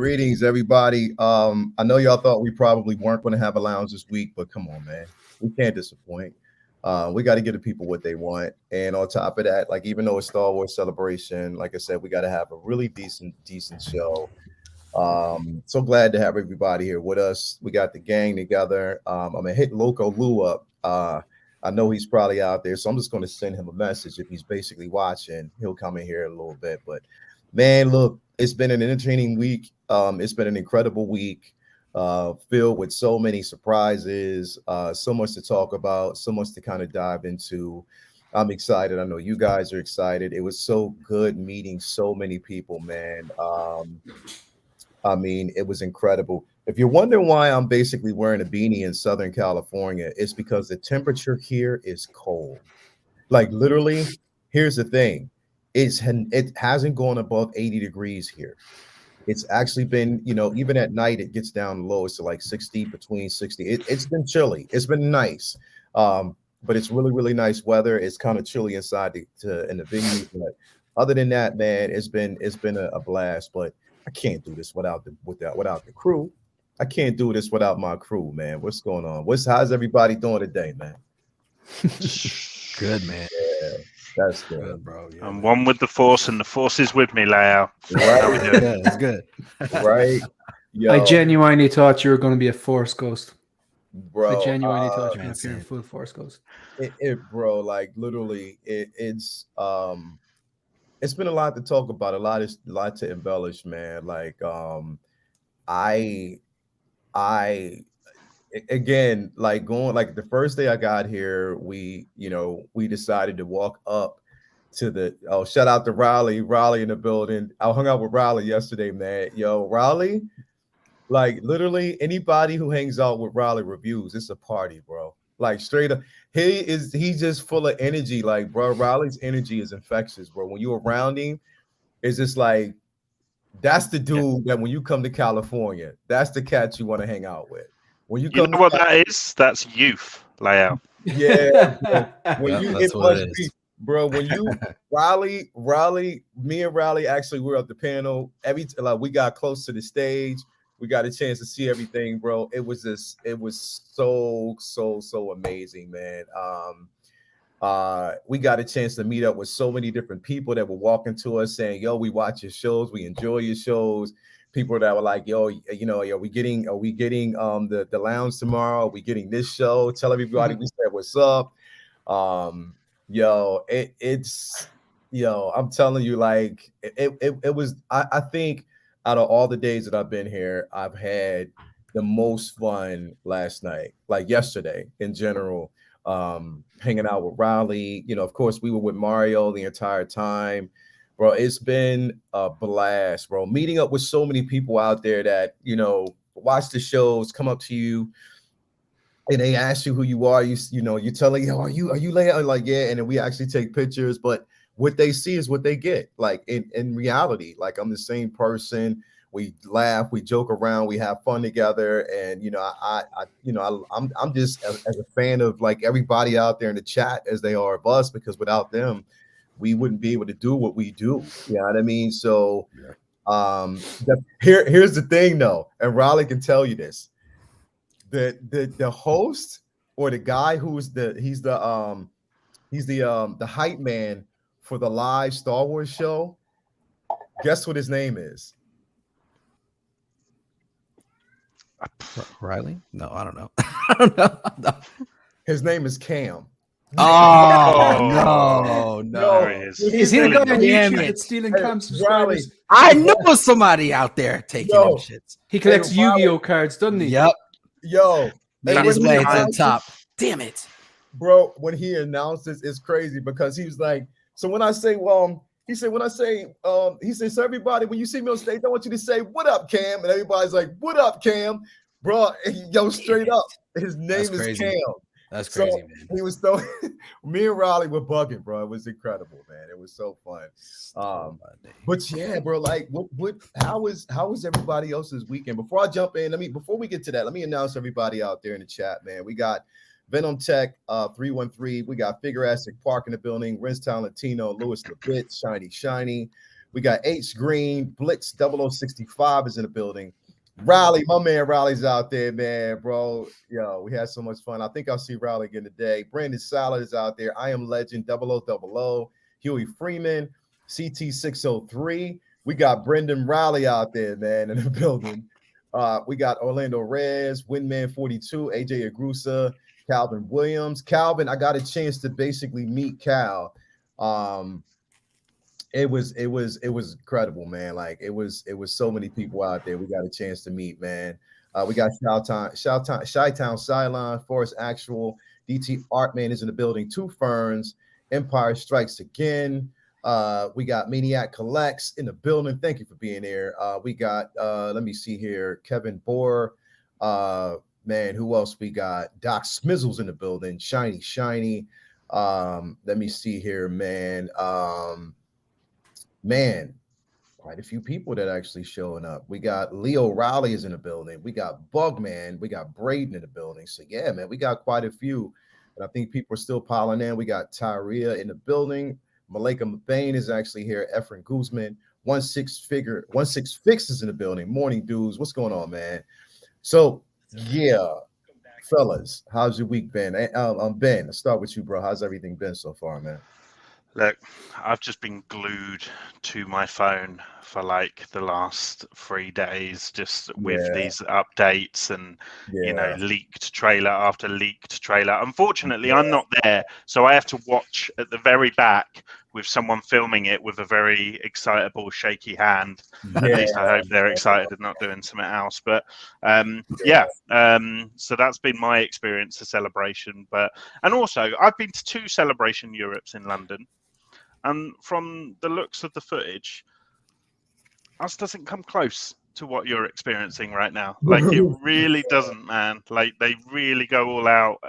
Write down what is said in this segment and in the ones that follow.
Greetings, everybody. I know y'all thought we probably weren't going to have a lounge this week, but come on, man, we can't disappoint. We got to give the people what they want, and on top of that, like even though it's Star Wars celebration, like I said, we got to have a really decent show. So glad to have everybody here with us. We got the gang together. I'm gonna hit Loco Lou up. I know he's probably out there, so I'm just going to send him a message. If he's basically watching, he'll come in here in a little bit. But man, look, it's been an entertaining week. It's been an incredible week, filled with so many surprises, so much to talk about, so much to kind of dive into. I'm excited. I know you guys are excited. It was so good meeting so many people, man. I mean, it was incredible. If you're wondering why I'm basically wearing a beanie in Southern California, it's because the temperature here is cold. Like literally, here's the thing. It hasn't gone above 80 degrees here. It's actually been, even at night, it gets down low. It's to like 60, between 60. It's been chilly. It's been nice. But it's really, really nice weather. It's kind of chilly inside in the venue. But other than that, man, it's been a blast. But I can't do this without the crew. I can't do this without my crew, man. What's going on? How's everybody doing today, man? Good, man. Yeah, that's good, bro. Yeah, I'm man. one with the Force, and the Force is with me, Leo. Right? Yeah, it's good. Right? Yo, I genuinely thought you were going to be a Force ghost. bro. I genuinely thought you were going to be a man. full Force ghost. Bro, like literally, it's been a lot to talk about, a lot to embellish, man. Like I again, like going like the first day I got here, we decided to walk up to shout out to Raleigh in the building. I hung out with Raleigh yesterday, man. Yo, Raleigh, like literally anybody who hangs out with Raleigh reviews, it's a party, bro. Like straight up, he's just full of energy. Like, bro, Raleigh's energy is infectious, bro. When you're around him, it's just like that's the dude that when you come to California, that's the cat you want to hang out with. When you come, You know what that is? That's youth, Leo. yeah, bro. That's what it is. Bro. When you Raleigh, me and Raleigh actually were at the panel. We got close to the stage. We got a chance to see everything, bro. It was so amazing, man. We got a chance to meet up with so many different people that were walking to us saying, yo, we watch your shows, we enjoy your shows. People that were like, yo, are we getting the lounge tomorrow? Are we getting this show? Tell everybody we said what's up. I'm telling you, like it was, I think out of all the days that I've been here, I've had the most fun last night, like yesterday in general, hanging out with Raleigh. Of course, we were with Mario the entire time. Bro, it's been a blast, bro. Meeting up with so many people out there that, watch the shows, come up to you, and they ask you who you are. You telling, yo, are you Leia? Like, yeah, and then we actually take pictures, but what they see is what they get. Like in reality, like I'm the same person. We laugh, we joke around, we have fun together, and I'm just as a fan of like everybody out there in the chat as they are of us, because without them, we wouldn't be able to do what we do. You know what I mean? So, here's the thing, though, and Raleigh can tell you this: the host or the guy who's he's the hype man for the live Star Wars show. Guess what his name is? Riley? No, I don't know. I don't know. No. His name is Cam. Oh, no. There he is. Is he the guy on Damn YouTube it. that's stealing Cam subscribers? I know somebody out there taking them shits. He collects Hey, Riley. Yu-Gi-Oh cards, doesn't he? Yep. Yo, Made and his when way he to the announced top. Damn it. bro, when he announced this, it's crazy because he was like, so when I say, he said, so everybody, when you see me on stage, I want you to say, what up, Cam? And everybody's like, what up, Cam? Bro, yo, straight up, his name is crazy. Cam. That's crazy, man. He was so, me and Raleigh were bugging, bro. It was incredible, man. It was so fun. But yeah, bro, like, how was everybody else's weekend? Before I jump in, before we get to that, let me announce everybody out there in the chat, man. We got Venom Tech 313. We got Figure Astic Park in the building. Renstown Latino, Louis LeBit, Shiny. We got H Green, Blitz 0065 is in the building. Riley, my man Riley's out there, man, bro. Yo, we had so much fun. I think I'll see Riley again today. Brandon Salad is out there. I Am Legend 0000. Huey Freeman, CT603. We got Brendan Riley out there, man, in the building. We got Orlando Rez, Windman 42, AJ Agrusa, Calvin Williams. Calvin, I got a chance to basically meet Cal. It was incredible, man. Like it was so many people out there. We got a chance to meet, man. We got Chi-Town Cylon, Forest Actual, DT Artman is in the building. Two Ferns, Empire Strikes Again. We got Maniac Collects in the building. Thank you for being here. We got let me see here, Kevin Bohr. Man, who else we got? Doc Smizzles in the building. Shiny. Let me see here, man. Man, quite a few people that actually showing up. We got Leo Riley is in the building. We got Bugman. We got Braden in the building. So yeah, man, we got quite a few. And I think people are still piling in. We got Tyria in the building. Malika Mbain is actually here. Efren Guzman. 16 Fix is in the building. Morning dudes. What's going on, man? So yeah, fellas, how's your week been? Ben, let's start with you, bro. How's everything been so far, man? Look, I've just been glued to my phone for like the last 3 days, just with these updates and, you know, leaked trailer after leaked trailer. Unfortunately, I'm not there, so I have to watch at the very back with someone filming it with a very excitable, shaky hand. At least I hope they're excited and not doing something else. But so that's been my experience of Celebration. And also, I've been to 2 Celebration Europes in London. And from the looks of the footage, us doesn't come close to what you're experiencing right now. Like it really doesn't, man. Like they really go all out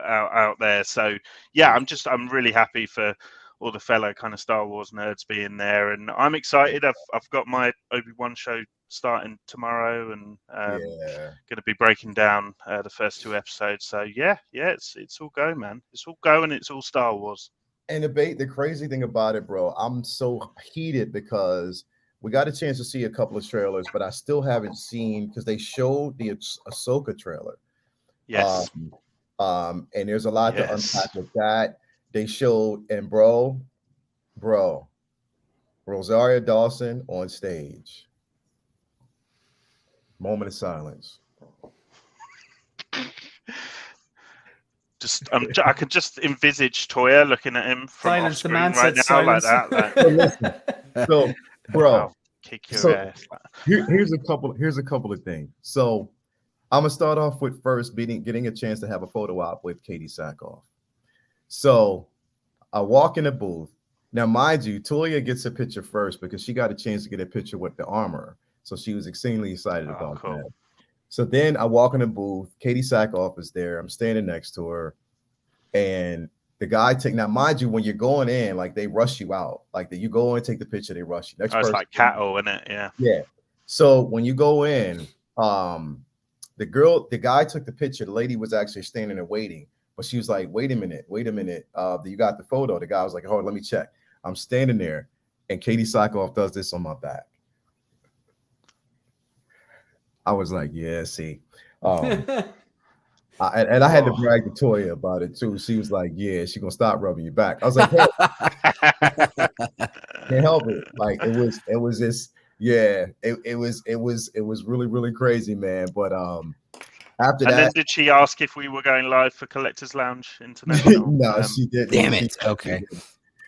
there. So yeah, I'm really happy for all the fellow kind of Star Wars nerds being there, and I'm excited. I've got my Obi-Wan show starting tomorrow, and going to be breaking down the first 2 episodes. So yeah, it's all go, man. It's all go, and it's all Star Wars. And the crazy thing about it, bro, I'm so heated because we got a chance to see a couple of trailers, but I still haven't seen, because they showed the Ahsoka trailer. Yes. And there's a lot to unpack with that. They showed, and bro, Rosario Dawson on stage. Moment of silence. I could just envisage Toya looking at him from Silence, off screen the man right now, silence. like that. So listen, so bro, I'll kick your ass. Here's a couple of things. So I'm gonna start off with first getting a chance to have a photo op with Katie Sackhoff. So I walk in the booth. Now, mind you, Toya gets a picture first because she got a chance to get a picture with the armor. So she was extremely excited about that. So then I walk in the booth. Katie Sackhoff is there. I'm standing next to her. And the guy now, mind you, when you're going in, like they rush you out. Like you go in, take the picture, they rush you. Next it's like cattle, isn't it? Yeah. Yeah. So when you go in, the guy took the picture. The lady was actually standing there waiting. But she was like, wait a minute. You got the photo. The guy was like, hold on, let me check. I'm standing there, and Katie Sackhoff does this on my back. I was like, yeah, see. And I had to brag to Toya about it too. She was like, yeah, she's gonna stop rubbing your back. I was like, hey, can't help it. Like it was this, it was really, really crazy, man. But after that, then did she ask if we were going live for Collectors Lounge International? No, she didn't. Damn it. Okay.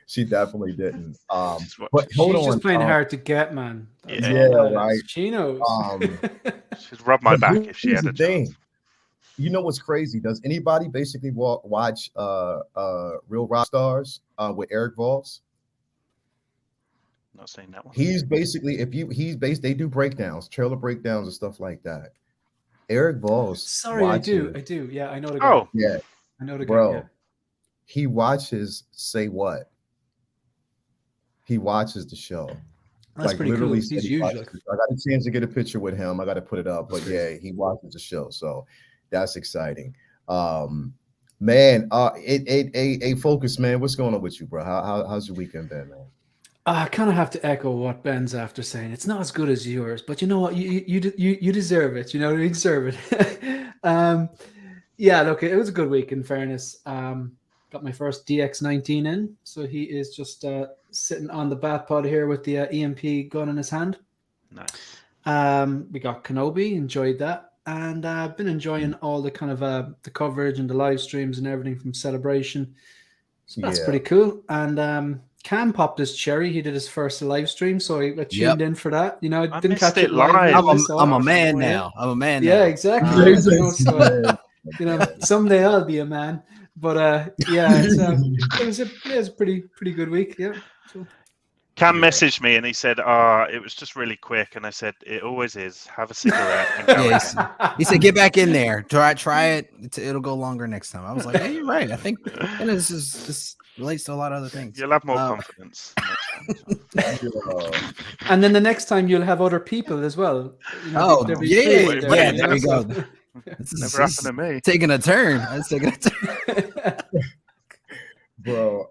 She definitely didn't. But she's hold on, just playing hard to get, man. Right. She knows. She'd rub my back if she had a chance. You know what's crazy? Does anybody basically watch Real Rock Stars with Eric Voss? Not saying that one. He's basically they do breakdowns, trailer breakdowns and stuff like that. Eric Voss. Sorry, I do. Yeah, I know the guy. Oh, yeah, I know the guy. Bro, yeah. He watches Say What. He watches the show. That's like pretty literally cool. He's huge. I got a chance to get a picture with him. I got to put it up, but yeah, he watches the show, so that's exciting. Man, a focus, man. What's going on with you, bro? How's your weekend been, man? I kind of have to echo what Ben's after saying. It's not as good as yours, but you know what? You deserve it. You know, you deserve it. Yeah, look, it was a good week. In fairness, got my first DX19 in, so he is just sitting on the bath pod here with the EMP gun in his hand. Nice. We got Kenobi, enjoyed that, and I've been enjoying all the kind of the coverage and the live streams and everything from Celebration. So that's pretty cool. And Cam popped his cherry. He did his first live stream, so I tuned in for that. You know, I didn't catch it live. I'm a man now. I'm a man now. Yeah, exactly. You know, someday I'll be a man. But yeah, it was a pretty good week. Yeah. So. Cam messaged me and he said, it was just really quick. And I said, it always is. Have a cigarette and go again. He said, get back in there. Try it. It'll go longer next time. I was like, hey, you're right. I think this relates to a lot of other things. You'll have more confidence. And then the next time you'll have other people as well. You know, there we go. Never happened to me. Taking a turn. It's taking a turn. Bro,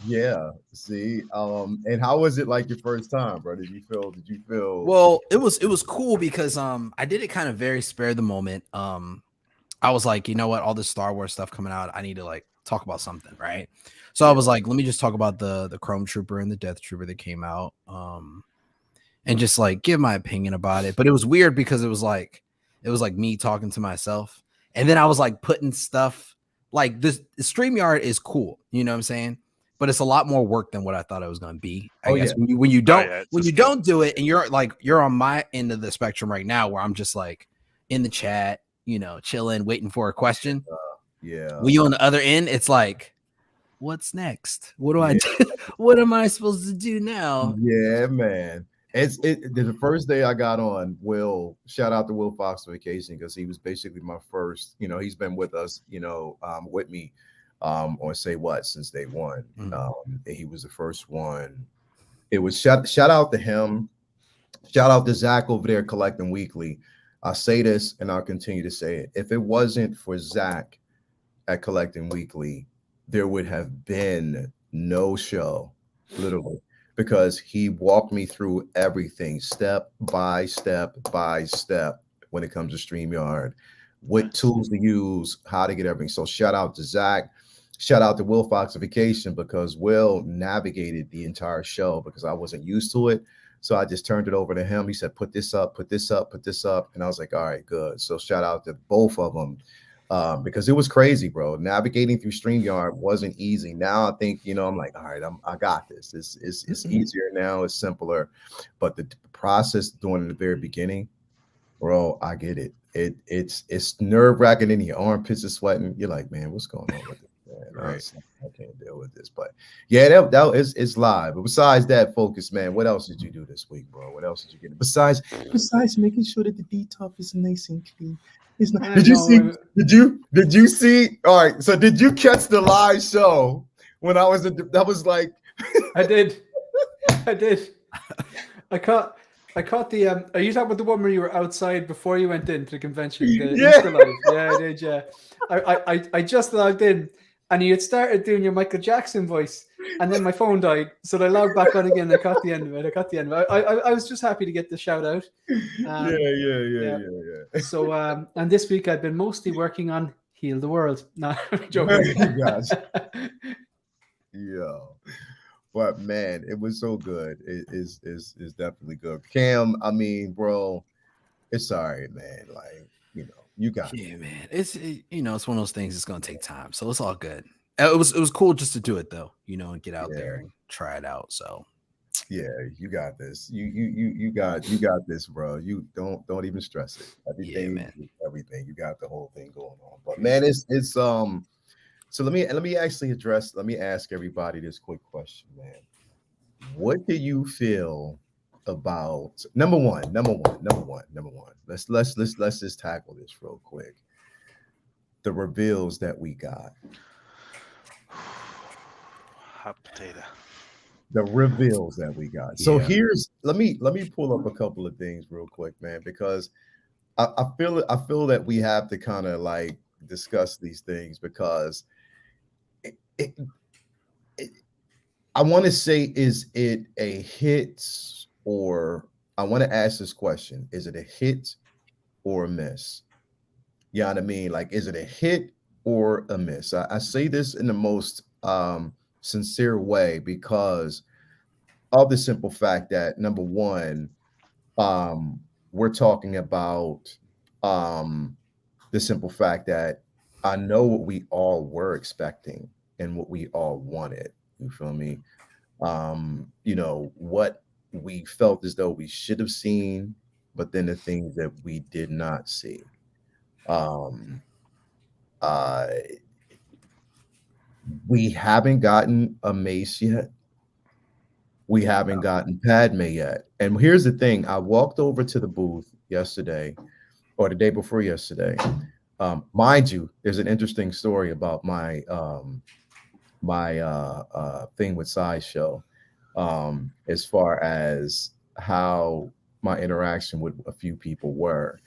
yeah. See, and how was it like your first time, bro? Did you feel Well, it was cool because I did it kind of very spare the moment. I was like, you know what, all this Star Wars stuff coming out, I need to like talk about something, right? So I was like, let me just talk about the Chrome Trooper and the Death Trooper that came out, and just like give my opinion about it. But it was weird because it was like me talking to myself, and then I was like putting stuff like this. StreamYard is cool, you know what I'm saying? But it's a lot more work than what I thought it was going to be. I guess when you don't do it, and you're on my end of the spectrum right now, where I'm just like in the chat, you know, chilling, waiting for a question. When you on the other end, it's like, what's next? What do I do? What am I supposed to do now? Yeah, man. The first day I got on, Will, shout out to Will Fox Vacation, because he was basically my first, you know, he's been with us, you know, with me on Say What since day one. He was the first one. It was shout out to him. Shout out to Zach over there collecting weekly. I'll say this and I'll continue to say it. If it wasn't for Zach at Collecting Weekly, there would have been no show, literally, because he walked me through everything step by step by step when it comes to StreamYard, what tools to use, how to get everything. So shout out to Zach. Shout out to Will Foxification, because Will navigated the entire show because I wasn't used to it. So I just turned it over to him. He said, put this up, put this up, put this up. And I was like, all right, good. So shout out to both of them. Because it was crazy, bro. Navigating through StreamYard wasn't easy. Now I think, you know, I'm like, all right, I got this. It's easier now. It's simpler. But the process doing in the very beginning, bro, I get it. It's nerve-wracking in your armpits are sweating. You're like, man, what's going on with this? Man, right. I can't deal with this. But yeah, that is it's live. But besides that, focus, man, what else did you do this week, bro? What else did you get? Besides making sure that the D-top is nice and clean. Did you see? All right. So did you catch the live show when I was that was like I did. I caught the are you talking about the one where you were outside before you went into the convention? Insta Live. Yeah, I did, yeah. I just logged in and you had started doing your Michael Jackson voice, and then my phone died. So I logged back on again. I caught the end of it. I was just happy to get the shout out. Yeah. So and this week I've been mostly working on Heal the World. No, I'm joking. Yeah. But man, it was so good. It is definitely good. Cam, I mean, bro, it's all right, man. Like, you know, you got it. Man. It's one of those things. It's gonna take time, so it's all good. It was cool just to do it though, you know, and get out there and try it out. So yeah, you got this. You got this, bro. You don't even stress it. Everything. You got the whole thing going on. But man, it's so let me ask everybody this quick question, man. What do you feel about number one? Let's just tackle this real quick. The reveals that we got. Hot potato. The reveals that we got. So let me pull up a couple of things real quick, man, because I feel that we have to kind of like I want to say, is it a hit, or I want to ask this question: is it a hit or a miss? You know what I mean? Like, is it a hit or a miss? I say this in the most sincere way because of the simple fact that, number one, we're talking about the simple fact that I know what we all were expecting and what we all wanted. You feel me? You know, what we felt as though we should have seen, but then the things that we did not see. Um, uh, we haven't gotten a Mace yet. We haven't gotten Padme yet. And here's the thing: I walked over to the booth yesterday, or the day before yesterday. Mind you, there's an interesting story about my thing with Sideshow, as far as how my interaction with a few people were.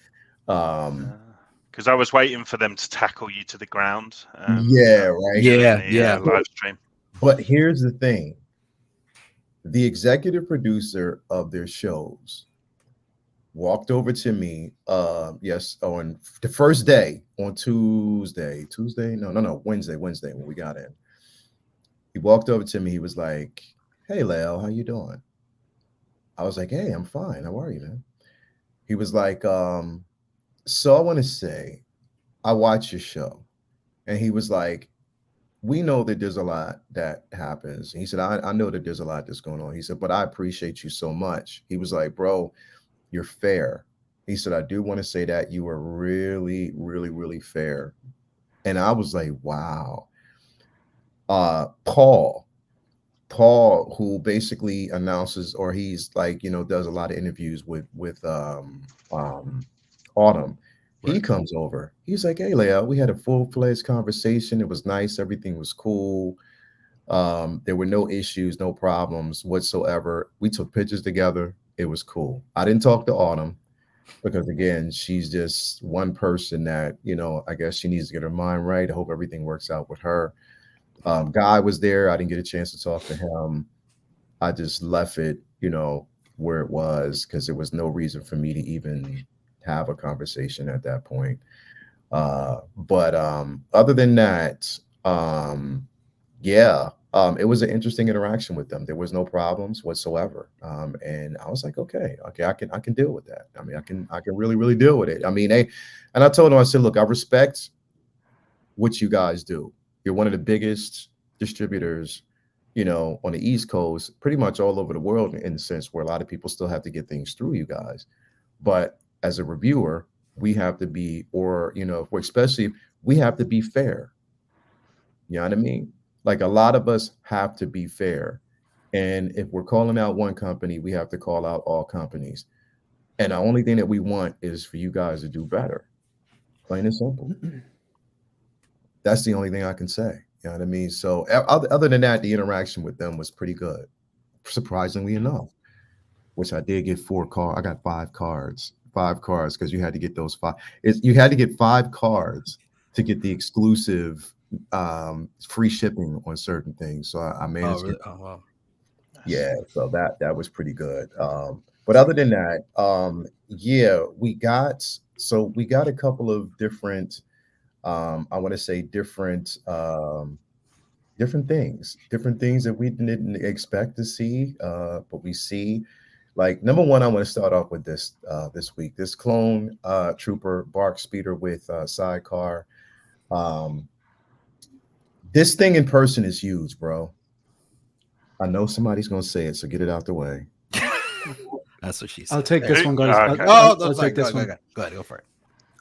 Because I was waiting for them to tackle you to the ground. Yeah, right. Yeah, the, live stream. But here's the thing: the executive producer of their shows walked over to me on the first day, on Wednesday when we got in. He walked over to me. He was like, "Hey, Leo, how you doing?" I was like, "Hey, I'm fine. How are you, man?" He was like, "So I want to say, I watch your show." And he was like, "We know that there's a lot that happens." He said, I know that there's a lot that's going on. He said, "But I appreciate you so much." He was like, "Bro, you're fair." He said, "I do want to say that you are really, really, really fair." And I was like, wow. Paul, who basically announces, or he's like, you know, does a lot of interviews with Autumn. He Right. comes over. He's like, "Hey, Leo, we had a full-fledged conversation. It was nice. Everything was cool. There were no issues, no problems whatsoever. We took pictures together. It was cool." I didn't talk to Autumn because, again, she's just one person that, you know, I guess she needs to get her mind right. I hope everything works out with her. Guy was there. I didn't get a chance to talk to him. I just left it, you know, where it was, because there was no reason for me to even have a conversation at that point. But other than that, yeah, it was an interesting interaction with them. There was no problems whatsoever. And I was like, okay, I can deal with that. I mean, I can really, really deal with it. I mean, and I told them, I said, "Look, I respect what you guys do. You're one of the biggest distributors, you know, on the East Coast, pretty much all over the world, in the sense where a lot of people still have to get things through you guys. But as a reviewer, we have to be, or, you know, especially, we have to be fair." You know what I mean? Like, a lot of us have to be fair. And if we're calling out one company, we have to call out all companies. And the only thing that we want is for you guys to do better. Plain and simple. That's the only thing I can say. You know what I mean? So other than that, the interaction with them was pretty good, surprisingly enough, which I did get 4 cards. I got 5 cards, because you had to get those 5. You had to get 5 cards to get the exclusive free shipping on certain things. So I managed. Oh, really? Oh, wow. Yeah, so that was pretty good. But other than that, yeah, we got a couple of different, I want to say different things that we didn't expect to see, but we see. Like, number one, I want to start off with this week. This clone trooper bark speeder with sidecar. This thing in person is huge, bro. I know somebody's gonna say it, so get it out the way. That's what she said. I'll take this one, guys. Okay. I'll take this one. Go ahead, go for it.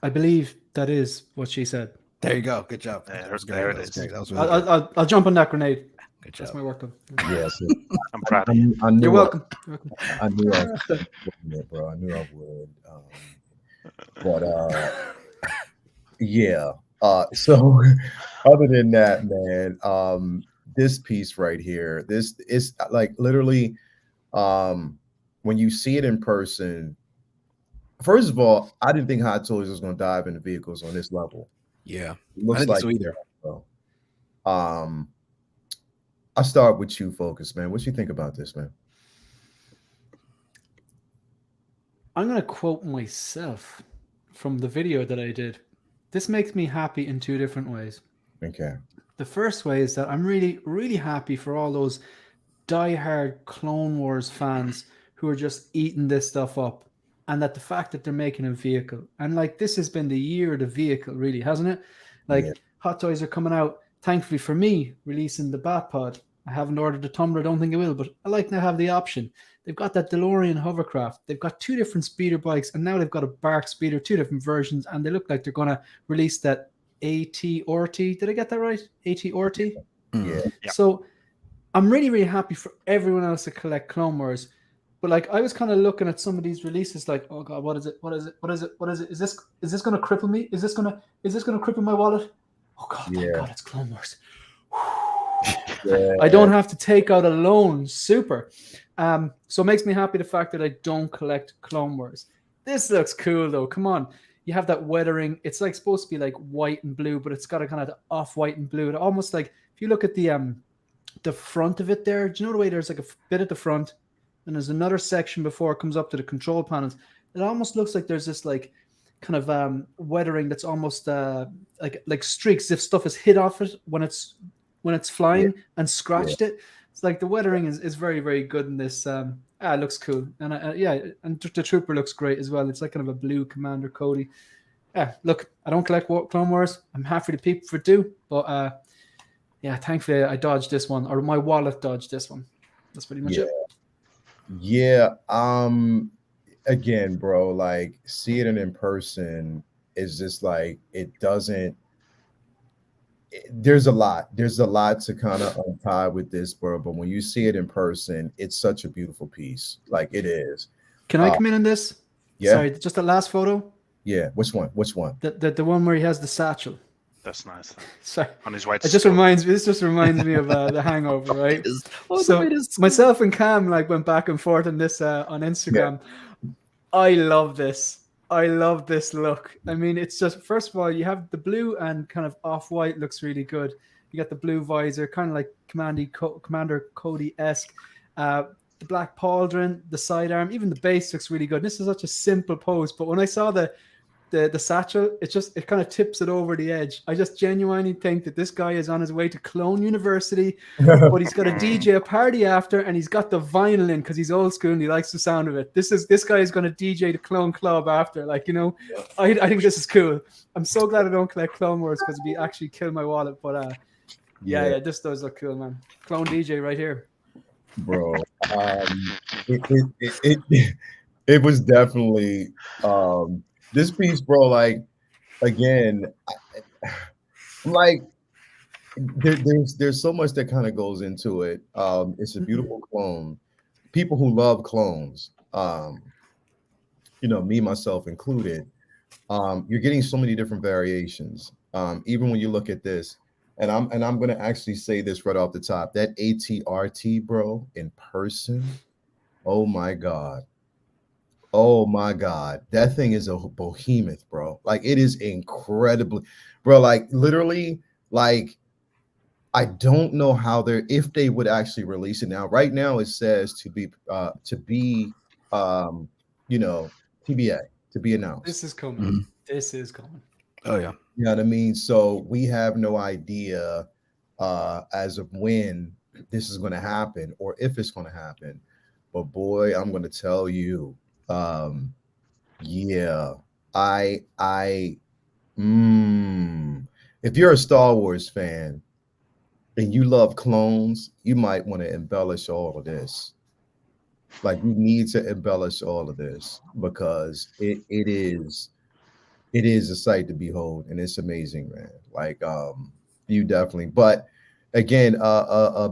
I believe that is what she said. There you go. Good job. There- That was there great. it That was is. great. That was really good. I'll jump on that grenade. Good That's job. my work done. Yes, I'm proud of you. I knew You're welcome. You're welcome. I knew I was doing it, bro. I knew I would. But yeah. So other than that, man, this piece right here, this is like literally, when you see it in person. First of all, I didn't think Hot Toys was going to dive into vehicles on this level. Yeah. It looks I didn't like think so either. so. I'll start with you, Focus, man. What you think about this, man? I'm going to quote myself from the video that I did. This makes me happy in two different ways. Okay. The first way is that I'm really, really happy for all those diehard Clone Wars fans who are just eating this stuff up, and that the fact that they're making a vehicle, and like this has been the year of the vehicle, really, hasn't it? Like Hot Toys are coming out, thankfully for me, releasing the Bat Pod. I haven't ordered the Tumbler, I don't think I will, but I like to have the option. They've got that DeLorean hovercraft. They've got two different speeder bikes, and now they've got a Bark speeder, two different versions, and they look like they're going to release that AT-RT. Did I get that right? AT-RT? Yeah. So I'm really, really happy for everyone else to collect Clone Wars. But like I was kind of looking at some of these releases, like, oh god, what is it? What is it? What is it? What is it? Is this going to cripple me? Is this going to cripple my wallet? Oh god, thank God, it's Clone Wars. I don't have to take out a loan. Super. So it makes me happy the fact that I don't collect Clone Wars. This looks cool though. Come on. You have that weathering. It's like supposed to be like white and blue, but it's got a kind of off-white and blue. It almost like if you look at the front of it there, do you know the way there's like a bit at the front and there's another section before it comes up to the control panels? It almost looks like there's this like kind of weathering that's almost like streaks if stuff is hit off it when it's flying and scratched it. It's like the weathering is very, very good in this. It looks cool. And and the Trooper looks great as well. It's like kind of a blue Commander Cody. Look, I don't collect Clone Wars. I'm happy to people for do, but thankfully I dodged this one, or my wallet dodged this one. That's pretty much it. Yeah. Again, bro, like seeing it in person is just like there's a lot to kind of untie with this, bro. But when you see it in person, it's such a beautiful piece. Like it is. Can I come in on this? Yeah. Sorry, just the last photo. Yeah. Which one? The one where he has the satchel. That's nice. Sorry. On his way to This just reminds me of The Hangover, right? So myself and Cam like went back and forth on this on Instagram. Yeah. I love this. I love this look. I mean, it's just, first of all, you have the blue and kind of off-white looks really good. You got the blue visor, kind of like Commander Cody-esque. The black pauldron, the sidearm, even the base looks really good. This is such a simple pose, but when I saw the satchel, it kind of tips it over the edge. I just genuinely think that this guy is on his way to Clone University, but he's got a DJ a party after, and he's got the vinyl in because he's old school and he likes the sound of it. This guy is going to DJ the Clone Club after. Like, you know, I think this is cool. I'm so glad I don't collect Clone Wars because it'd be actually kill my wallet. But this does look cool, man. Clone DJ right here, bro. It was definitely. This piece, bro, like, again, I'm like, there's so much that kind of goes into it. It's a beautiful clone. People who love clones, me, myself included, you're getting so many different variations. Even when you look at this, and I'm going to actually say this right off the top, that AT-RT, bro, in person, oh my God. Oh my God, that thing is a behemoth, bro. Like it is incredibly, bro. Like literally, like I don't know how if they would actually release it now. Right now, it says to be TBA, to be announced. This is coming. Mm-hmm. This is coming. Oh yeah. You know what I mean? So we have no idea as of when this is going to happen or if it's going to happen. But boy, I'm going to tell you. If you're a Star Wars fan and you love clones, you might want to embellish all of this. Like you need to embellish all of this because it is a sight to behold and it's amazing, man. Like you definitely. But again,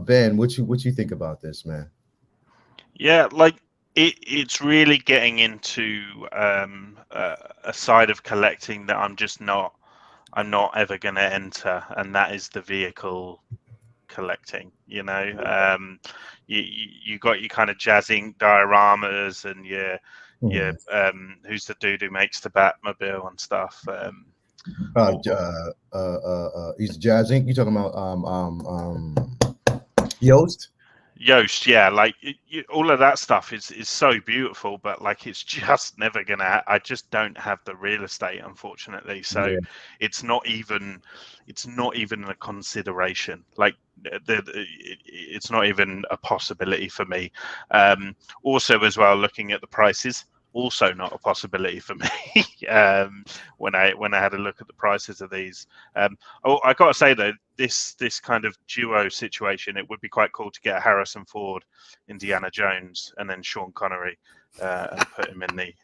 Ben, what you think about this, man? Yeah, like. It's really getting into a side of collecting that I'm not ever going to enter, and that is the vehicle collecting. You know, you got your kind of Jazz Inc. dioramas and your who's the dude who makes the Batmobile and stuff. He's Jazz Inc. You talking about Yoast. Yoast, yeah, like all of that stuff is so beautiful, but like it's just never gonna. I just don't have the real estate, unfortunately. So Yeah. it's not even a consideration. Like it's not even a possibility for me. Also, as well, looking at the prices, also not a possibility for me. When I had a look at the prices of these. Oh, I got to say though, this kind of duo situation, it would be quite cool to get Harrison Ford, Indiana Jones, and then Sean Connery, and put him in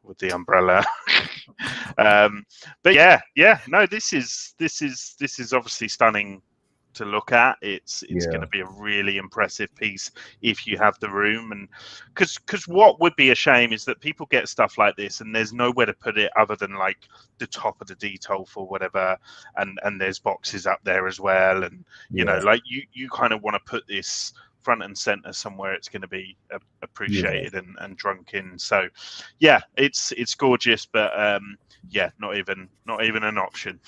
with the umbrella. But yeah, no, this is obviously stunning to look at. It's going to be a really impressive piece if you have the room, and because what would be a shame is that people get stuff like this and there's nowhere to put it other than like the top of the detail for whatever, and there's boxes up there as well, and you know, like you kind of want to put this front and center somewhere it's going to be appreciated and drunk in. So yeah, it's gorgeous, but yeah, not even an option.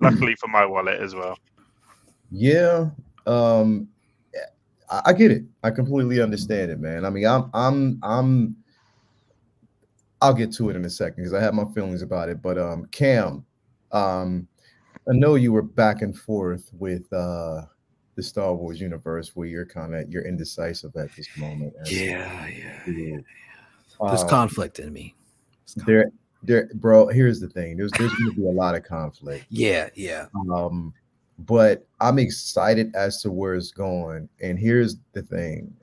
Luckily for my wallet as well. Yeah, I get it. I completely understand it, man. I mean, I'll get to it in a second because I have my feelings about it. But Cam, I know you were back and forth with the Star Wars universe where you're indecisive at this moment. There's conflict in me. There, bro. Here's the thing. There's going to be a lot of conflict. Yeah. But I'm excited as to where it's going. And here's the thing.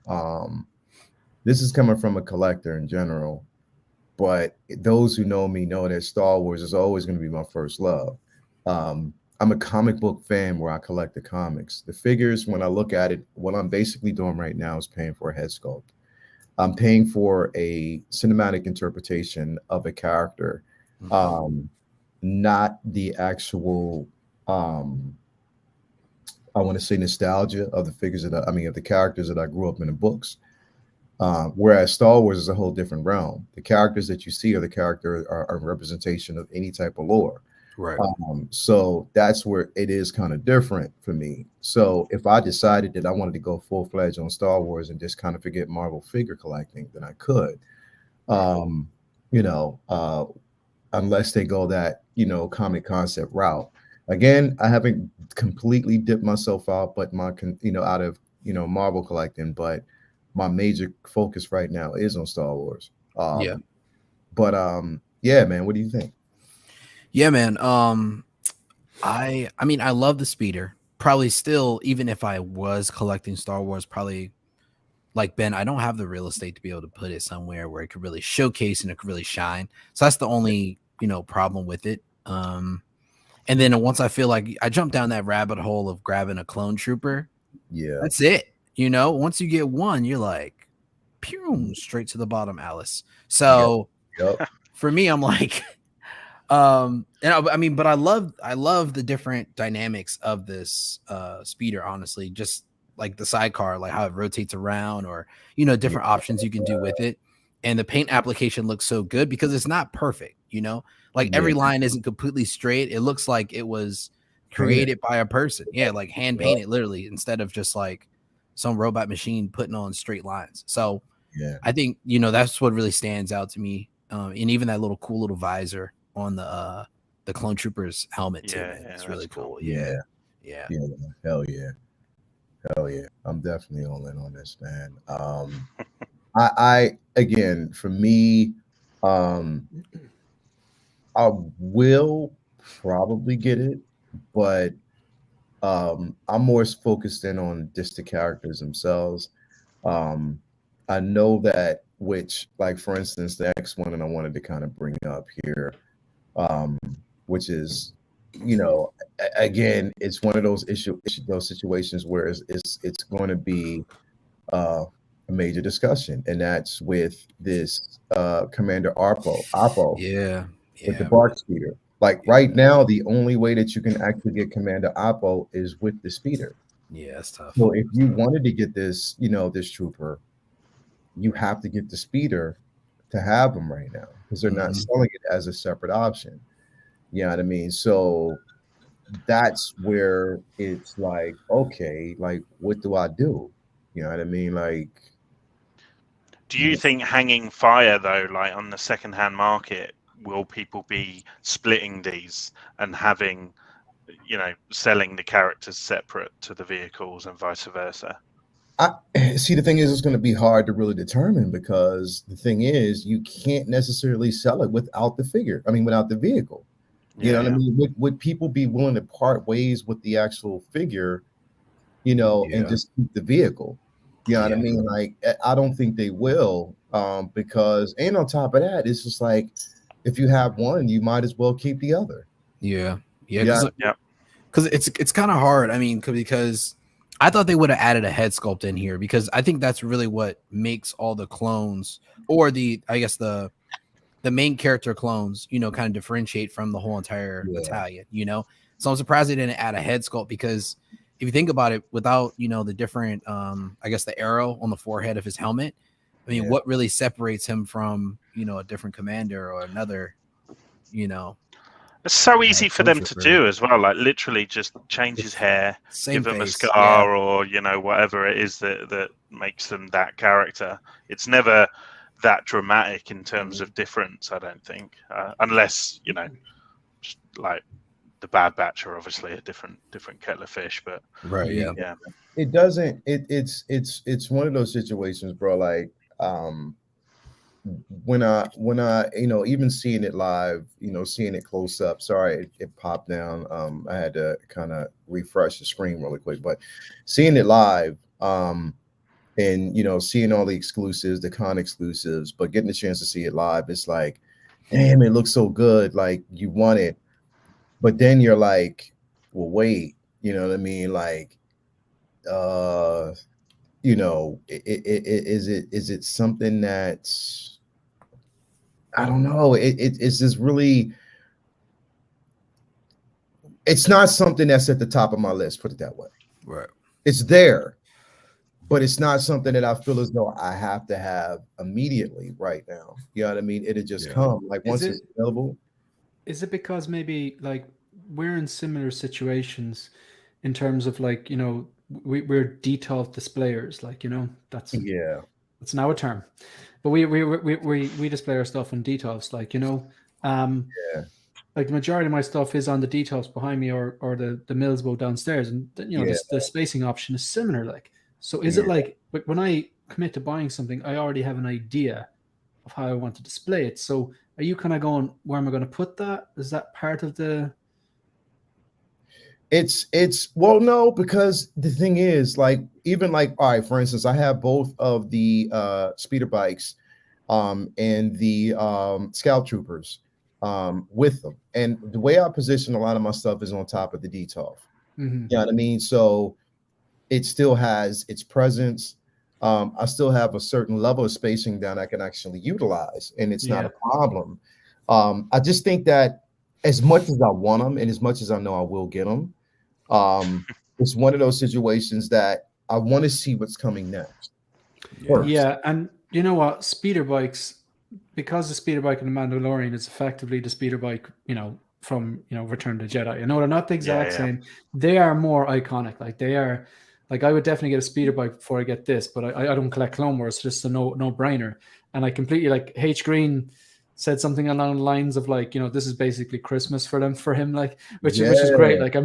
This is coming from a collector in general, but those who know me know that Star Wars is always going to be my first love. I'm a comic book fan where I collect the comics. The figures, when I look at it, what I'm basically doing right now is paying for a head sculpt. I'm paying for a cinematic interpretation of a character, not the actual, I want to say nostalgia of the figures of the characters that I grew up in the books. Whereas Star Wars is a whole different realm. The characters that you see are a representation of any type of lore. Right. So that's where it is kind of different for me. So if I decided that I wanted to go full-fledged on Star Wars and just kind of forget Marvel figure collecting, then I could. Unless they go that, comic concept route. Again, I haven't completely dipped myself out, but out of Marvel collecting, but my major focus right now is on Star Wars. Yeah, man, what do you think? Yeah, man. I mean, I love the speeder. Probably still, even if I was collecting Star Wars, probably like Ben, I don't have the real estate to be able to put it somewhere where it could really showcase and it could really shine. So that's the only, problem with it. And then once I feel like I jump down that rabbit hole of grabbing a clone trooper, that's it. Once you get one, you're like, pew, straight to the bottom, Alice. So for me, I'm like, but I love the different dynamics of this speeder, honestly, just like the sidecar, like how it rotates around, or different options you can do with it. And the paint application looks so good because it's not perfect, every line isn't completely straight. It looks like it was created by a person, like hand painted literally, instead of just like some robot machine putting on straight lines. So I think that's what really stands out to me, and even that cool little visor on the clone troopers helmet too. Man. It's really cool. Yeah. Hell yeah. I'm definitely all in on this, man. I again, for me, I will probably get it, but I'm more focused in on just the characters themselves. I know that, which, like, for instance, the next one that I wanted to kind of bring up here, which is, again, it's one of those those situations where it's going to be a major discussion, and that's with this Commander Oppo with the BARC speeder. Like right now, the only way that you can actually get Commander Oppo is with the speeder. Yeah, that's tough. So if you wanted to get this, this trooper, you have to get the speeder to have them right now because they're not selling it as a separate option. You know what I mean? So that's where it's like, okay, like what do I do? You know what I mean? Like, Do you think hanging fire though, like on the second-hand market, will people be splitting these and having, selling the characters separate to the vehicles and vice versa? I see. The thing is, it's going to be hard to really determine because the thing is, you can't necessarily sell it without the figure. I mean, without the vehicle. You know what I mean? Would people be willing to part ways with the actual figure, and just keep the vehicle? You know what I mean? Like, I don't think they will, because, and on top of that, it's just like, if you have one, you might as well keep the other. Yeah. Yeah. Because it's kind of hard. I mean, because I thought they would have added a head sculpt in here, because I think that's really what makes all the clones, or the main character clones, kind of differentiate from the whole entire battalion, So I'm surprised they didn't add a head sculpt, because if you think about it, without, the different, the arrow on the forehead of his helmet, I mean, what really separates him from, a different commander or another, It's so easy for them to do as well. Like literally just change his hair, give him a scar, or whatever it is that makes them that character. It's never that dramatic in terms of difference, I don't think, unless just like the Bad Batch are obviously a different kettle of fish. But it doesn't. It's one of those situations, bro. Like, when I even seeing it live, seeing it close up. Sorry, it popped down. I had to kind of refresh the screen really quick, but seeing it live, and seeing all the exclusives, the con exclusives, but getting the chance to see it live, it's like, damn, it looks so good. Like, you want it, but then you're like, well, wait, you know what I mean? Like, is it something that's, I don't know. It's just really, it's not something that's at the top of my list, put it that way. Right. It's there, but it's not something that I feel as though I have to have immediately right now. You know what I mean? It'll just come like once it's available. Is it because maybe like we're in similar situations in terms of like, we're detailed displayers, like, that's now a term, but we display our stuff on details, like, like the majority of my stuff is on the details behind me, or the Mills boat downstairs, and the spacing option is similar. Like, so is it like when I commit to buying something, I already have an idea of how I want to display it? So are you kind of going, where am I going to put that? Is that part of the? It's well, no, because the thing is, like, even like, all right, for instance, I have both of the speeder bikes and the scout troopers with them, and the way I position a lot of my stuff is on top of the detail. Mm-hmm. You know what I mean? So it still has its presence. I still have a certain level of spacing that I can actually utilize, and it's not a problem. I just think that as much as I want them, and as much as I know I will get them, it's one of those situations that I want to see what's coming next. First. Yeah, and you know what? Speeder bikes, because the speeder bike in the Mandalorian is effectively the speeder bike, from Return of the Jedi. They're not the exact same. They are more iconic. Like, they are. Like, I would definitely get a speeder bike before I get this, but I don't collect Clone Wars. It's just a no-brainer. And I completely, like, H. Green said something along the lines of, like, this is basically Christmas for him, like, which is great. Like, I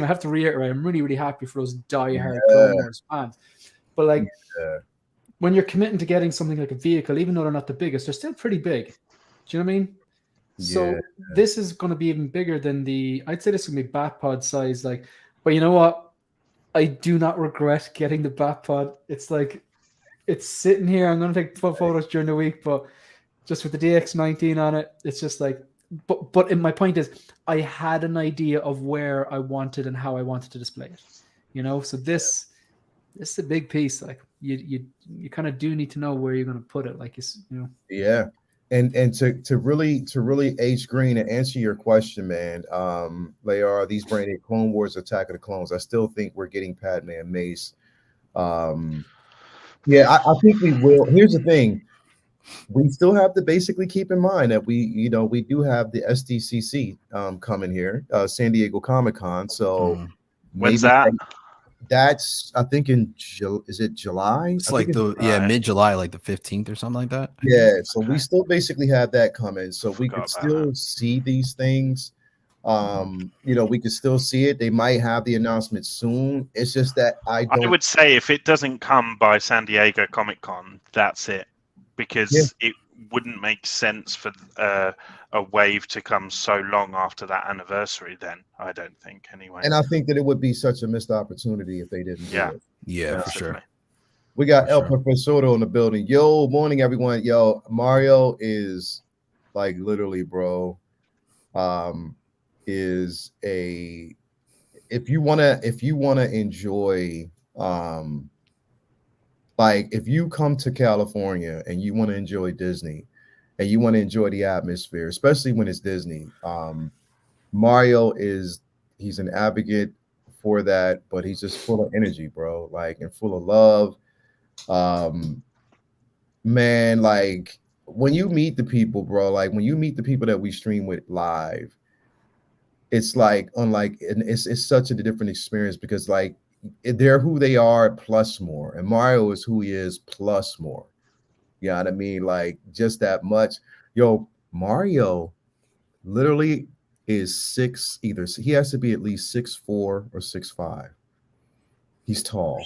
have to reiterate, I'm really, really happy for those diehard Clone Wars fans. But, like, when you're committing to getting something like a vehicle, even though they're not the biggest, they're still pretty big. Do you know what I mean? So this is going to be even bigger than I'd say this is going to be Batpod size. Like, but you know what? I do not regret getting the Batpod. It's like, it's sitting here. I'm going to take photos during the week, but just with the DX19 on it, it's just like, but my point is, I had an idea of where I wanted and how I wanted to display it, so this is a big piece. Like, you kind of do need to know where you're going to put it. Like, Yeah. And to really H. Green, to answer your question, man, they are these branded Clone Wars Attack of the Clones. I still think we're getting Padme and Mace. I think we will. Here's the thing. we still have to basically keep in mind that we do have the SDCC coming here, San Diego Comic-Con. So When's maybe that? that's I think is it July? It's I like think mid-July, like the 15th or something like that. yeah. So we still basically have that coming. So we could Forgot about still see these things. We could still see it. They might have the announcement soon. It's just that I would say if it doesn't come by San Diego Comic-Con, that's it, because it wouldn't make sense for a wave to come so long after that anniversary. Then I don't think anyway. And I think that it would be such a missed opportunity if they didn't do it. Yeah, for sure. We got El Profesoro in the building. Yo, morning everyone. Yo, Mario is like literally, bro. Is a if you wanna enjoy like if you come to California and you want to enjoy Disney and you want to enjoy the atmosphere, especially when it's Disney, Mario he's an advocate for that, but he's just full of energy, bro, like, and full of love. Man, like when you meet the people, bro, like when you meet the people that we stream with live, it's like unlike, and it's such a different experience because like they're who they are plus more, and Mario is who he is plus more. You know what I mean? Like just that much. Yo, Mario literally is he has to be at least 6'4" or 6'5". He's tall.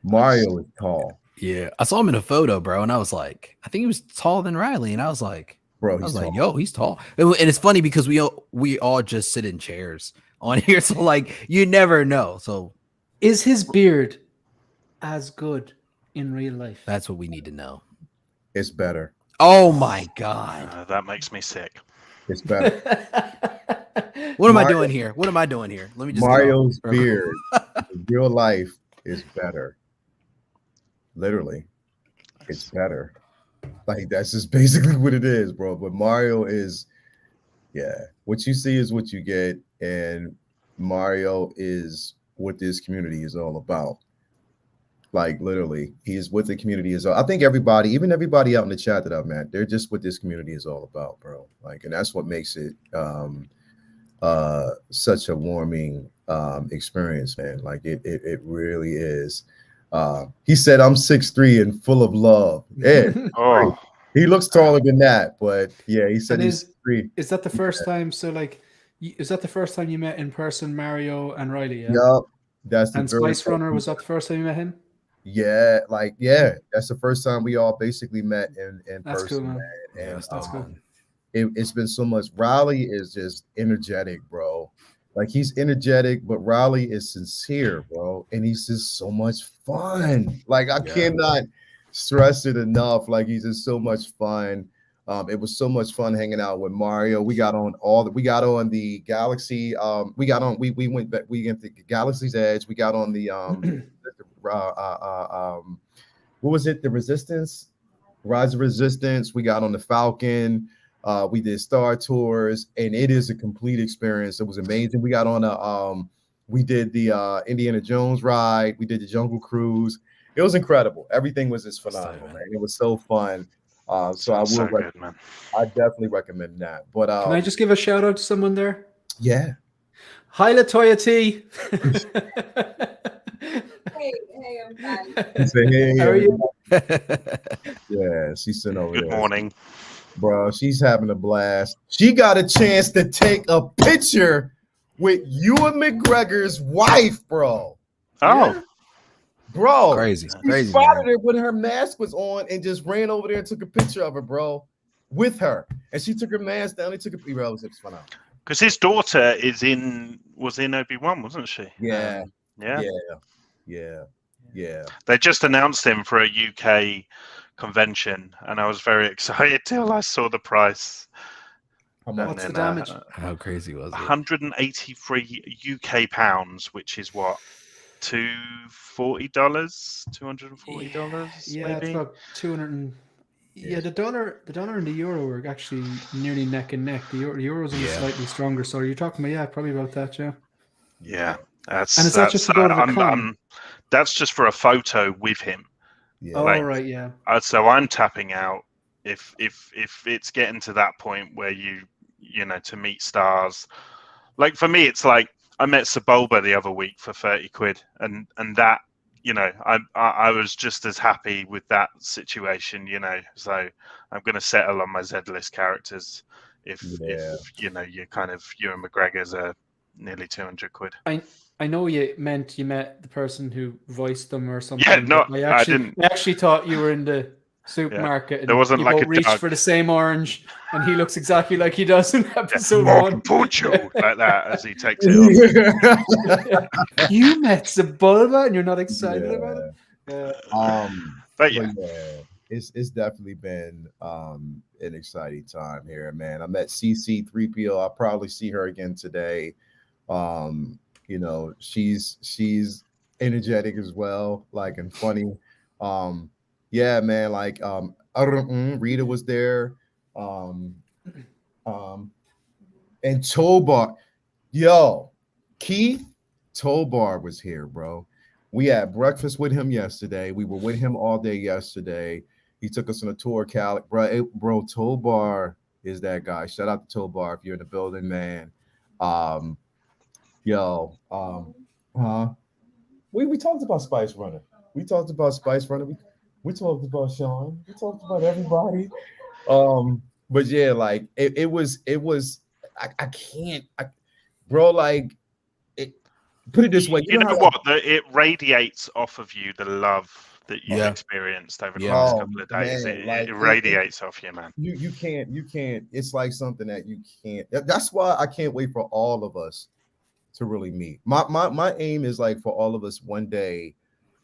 Mario is tall. Yeah, I saw him in a photo, bro, and I was like, I think he was taller than Riley, and I was like, bro, I was like, yo, he's tall. And it's funny because we all just sit in chairs on here, so like you never know. So is his beard as good in real life? That's what we need to know. It's better. Oh my god, that makes me sick. It's better. What am I doing here? What am I doing here? Let me just Mario's beard in real life is better. Literally, it's better. Like that's just basically what it is, bro. But Mario is, what you see is what you get, and Mario is what this community is all about. Like literally, he is what the community is. I think even everybody out in the chat that I've met, they're just what this community is all about, bro. Like, and that's what makes it such a warming experience, man. Like it really is. He said, "I'm 6'3" and full of love." Yeah, he looks taller than that, but yeah, he said he's 6'3". Is that the first time? So, like, is that the first time you met in person, Mario and Riley? Yeah, yep, that's the and Spice Runner. Was that the first time you met him? Yeah, that's the first time we all basically met in that's person. Cool, man. And that's cool. It's been so much. Riley is just energetic, bro. Like he's energetic, but Riley is sincere, bro, and he's just so much fun. Like I cannot stress it enough. Like he's just so much fun. It was so much fun hanging out with Mario. We got on the Galaxy. We went back. We went to Galaxy's Edge. We got on the what was it? The Resistance, Rise of Resistance. We got on the Falcon. We did Star Tours, and it is a complete experience. It was amazing. We got on we did the Indiana Jones ride. We did the Jungle Cruise. It was incredible. Everything was just phenomenal, man. It was so fun. So I will. I definitely recommend that. But can I just give a shout out to someone there? Yeah. Hi, Latoya T. Hey, I'm fine. Hey, how are you? Yeah, she's sitting over there. Good morning. Bro, she's having a blast. She got a chance to take a picture with Ewan McGregor's wife, bro. Oh. Yeah. Bro. Crazy. She spotted her when her mask was on and just ran over there and took a picture of her, bro, with her. And she took her mask down and took a picture. Bro, it was fun out. Because his daughter was in Obi-Wan, wasn't she? Yeah. Yeah. Yeah. They just announced him for a UK convention, and I was very excited till I saw the price. What's the damage? How crazy was it? 183 UK pounds, which is what, $240, $240. Yeah, maybe? it's about 200. The dollar and the euro were actually nearly neck and neck. The euro's only slightly stronger, so you're talking about probably about that, yeah. Yeah, and is that just to go to the con? That's just for a photo with him. Yeah. Oh, Like, right, yeah. So I'm tapping out if it's getting to that point where you know, to meet stars. Like for me, it's like I met Sebulba the other week for 30 quid, and that, you know, I was just as happy with that situation, you know. So I'm going to settle on my Z list characters if you know, you kind of Ewan McGregor's are nearly 200 quid. I know you meant you met the person who voiced them or something. Yeah, no, but I didn't. I actually thought you were in the supermarket There and wasn't you like both a reached dog. for the same orange, and he looks exactly like he does in episode Oh, one. Poncho, like that as he takes it off. You met Sebulba and you're not excited about it? But yeah, it's definitely been an exciting time here, man. I met CC3PO. I'll probably see her again today. You know, she's energetic as well, like, and funny. Yeah, man, like Rita was there. And Tobar, yo, Keith Tobar was here, bro. We had breakfast with him yesterday. We were with him all day yesterday. He took us on a tour, Cal. Bro, Tobar is that guy. Shout out to Tobar if you're in the building, man. We talked about Spice Runner. We talked about Spice Runner. We talked about Sean. We talked about everybody. But yeah, like it was. I can't, bro. Like, put it this way. You know what? It radiates off of you the love that you've Yeah. experienced over the Yeah, last man. couple of days. Man, like, it radiates off you, man. You can't. It's like something that you can't. That's why I can't wait for all of us to really meet. My aim is like for all of us one day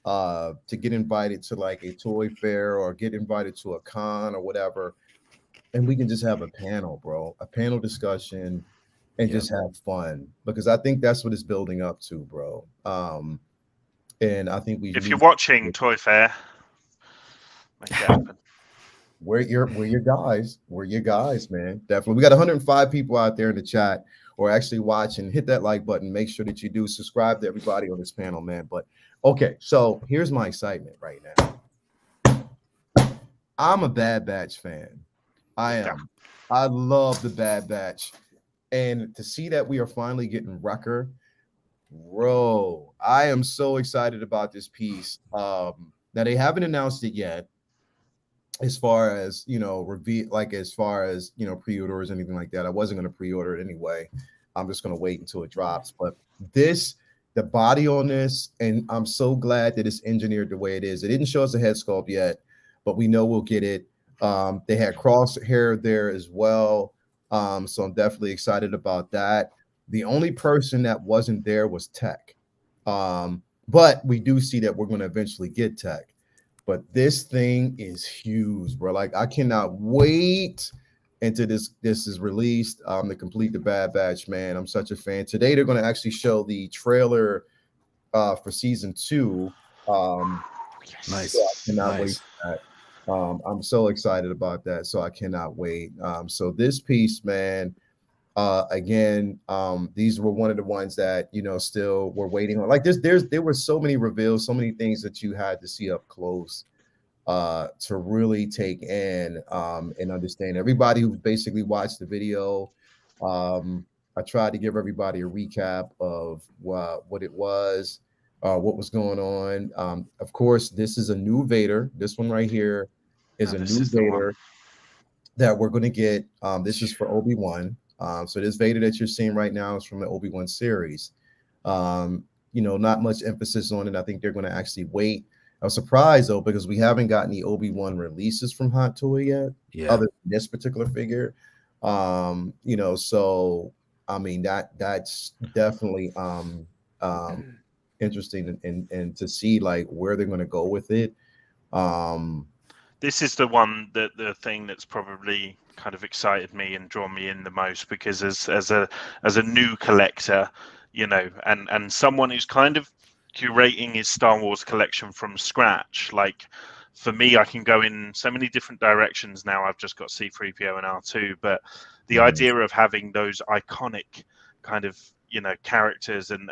to get invited to like a toy fair or get invited to a con or whatever, and we can just have a panel, bro, a panel discussion, and just have fun, because I think that's what it's building up to, bro. And I think if you're watching Toy Fair, make it happen. We're your guys. We're your guys, man. Definitely. We got 105 people out there in the chat or actually watching. Hit that like button. Make sure that you do subscribe to everybody on this panel, man. But okay, so here's my excitement right now. I'm a Bad Batch fan. I am. I love the Bad Batch. And to see that we are finally getting Wrecker, bro, I am so excited about this piece. Now they haven't announced it yet, as far as, you know, reveal, like as far as, you know, pre-orders, anything like that. I wasn't going to pre-order it anyway. I'm just going to wait until it drops. But the body on this, and I'm so glad that it's engineered the way it is. It didn't show us a head sculpt yet, but we know we'll get it. They had crosshair there as well. So I'm definitely excited about that. The only person that wasn't there was Tech. But we do see that we're going to eventually get Tech. But this thing is huge, bro. Like, I cannot wait until this is released to complete the Bad Batch, man. I'm such a fan. Today they're going to actually show the trailer for season 2. Nice. So I cannot wait Nice. for that. I'm so excited about that. So I cannot wait. So this piece, man, again, these were one of the ones that, you know, still we're waiting on. Like there were so many reveals, so many things that you had to see up close to really take in and understand. Everybody who basically watched the video, I tried to give everybody a recap of what it was, what was going on. Of course, this is a new Vader. This one right here is a new Vader that we're going to get. This is for Obi-Wan. So this Vader that you're seeing right now is from the Obi-Wan series. You know, not much emphasis on it. I think they're going to actually wait. I was surprised though, because we haven't gotten the Obi-Wan releases from Hot Toy yet, other than this particular figure. You know, so I mean that's definitely interesting and to see like where they're going to go with it. This is the one that the thing that's probably kind of excited me and drawn me in the most, because as a new collector, you know, and someone who's kind of curating his Star Wars collection from scratch, like for me, I can go in so many different directions now. I've just got C3PO and R2, but the idea of having those iconic kind of, characters and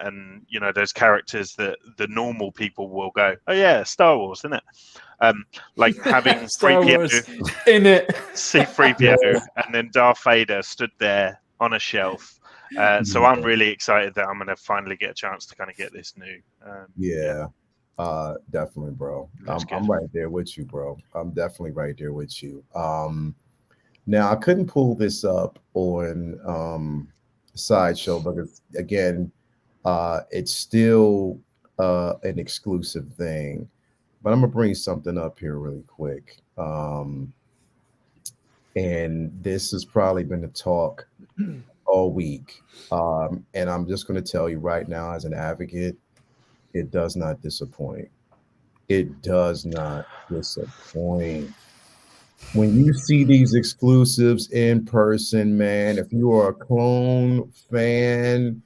those characters that the normal people will go, oh yeah, Star Wars, isn't it? Like having Star 3PO, Wars in it. C-3PO, and then Darth Vader stood there on a shelf. So I'm really excited that I'm going to finally get a chance to kind of get this new. Definitely, bro. I'm right there with you, bro. I'm definitely right there with you. Now I couldn't pull this up on Sideshow because again, it's still an exclusive thing. But I'm gonna bring something up here really quick. And this has probably been the talk all week. And I'm just gonna tell you right now, as an advocate, it does not disappoint. It does not disappoint. When you see these exclusives in person, man, if you are a clone fan,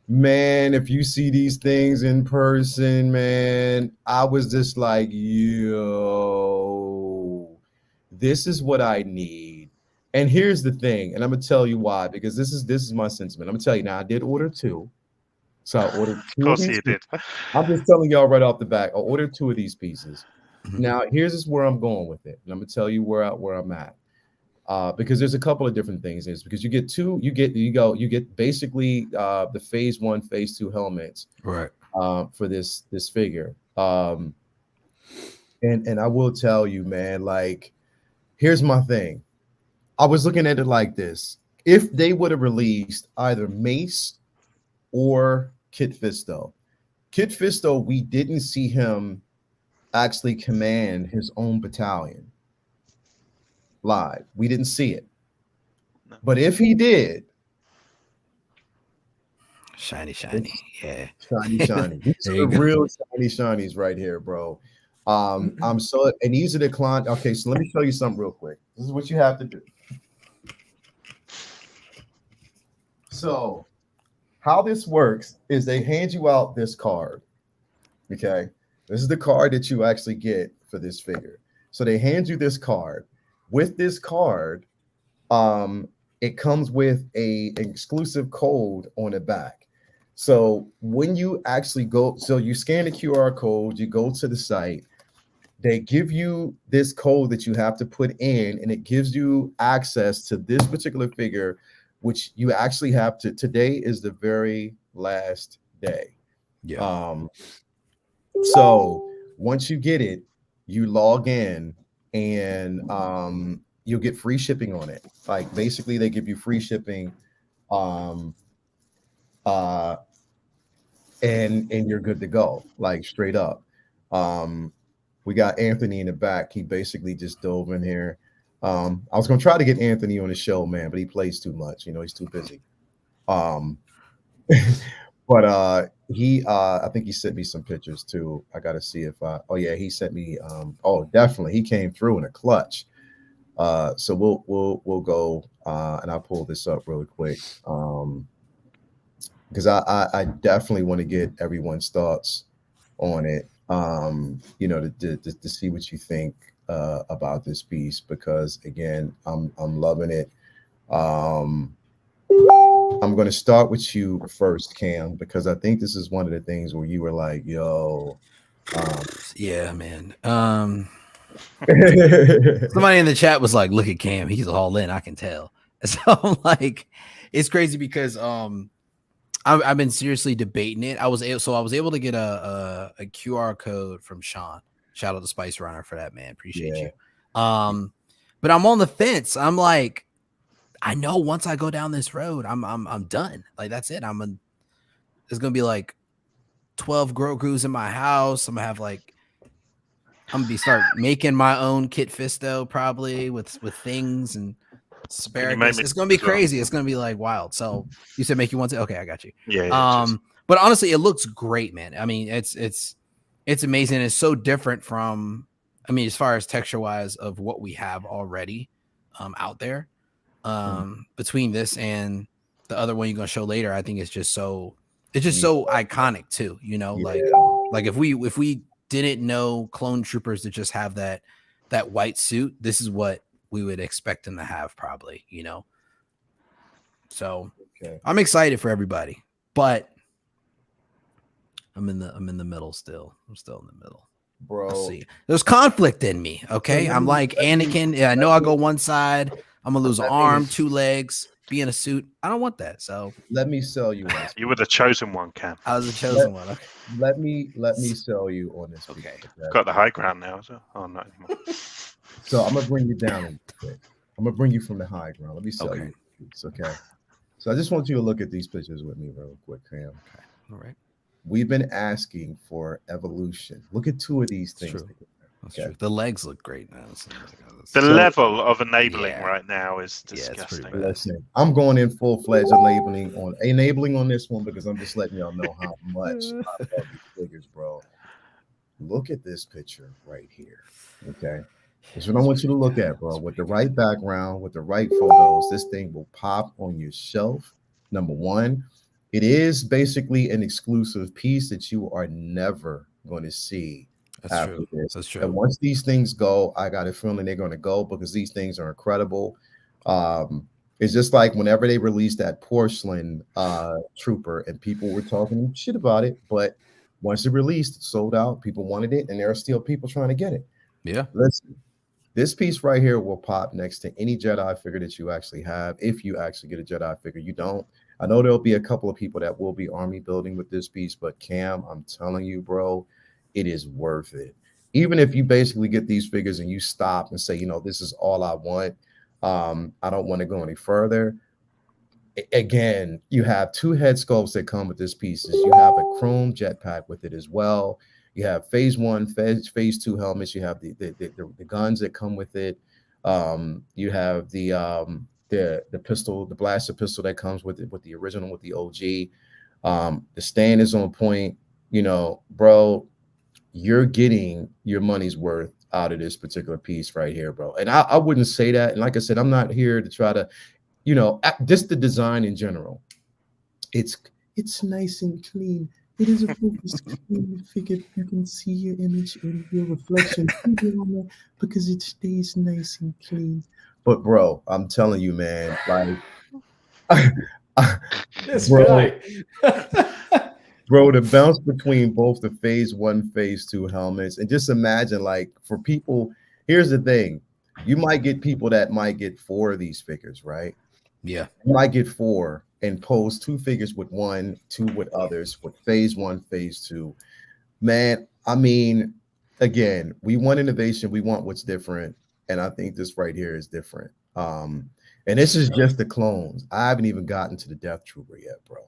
man, if you see these things in person, man, I was just like, yo, this is what I need. And here's the thing, and I'm gonna tell you why, because this is my sentiment. I'm gonna tell you now, I did order 2. So I ordered 2 Of course of these you did. I'm just telling y'all right off the bat, I ordered 2 of these pieces. Now, here's where I'm going with it. And I'm gonna tell you where I'm at. Because there's a couple of different things. Is because you get basically the phase 1, phase 2 helmets, right, for this figure. And I will tell you, man, like, here's my thing. I was looking at it like this. If they would have released either Mace or Kit Fisto, we didn't see him actually command his own battalion live. We didn't see it. But if he did, shiny, yeah, shiny. These are the real shiny shinies right here, bro. I'm so, and these are the client. Okay, so let me show you something real quick. This is what you have to do. So how this works is they hand you out this card. Okay, this is the card that you actually get for this figure. So they hand you this card. With this card, it comes with an exclusive code on the back. So when you actually go, so you scan the QR code, you go to the site, they give you this code that you have to put in, and it gives you access to this particular figure, which you actually have to. Today is the very last day. Yeah. So once you get it, you log in, and you'll get free shipping on it. Like, basically they give you free shipping, and you're good to go, like, straight up. We got Anthony in the back. He basically just dove in here. I was gonna try to get Anthony on the show, man, but he plays too much. He's too busy. But I think he sent me some pictures too. I gotta see if he sent me definitely he came through in a clutch. So we'll go and I'll pull this up really quick. Because I definitely want to get everyone's thoughts on it. To see what you think about this piece, because again, I'm loving it. I'm going to start with you first, Cam, because I think this is one of the things where you were like, yo, yeah, man. Somebody in the chat was like, look at Cam, he's all in, I can tell. So I'm like, it's crazy because I've been seriously debating it. I was able to get a QR code from Sean. Shout out to Spice Runner for that, man. Appreciate you. But I'm on the fence. I'm like, I know once I go down this road, I'm done. Like, that's it. There's gonna be like 12 Grogu's in my house. I'm gonna start making my own Kit Fisto probably with things and asparagus. It's gonna be crazy. It's gonna be like wild. So you said make you want to? Okay, I got you. Yeah. But honestly, it looks great, man. I mean, it's amazing. It's so different from, as far as texture wise of what we have already out there. Between this and the other one you're gonna show later, I think it's just so iconic too. Like if we didn't know clone troopers to just have that white suit, this is what we would expect them to have probably, So okay. I'm excited for everybody, but I'm in the middle still. I'm still in the middle. bro. Let's see. There's conflict in me. Okay. So I'm like Anakin. Yeah, I know I'll go one side. I'm gonna lose an let me- arm, 2 legs, be in a suit. I don't want that. So Let me sell you one. You were the chosen one, Cam. I was the chosen one. Okay. Let me sell you on this. Okay. piece, Got the high ground now. So. Oh, not anymore. So I'm gonna bring you down a little bit. I'm gonna bring you from the high ground. Let me sell Okay. you a piece, okay? So I just want you to look at these pictures with me real quick, Cam. Okay. All right. We've been asking for evolution. Look at 2 of these That's things. true. That's Okay. true. The legs look great now. The So- level of enabling Yeah. right now is Yeah, it's pretty disgusting. bad. Listen, I'm going in full-fledged enabling on this one because I'm just letting y'all know how much I love these figures, bro. Look at this picture right here. Okay. That's what I want you to look at, bro. With the right background, with the right photos, this thing will pop on your shelf. Number one, it is basically an exclusive piece that you are never going to see. That's after true. this. That's true. And once these things go, I got a feeling they're going to go because these things are incredible. It's just like whenever they released that porcelain trooper and people were talking shit about it, but once it released, it sold out. People wanted it, and there are still people trying to get it. Yeah. Listen, this piece right here will pop next to any Jedi figure that you actually have. If you actually get a Jedi figure, you don't. I know there'll be a couple of people that will be army building with this piece, but Cam, I'm telling you, bro, it is worth it. Even if you basically get these figures and you stop and say, you know, this is all I want. I don't want to go any further. Again, you have 2 head sculpts that come with this pieces. You have a chrome jetpack with it as well. You have phase 1, phase 2 helmets. You have the guns that come with it. You have the pistol, the blaster pistol that comes with it, with the original, with the OG. The stand is on point. You know, bro, you're getting your money's worth out of this particular piece right here, bro. And I wouldn't say that. And like I said, I'm not here to try to, you know, just the design in general. It's nice and clean. It is a focused clean figure. You can see your image and your reflection because it stays nice and clean. But bro, I'm telling you, man, like This bro, guy. bro, the bounce between both the phase 1, phase 2 helmets, and just imagine, like, for people, here's the thing. You might get people that might get 4 of these figures, right? Yeah. You might get 4 and pose 2 figures with 1, 2 with others, with phase 1, phase 2. Man, I mean, again, we want innovation, we want what's different, and I think this right here is different. And this is just the clones. I haven't even gotten to the Death Trooper yet, bro.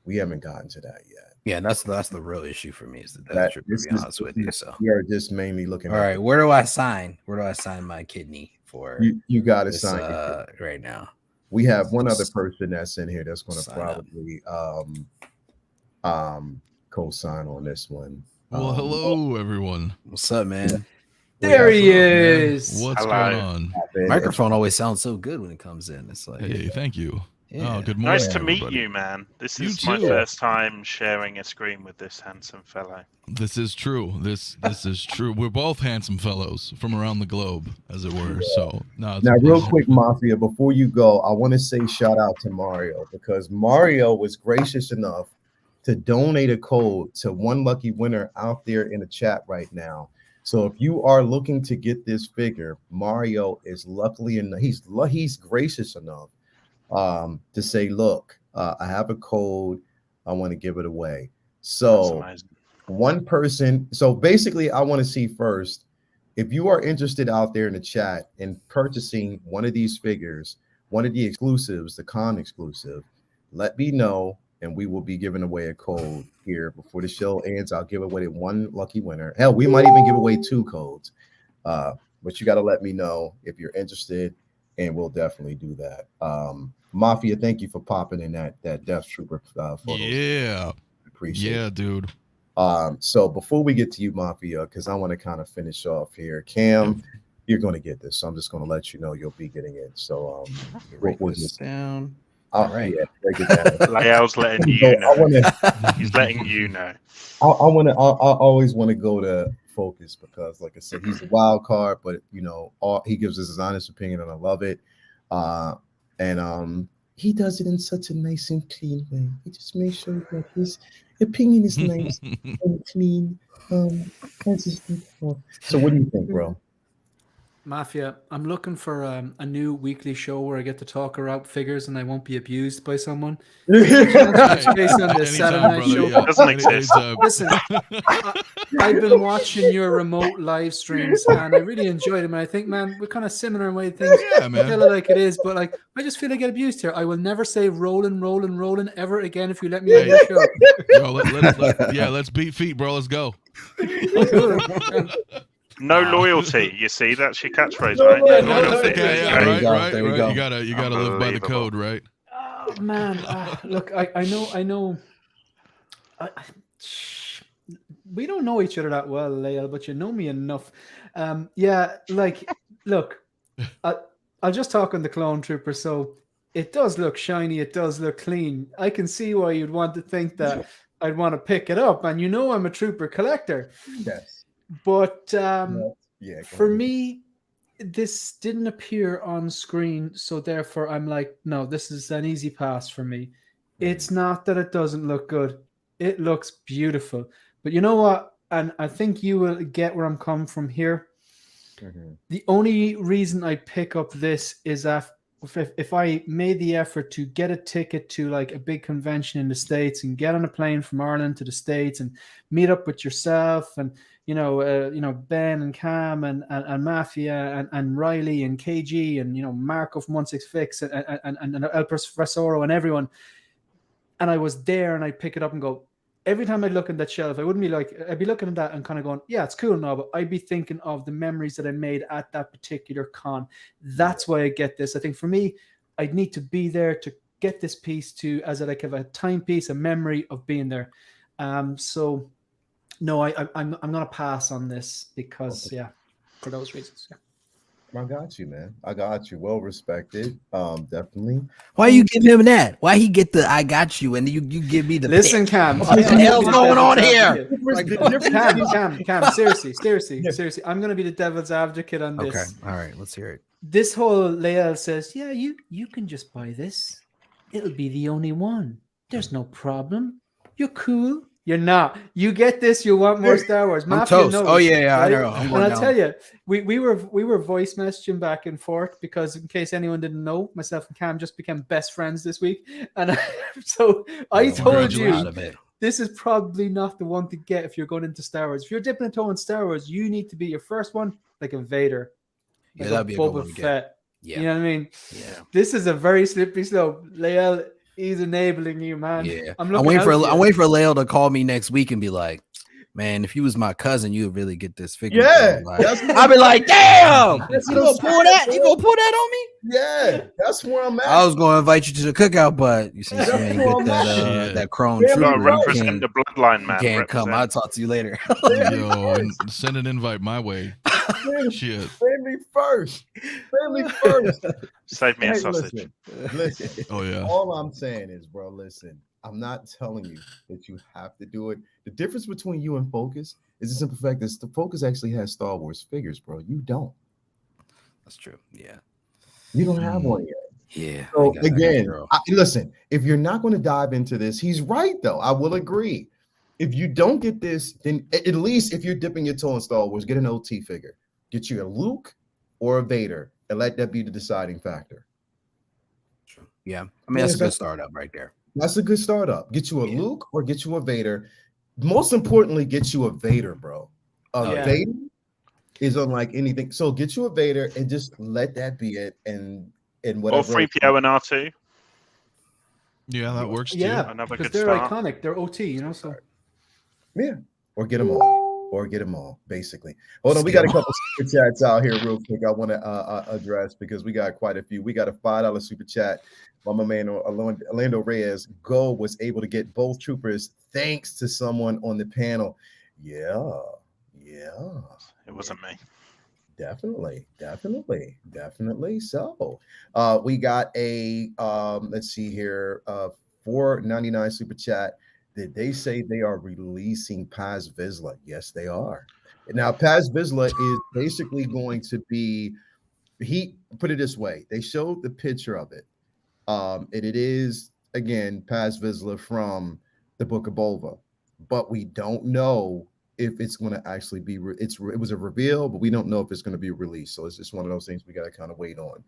We haven't gotten to that yet. Yeah, that's the real issue for me is the Death Trooper, to be honest with you. So we are just mainly looking all right, where do I sign? Where do I sign my kidney for? You got to this, sign it right now. We have one other person that's in here that's going to Sign up. probably co-sign on this one. Well, hello everyone. What's up, man? There he What's up, man? is. What's Hello. going on? Microphone always sounds so good when it comes in. It's like, Hey, thank you. yeah. Oh, good morning. Nice to meet everybody. you, man. This You is my too. first time sharing a screen with this handsome fellow. This is true. This is true. We're both handsome fellows from around the globe, as it were. So no, it's Now, a real pleasure. quick, Mafia, before you go, I want to say shout out to Mario because Mario was gracious enough to donate a code to one lucky winner out there in the chat right now. So if you are looking to get this figure, Mario is luckily enough, he's gracious enough to say, look, I have a code, I want to give it away. That's So amazing. one person, so basically I want to see first, if you are interested out there in the chat in purchasing one of these figures, one of the exclusives, the con exclusive, let me know and we will be giving away a code here before the show ends. I'll give away one lucky winner. Hell, we might even give away 2 codes. But you got to let me know if you're interested, and we'll definitely do that. Mafia, thank you for popping in that Death Trooper photos. Yeah. Appreciate it. Yeah, dude. So before we get to you, Mafia, because I want to kind of finish off here, Cam, you're going to get this. So I'm just going to let you know you'll be getting it. So Write we'll this just down. all right. right. Yeah, break it down. Lael's letting you So I know. want to. He's letting you know. I always want to go to Focus because, like I said, he's a wild card, but you know, he gives us his honest opinion, and I love it. And he does it in such a nice and clean way. He just makes sure that his opinion is nice and clean. Consistent. So what do you think, bro? Mafia, I'm looking for a new weekly show where I get to talk about figures and I won't be abused by someone. Touch base on the Saturday Night Show. Doesn't exist. Listen, I've been watching your remote live streams and I really enjoyed them. And I think, man, we're kind of similar in way things. Yeah, man. Tell it like it is, but like I just feel I get abused here. I will never say rolling ever again if you let me on your show. Yo, let's beat feet, bro. Let's go. No loyalty. You see, that's your catchtraphrase, right? No loyalty. Okay, There right. we go. You gotta live by the code, right? Oh man, look, I know. We don't know each other that well, Lael, but you know me enough. Yeah, like, look, I'll just talk on the Clone Trooper. So it does look shiny. It does look clean. I can see why you'd want to think that I'd want to pick it up. And you know I'm a Trooper collector. Yes. But Yeah. for me, this didn't appear on screen. So therefore, I'm like, no, this is an easy pass for me. It's not that it doesn't look good. It looks beautiful. But you know what? And I think you will get where I'm coming from here. The only reason I pick up this is that if I made the effort to get a ticket to like a big convention in the States and get on a plane from Ireland to the States and meet up with yourself and Ben and Cam and Mafia and Riley and KG and Marco from 166 and El Profesoro and everyone, and I was there and I'd pick it up and go. Every time I'd look at that shelf, I wouldn't be like, I'd be looking at that and kind of going, yeah, it's cool now, but I'd be thinking of the memories that I made at that particular con. That's why I get this. I think for me, I'd need to be there to get this piece to, as a timepiece, a memory of being there. So no, I'm gonna pass on this because for those reasons. Yeah. I got you, man. I got you. Well respected. Definitely. Why you give him that? Why he get the I got you and you give me the listen, pick? Cam? What the hell's going on here? Cam, seriously. I'm gonna be the devil's advocate on this. Okay, all right, let's hear it. This whole Lael says, yeah, you can just buy this. It'll be the only one. There's no problem. You're cool. You're not. You get this. You want more Star Wars. I'm toast. Knows, oh yeah, right? I know. And I'll tell you, we were voice messaging back and forth because in case anyone didn't know, myself and Cam just became best friends this week, and so I told you this is probably not the one to get if you're going into Star Wars. If you're dipping a toe in Star Wars, you need to be your first one like a Vader. Yeah, that'd be a good one to get. Yeah. You know what I mean? Yeah. This is a very slippery slope. Lael is enabling you, man. Yeah. I'm waiting for Lael to call me next week and be like, man, if you was my cousin, you would really get this figure. Yeah. I'd be like, damn, you gonna pull that? You gonna pull that on me? Yeah, that's where I'm at. I was gonna invite you to the cookout, but you see, you ain't get that Chrome Trooper. Represent the bloodline, man. Can't come. I'll talk to you later. Yo, and send an invite my way. Shit. Family first. Save me a sausage. Listen. Oh yeah. All I'm saying is, bro, listen. I'm not telling you that you have to do it. The difference between you and Focus is the simple fact that the Focus actually has Star Wars figures, bro. You don't. That's true. Yeah. You don't have one yet. Yeah. So again, listen, if you're not going to dive into this, he's right, though. I will agree. If you don't get this, then at least if you're dipping your toe in Star Wars, get an OT figure. Get you a Luke or a Vader and let that be the deciding factor. Yeah. I mean, that's a good startup right there. That's a good startup. Get you a Luke or get you a Vader. Most importantly, get you a Vader, bro. Vader is unlike anything. So get you a Vader and just let that be it. And whatever. Or 3PO and R2. Yeah, that works too. Yeah, another because good they're start. iconic. They're OT, you know. So yeah, or get them all. Basically. Hold on, we got a couple super chats out here real quick. I want to address because we got quite a few. We got a $5 super chat. My man Orlando Reyes was able to get both troopers thanks to someone on the panel. Yeah. It wasn't me. Definitely. So we got a let's see here, $4.99 super chat. Did they say they are releasing Paz Vizsla? Yes, they are. Now Paz Vizsla is basically going to be, he put it this way, they showed the picture of it. And it is again Paz Vizsla from the Book of Bova, but we don't know if it's going to actually be. It was a reveal, but we don't know if it's going to be released. So it's just one of those things we got to kind of wait on.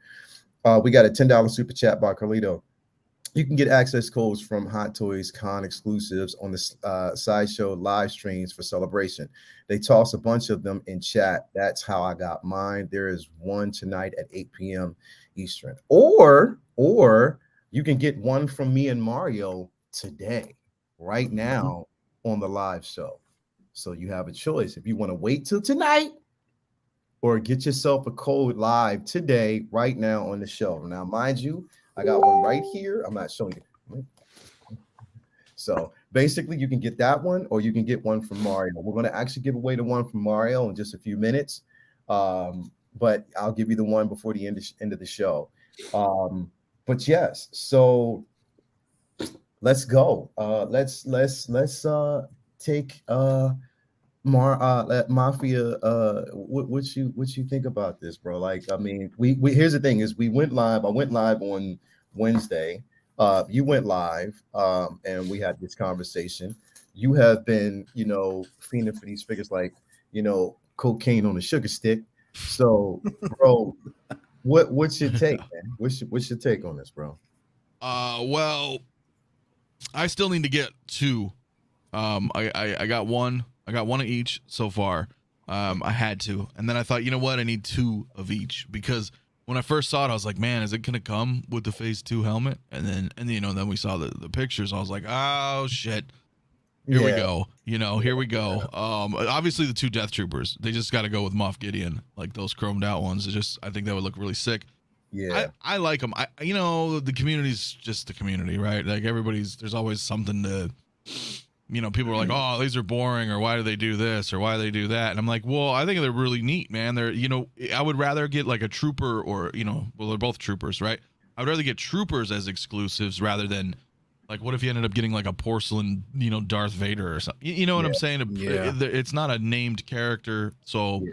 We got a $10 super chat by Carlito. You can get access codes from Hot Toys Con exclusives on the Sideshow live streams for Celebration. They toss a bunch of them in chat. That's how I got mine. There is one tonight at 8 p.m. Eastern. Or you can get one from me and Mario today, right now on the live show. So you have a choice. If you want to wait till tonight or get yourself a code live today, right now on the show. Now, mind you, I got one right here. I'm not showing you. So basically, you can get that one, or you can get one from Mario. We're going to actually give away the one from Mario in just a few minutes, but I'll give you the one before the end of the show. But yes, so let's go. Let's take Mafia. What you think about this, bro? Like, I mean, we here's the thing: is we went live. I went live on Wednesday. You went live, and we had this conversation. You have been, fiending for these figures like, cocaine on a sugar stick. So, bro, what's your take, man? What's your take on this, bro? Well, I still need to get two. I got one. I got one of each so far. I had to, and then I thought, you know what? I need two of each, because when I first saw it, I was like, man, is it gonna come with the Phase 2 helmet? And then we saw the pictures. I was like, oh shit, here we go. Here we go. Obviously the two Death Troopers, they just got to go with Moff Gideon, like those chromed out ones. I think that would look really sick. Yeah, I like them. The community's just the community, right? Like there's always something to. People are like, oh, these are boring, or why do they do this, or why do they do that? And I'm like, well, I think they're really neat, man. They're, I would rather get like a trooper or, well, they're both troopers, right? I would rather get troopers as exclusives rather than like, what if you ended up getting like a porcelain, Darth Vader or something? You know what I'm saying? Yeah. It's not a named character. So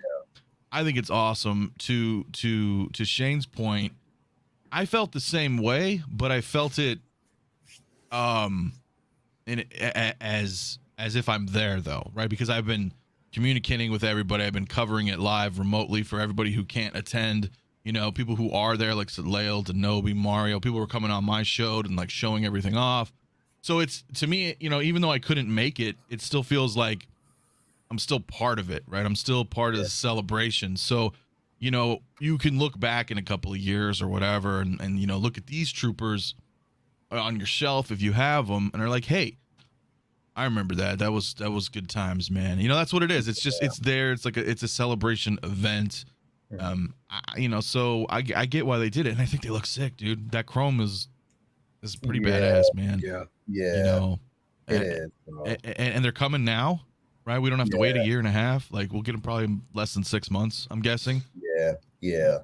I think it's awesome. To Shane's point, I felt the same way, but I felt it, as if I'm there though, right? Because I've been communicating with everybody. I've been covering it live remotely for everybody who can't attend. People who are there, like Lael, Denobi, Mario. People were coming on my show and like showing everything off. So it's, to me, even though I couldn't make it, it still feels like I'm still part of it, right? I'm still part of the celebration. So, you can look back in a couple of years or whatever, and look at these troopers on your shelf if you have them, and are like, hey, I remember that was good times, man. That's what it is. It's just it's there. It's like it's a celebration event. So I get why they did it, and I think they look sick, dude. That chrome is pretty badass, man. It is, and they're coming now, right? We don't have to wait a year and a half. Like, we'll get them probably in less than 6 months, I'm guessing. Yeah.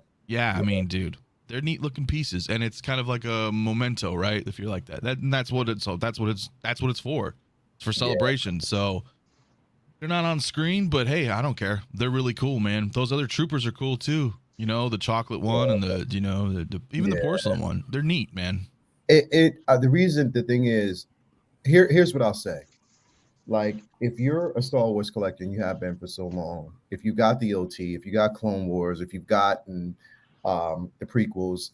I mean, dude, they're neat looking pieces, and it's kind of like a memento, right? If you're like that, that's what it's for. It's for celebration. So they're not on screen, but hey, I don't care. They're really cool, man. Those other troopers are cool too. The chocolate one and even the porcelain one. They're neat, man. The thing is, here's what I'll say. Like, if you're a Star Wars collector and you have been for so long, if you got the OT, if you got Clone Wars, if you've gotten the prequels,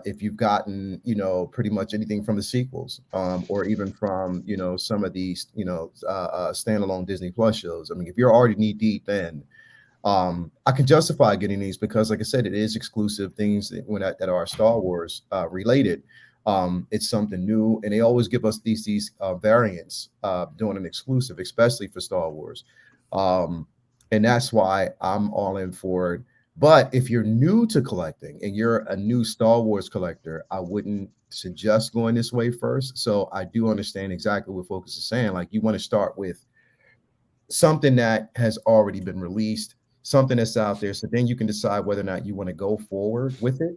if you've gotten, pretty much anything from the sequels, or even from, some of these, standalone Disney Plus shows. I mean, if you're already knee deep in, I can justify getting these because, like I said, it is exclusive things that are Star Wars related. It's something new, and they always give us these variants doing an exclusive, especially for Star Wars. And that's why I'm all in for it. But if you're new to collecting and you're a new Star Wars collector, I wouldn't suggest going this way first. So I do understand exactly what Focus is saying. Like, you want to start with something that has already been released, something that's out there. So then you can decide whether or not you want to go forward with it.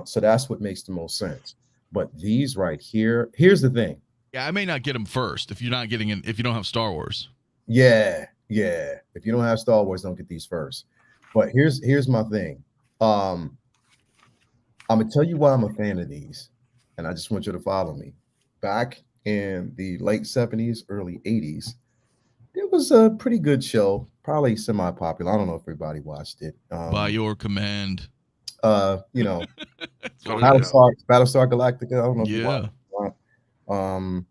So that's what makes the most sense. But these right here, here's the thing. Yeah, I may not get them first if you're not getting in, if you don't have Star Wars. Yeah. If you don't have Star Wars, don't get these first. But here's my thing. I'm gonna tell you why I'm a fan of these. and I just want you to follow me. Back in the late 70s, early 80s, it was a pretty good show, probably semi-popular. I don't know if everybody watched it. By your command. You know, That's what it is. Battlestar Galactica. I don't know if you Yeah. watched it.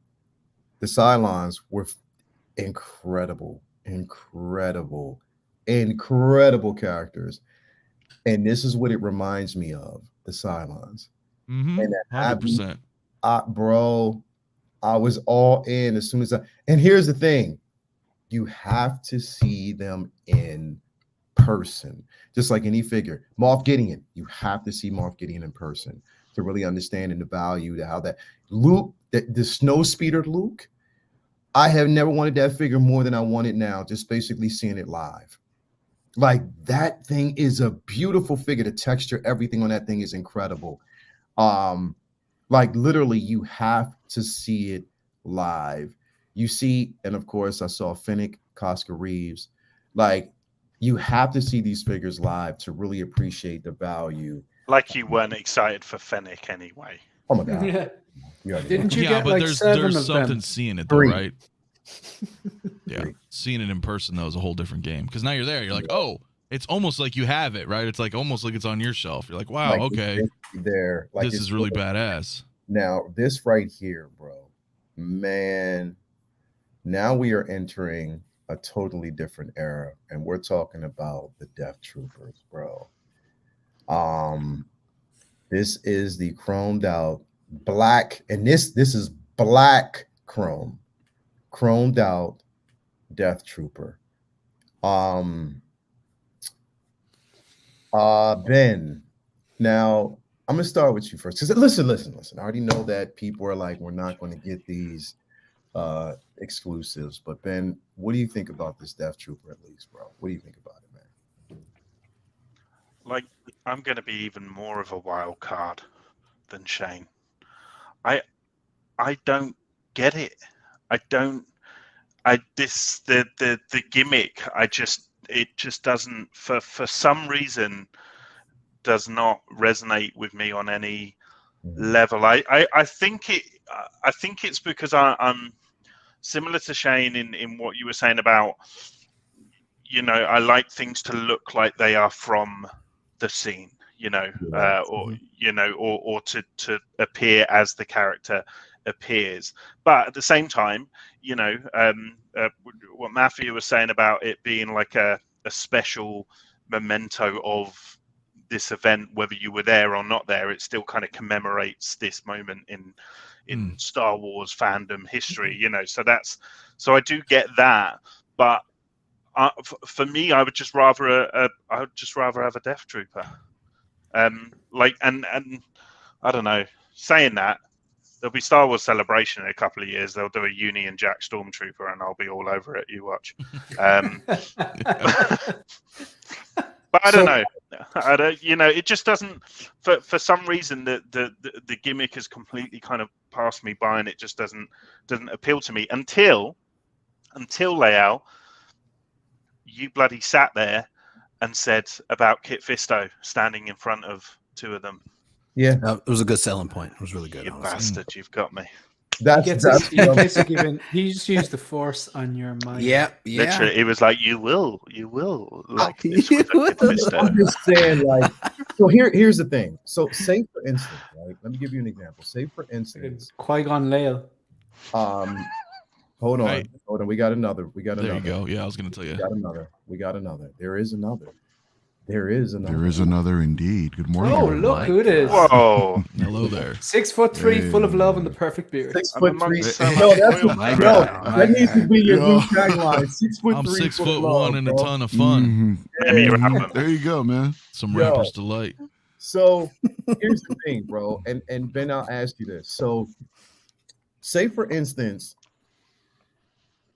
The Cylons were incredible characters. And this is what it reminds me of, the Cylons. Mm-hmm. And 100%. Bro, I was all in as soon as and here's the thing. You have to see them in person, just like any figure. Moff Gideon, you have to see Moff Gideon in person to really understand and the value to how that Luke, the snow speeder Luke, I have never wanted that figure more than I want it now, just basically seeing it live. Like, that thing is a beautiful figure. The texture, everything on that thing is incredible. Like, literally, you have to see it live. You see, and of course, I saw Fennec, Cosca Reeves. Like, you have to see these figures live to really appreciate the value. Like you weren't excited for Fennec anyway. Oh my God. Yeah. You already Didn't know. you get like there's 7 of something them? seeing it though, 3. right? Yeah, seeing it in person though is a whole different game because now you're there. You're like, oh, it's almost like you have it, right? It's like almost like it's on your shelf. You're like, wow, Like, okay, there. Like, this it's is really badass. Now, this right here, bro, man, now we are entering a totally different era, and we're talking about the Death Troopers, bro. This is the chromed out black, and this is black chromed out Death Trooper. Ben, now I'm gonna start with you first. Because listen. I already know that people are like, we're not going to get these exclusives, but Ben, what do you think about this Death Trooper at least, bro? What do you think about it, man? Like, I'm going to be even more of a wild card than Shane. I don't get it. The gimmick. It just doesn't for some reason does not resonate with me on any level. I think it's because I'm similar to Shane in what you were saying about, you know, I like things to look like they are from the scene, you know, or to appear as the character appears. But at the same time, you know, what Matthew was saying about it being like a special memento of this event, whether you were there or not there, it still kind of commemorates this moment in Star Wars fandom history, you know. So I do get that, but for me, I would just rather have a Death Trooper. Like, and I don't know. Saying that, there'll be Star Wars Celebration in a couple of years. They'll do a Union Jack Stormtrooper, and I'll be all over it. You watch. But I don't know. You know, it just doesn't. For some reason, the gimmick has completely kind of passed me by, and it just doesn't appeal to me until Leal, you bloody sat there and said about Kit Fisto standing in front of 2 of them. Yeah, it was a good selling point. It was really good. You honestly. bastard, you've got me. He just used the Force on your mind. Yeah. Literally, it was like, you will like this with a Kit Fisto. I'm just saying, like, so here's the thing. So say for instance, right? Let me give you an example. Say for instance, Qui-Gon Lail. Hold on. Right. We got another. There you go. Yeah, I was gonna tell you. We got another. There is another Indeed. Good morning. Oh, everyone. look who it is. Whoa. Hello there. 6'3", full of love and the perfect beard. 6'3". No, That needs to be your new tagline. 6'3". I'm 6'1" love, and a bro. ton of fun. There you go, man. Some rappers delight. So here's the thing, bro. And Ben, I'll ask you this. So say for instance,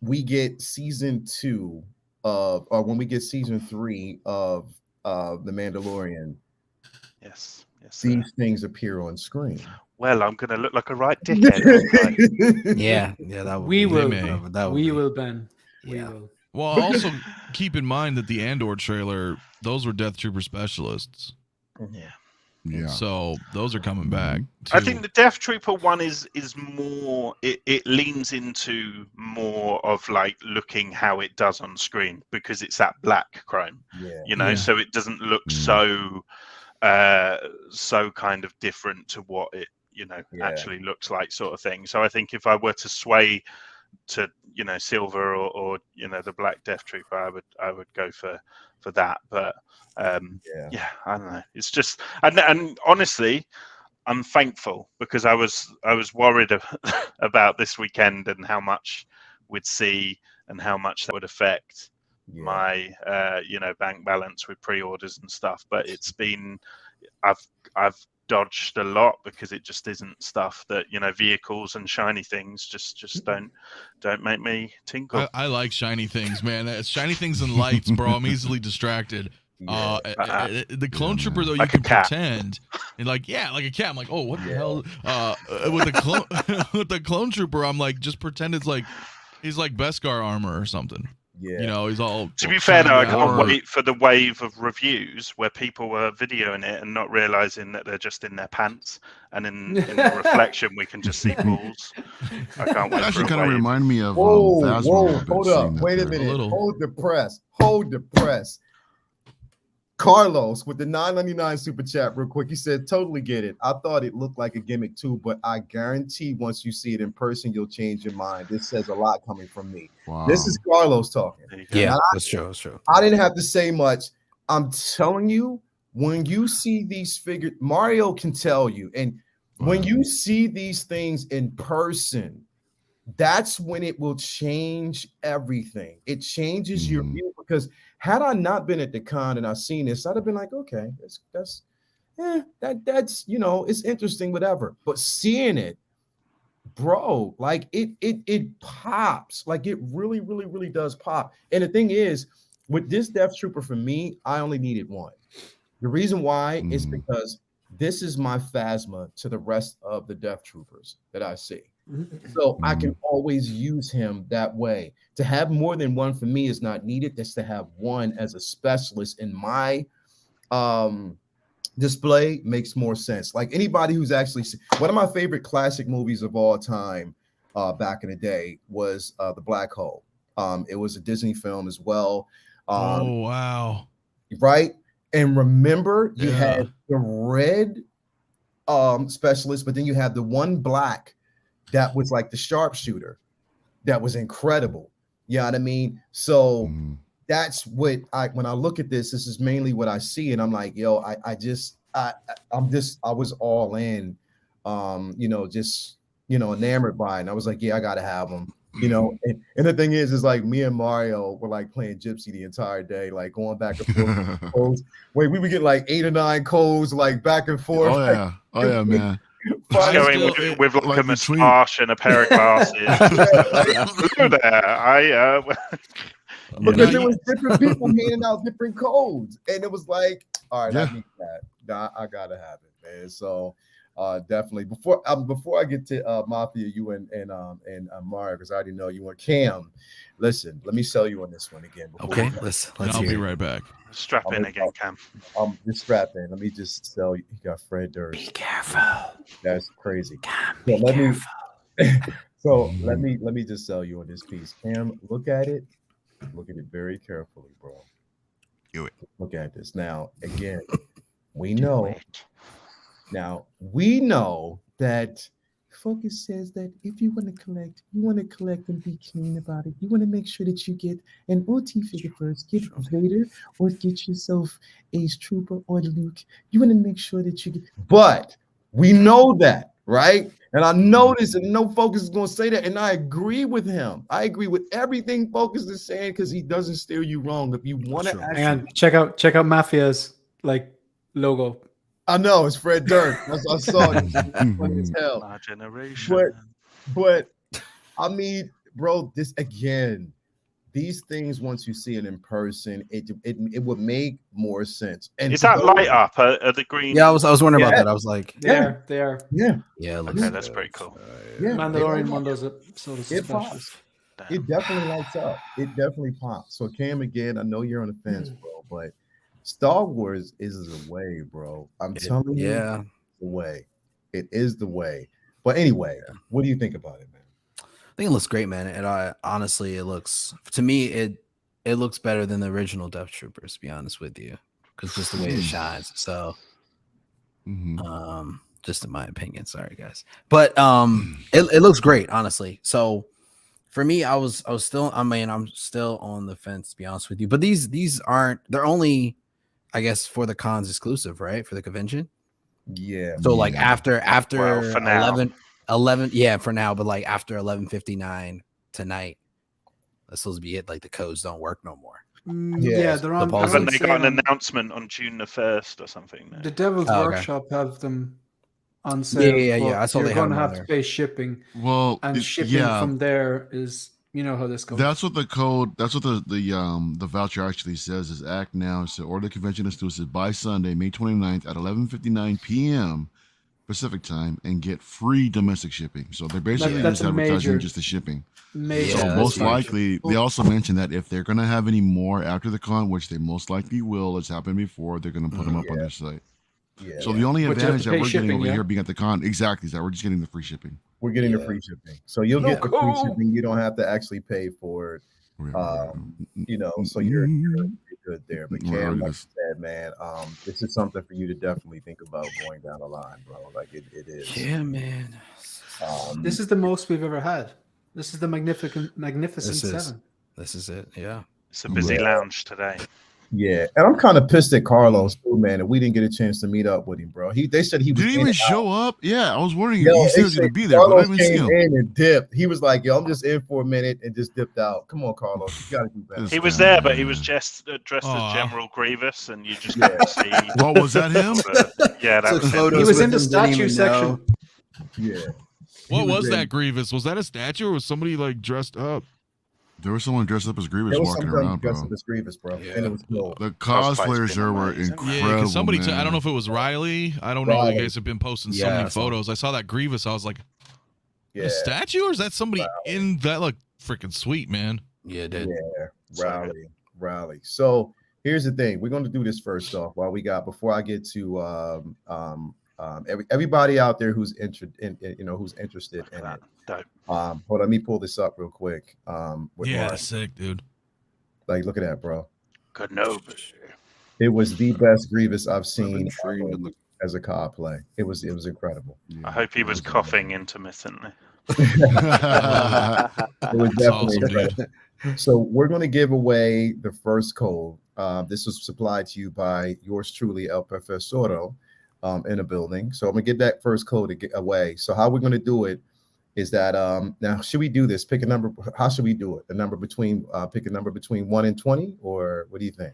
we get season 2 of, or when we get season 3 of The Mandalorian, Yes. these things appear on screen. Well, I'm gonna look like a right dickhead. Yeah, that would We be, will. that would We be- will, Ben. We Yeah. will. Well, also keep in mind that the Andor trailer, those were Death Trooper specialists. Yeah. Yeah. So those are coming back. I too. think the Death Trooper one is more. It leans into more of like looking how it does on screen because it's that black chrome, Yeah. you know, Yeah. so it doesn't look so kind of different to what it actually looks like, sort of thing. So I think if I were to sway to silver or the black Death Trooper, I would go for that. But yeah, I don't know. It's just and honestly, I'm thankful because I was worried about this weekend and how much we'd see and how much that would affect my bank balance with pre-orders and stuff. But it's been I've dodged a lot because it just isn't stuff that vehicles and shiny things just don't make me tinkle. I like shiny things, man. Shiny things and lights, bro. I'm easily distracted. The clone trooper though, like you can pretend and like a cat. I'm like, oh, what the hell? With the clone with the clone trooper, I'm like, just pretend it's like he's like Beskar armor or something. Yeah, he's all. To be fair, though, I can't wait for the wave of reviews where people were videoing it and not realizing that they're just in their pants, and in the reflection we can just see balls. I can't wait. That actually kind of remind me of Whoa, Phasma. hold up, wait a minute, hold the press. Carlos with the $9.99 super chat real quick. He said, totally get it. I thought it looked like a gimmick too, but I guarantee once you see it in person, you'll change your mind. This says a lot coming from me. Wow. This is Carlos talking. Yeah, that's true. That's true. I didn't have to say much. I'm telling you, when you see these figures, Mario can tell you, and when you see these things in person, that's when it will change everything. It changes your view, because had I not been at the con and I seen this, I'd have been like, okay, that's it's interesting, whatever. But seeing it, bro, like it pops, like it really, really, really does pop. And the thing is, with this Death Trooper, for me, I only needed one. The reason why is because this is my Phasma to the rest of the Death Troopers that I see. So I can always use him that way. To have more than one for me is not needed. Just to have one as a specialist in my display makes more sense. Like anybody who's actually seen, one of my favorite classic movies of all time back in the day was The Black Hole. It was a Disney film as well. Oh wow. Right. And remember, you had the red specialist, but then you had the one black that was like the sharpshooter. That was incredible. You know what I mean? So that's what when I look at this is mainly what I see. And I'm like, yo, I was all in, enamored by it. And I was like, yeah, I got to have them. And the thing is like me and Mario were like playing Gypsy the entire day, like going back and forth. Codes. Wait, we would get like 8 or 9 codes like back and forth. Oh yeah, man. Going with like a moustache and a pair of glasses. Hello there. Because there was different people handing out different codes, and it was like, all right, I need that. I gotta have it, man. So definitely before I get to Mafia, you and Mario, because I already know you want Cam. Listen, let me sell you on this one again. Okay, let's I'll be right back. Strap in again, Cam. Just strap in. Let me just sell you. You got Fred Durst. Be careful. That's crazy. Cam, So be careful. let me just sell you on this piece. Cam, look at it. Look at it very carefully, bro. Do it. Look at this. Now, again, we know that Focus says that if you want to collect and be clean about it. You want to make sure that you get an OT figure first. Get Vader or get yourself Ace Trooper or Luke. You want to make sure that you get. But we know that, right? And I know this, and no Focus is going to say that, and I agree with him. I agree with everything Focus is saying because he doesn't steer you wrong. If you want to, hang on, check out Mafia's logo. I know it's Fred Durst. I saw it. It's funny as hell. My generation. But I mean, bro, this again. These things, once you see it in person, it would make more sense. And is that light up? Are the green? Yeah, I was wondering about that. I was like, they are. Yeah. Okay, that's pretty cool. Yeah, Mandalorian one does it. So does it pops. It definitely lights up. It definitely pops. So Cam, again, I know you're on the fence, bro, but Star Wars is the way, bro. I'm telling you, Yeah. the way. It is the way. But anyway, what do you think about it, man? I think it looks great, man. And honestly, it looks to me it looks better than the original Death Troopers, to be honest with you, because just the way it shines. So, just in my opinion, sorry guys, but it looks great, honestly. So for me, I'm still on the fence, to be honest with you. But these aren't. They're only, I guess, for the cons exclusive, right? For the convention. Yeah. So like after Well, for now. 11, yeah, for now, but like after 11:59 tonight, that's supposed to be it. Like the codes don't work no more. Yeah, they're on. Haven't they got an announcement on June the 1st or something? No? The Devil's okay. Workshop have them on sale. Yeah. I saw you're they going to have have them to pay shipping. Well, And shipping from there is, you know how this goes. That's what the code. That's what the voucher actually says. Is act now. So order convention exclusive by Sunday, May 29th at 11:59 p.m. Pacific time, and get free domestic shipping. So they're basically That's just advertising just the shipping. Major. So most likely, they also mentioned that if they're gonna have any more after the con, which they most likely will, it's happened before, they're gonna put them up on their site. Yeah. So the only But you have advantage to that pay we're getting shipping, over here being at the con exactly is that we're just getting the free shipping. We're getting the free shipping. So you'll get the free shipping. You don't have to actually pay for it. You know, so you're good there. But Cam, like I said, man, this is something for you to definitely think about going down the line, bro. Like it is. Yeah, man. This is the most we've ever had. This is the magnificent This is 7. This is it. Yeah. It's a busy lounge today. Yeah, and I'm kind of pissed at Carlos too, man, and we didn't get a chance to meet up with him, bro. They said he was didn't even show up. Yeah, I was wondering. Yo, he said he was gonna be there, Carlos but I didn't see came him. in and dipped. He was like, "Yo, I'm just in for a minute," and just dipped out. Come on, Carlos, you gotta do better. He was there, but he was just dressed as General Grievous, and you just couldn't see. What was that? Him? Yeah, that was him. He was in the statue section. Yeah. What was that Grievous? Was that a statue or was somebody like dressed up? There was someone dressed up as Grievous There was walking somebody around, dressed bro. up as Grievous, bro, and it was cool. The cosplayers there were incredible. Yeah, because somebody, man. I don't know if it was Riley. I don't know. Riley. You guys have been posting so many photos. I saw that Grievous. I was like, a statue, or is that somebody in that? Look freaking sweet, man. Yeah, dude. Yeah, Riley. So here's the thing: we're going to do this first off. Before I get to everybody out there who's interested in it. Hold on, let me pull this up real quick. Yeah, sick, dude. Like, look at that, bro. Kenobi. It was the best Grievous I've seen as a cosplay. It was incredible. I hope he was coughing intermittently. It was definitely awesome, incredible. So we're going to give away the first code. This was supplied to you by yours truly, El Profesoro, in a building. So I'm going to get that first code to get away. So how we're going to do it is that now should we do this? Pick a number. How should we do it? A number between pick a number between 1 and 20, or what do you think?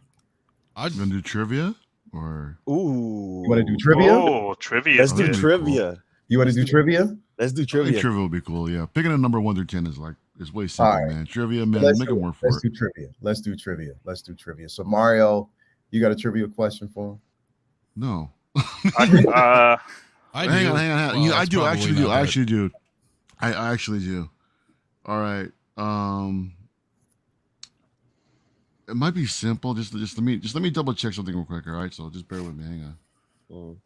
I'm gonna do trivia, or ooh, you want to do trivia? Oh, trivia. Let's do trivia. Cool. You want to do trivia? Let's do I trivia. think trivia would be cool. Yeah, picking a number 1 through 10 is way simple, right. man. Trivia, man, Let's make it work for Let's it. do trivia. Let's do trivia. So Mario, you got a trivia question for him? No. I do. Hang on. Well, I do. that's Actually probably do. not I it. actually do. I actually do. All right. It might be simple. Just let me double check something real quick. All right. So just bear with me. Hang on.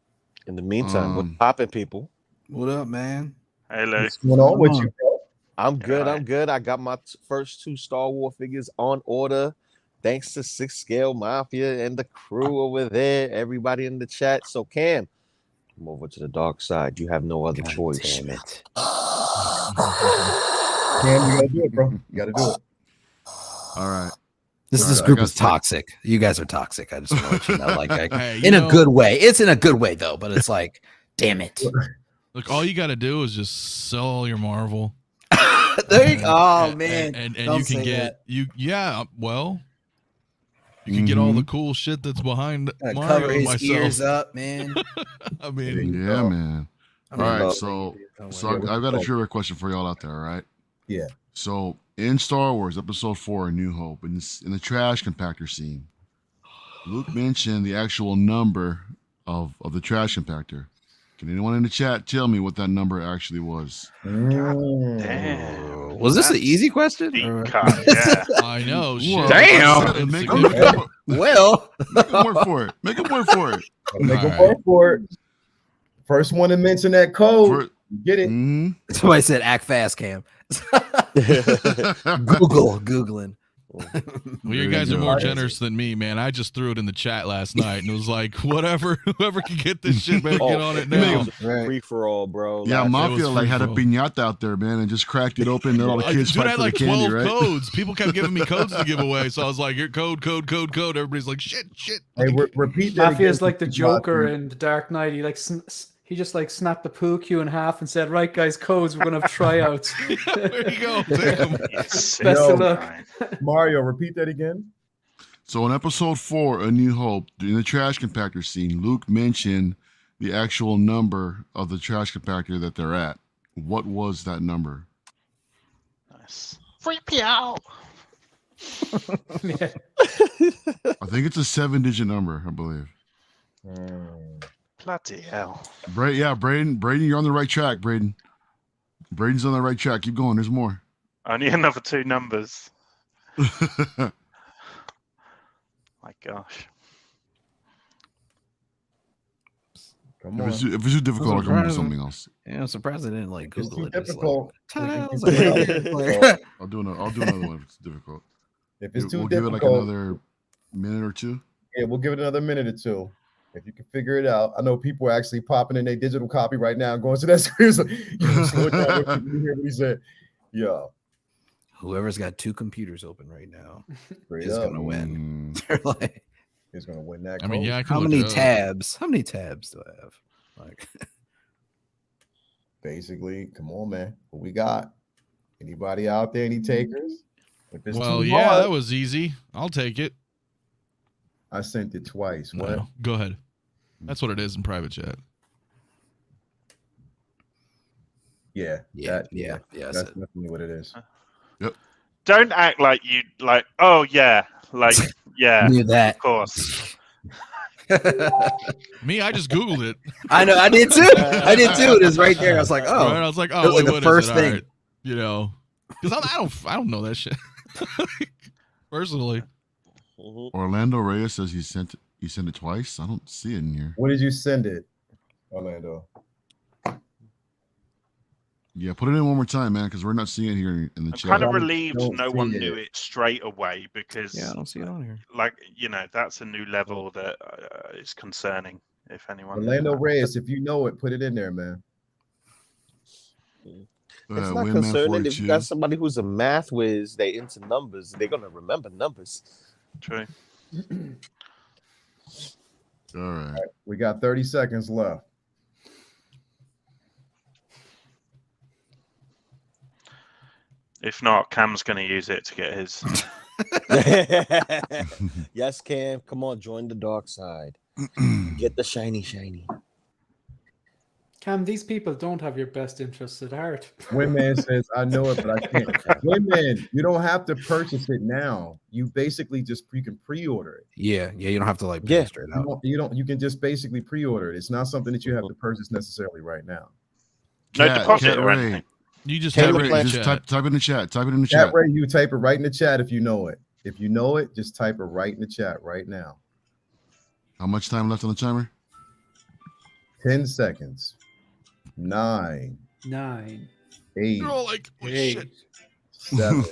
In the meantime, what's popping, people? What up, man? Hello. What's going on with you, bro? I'm good. I got my first 2 Star Wars figures on order. Thanks to 6 Scale Mafia and the crew over there, everybody in the chat. So Cam, come over to the dark side. You have no other choice. Damn it. Cam, you gotta do it, bro. You gotta do it. All right. This group is toxic. You guys are toxic. I just want to let you know, like, Hey, in a good way. It's in a good way though, but it's like, damn it. Look, all you got to do is just sell all your Marvel. There you go. Oh man, and Don't you can say get you can get all the cool shit that's behind that. Mario Cover and his myself. ears up, man. I mean, Yeah, man. I mean, All right. love So it. I've got a trivia question for y'all out there. All right. Yeah. So in Star Wars Episode 4, A New Hope, in the trash compactor scene, Luke mentioned the actual number of the trash compactor. Can anyone in the chat tell me what that number actually was? Damn. Was this an easy question? Deep Or- cut, yeah. I know. Well, Shit. I said it, make it- Well, Make him work for it. Make him work for it. Make them All work for it. First one to mention that code, For- get it. Mhm. Somebody said, "Act fast, Cam." Googling. Well, There you you guys are go. more generous than me, man. I just threw it in the chat last night and it was like, whoever can get this shit, man, get on it now. Free for all, bro. Yeah, Last- Mafia was like had a free-for-all. piñata out there, man, and just cracked it open. Then all the kids Dude, I fight had for like the candy, 12 right? codes. People kept giving me codes to give away. So I was like, here, code. Everybody's like, shit. Hey, repeat that. Mafia is again. like the Joker in The Dark Knight. He just like snapped the pool cue in half and said, "Right, guys, codes. We're gonna have tryouts." There you go. Damn. Best of luck. Mario, repeat that again. So in episode 4, A New Hope, in the trash compactor scene, Luke mentioned the actual number of the trash compactor that they're at. What was that number? Nice. 3PO. Yeah. I think it's a 7-digit number, I believe. Bloody hell. Braden, you're on the right track, Braden. Braden's on the right track. Keep going. There's more. Only another 2 numbers. My gosh. Come If on. it's too difficult, I'll come up with something else. Yeah, I'm surprised I didn't like It's Google too it. It's difficult. like, I'll do another one if it's difficult. If it's too We'll give it difficult, like another minute or two. yeah, we'll give it another minute or two. If you can figure it out. I know people are actually popping in their digital copy right now, going to that screen. Like, slow it down. You hear what he said? Yeah. whoever's got 2 computers open right now Straight is up. gonna win. Mm. They're like, He's gonna win that. I mean, code. yeah, I can how look many it up. tabs? How many tabs do I have? Like, Basically, come on, man. What we got? Anybody out there? Any takers? If it's Well, too yeah, hard, that was easy. I'll take it. I sent it twice. What? No, go ahead. That's what it is in private chat. Yeah. yeah, That's that's it. definitely what it is. Don't act like you like, oh yeah. Like, yeah, Knew that. of course. Me, I just Googled it. I know. I did too. I did too. It was right there. I was like, oh, Right? I was like, That oh, was like wait, the what first is it? All thing. right. You know, because I don't know that shit. Personally, Mhm. Orlando Reyes says he sent it twice. I don't see it in here. What did you send it, Orlando? Yeah, put it in one more time, man, because we're not seeing it here in the I'm chat. kind of Don't- relieved don't no see one it. knew it straight away because, yeah, I don't see it on here. like, you know, that's a new level that is concerning. If anyone, knew Orlando that. Reyes, if you know it, put it in there, man. It's not concerning if you got somebody who's a math whiz, they into numbers, they're gonna remember numbers. True. All right. We got 30 seconds left. If not, Cam's going to use it to get his. Yes, Cam, come on, join the dark side. Get the shiny. Cam, these people don't have your best interests at heart. Windman says, I know it, but I can't. Windman, you don't have to purchase it now. You basically you can pre-order it. Yeah, you don't have to like pay it straight out. You can just basically pre-order it. It's not something that you have to purchase necessarily right now. No deposit or Ray, anything. you just Cat type Ray, it in the just chat. type in the chat. Type it in the Chat chat. Ray, you type it right in the chat if you know it. If you know it, just type it right in the chat right now. How much time left on the timer? 10 seconds. 9, 9, 8, You're all like, oh, 8, shit. 7,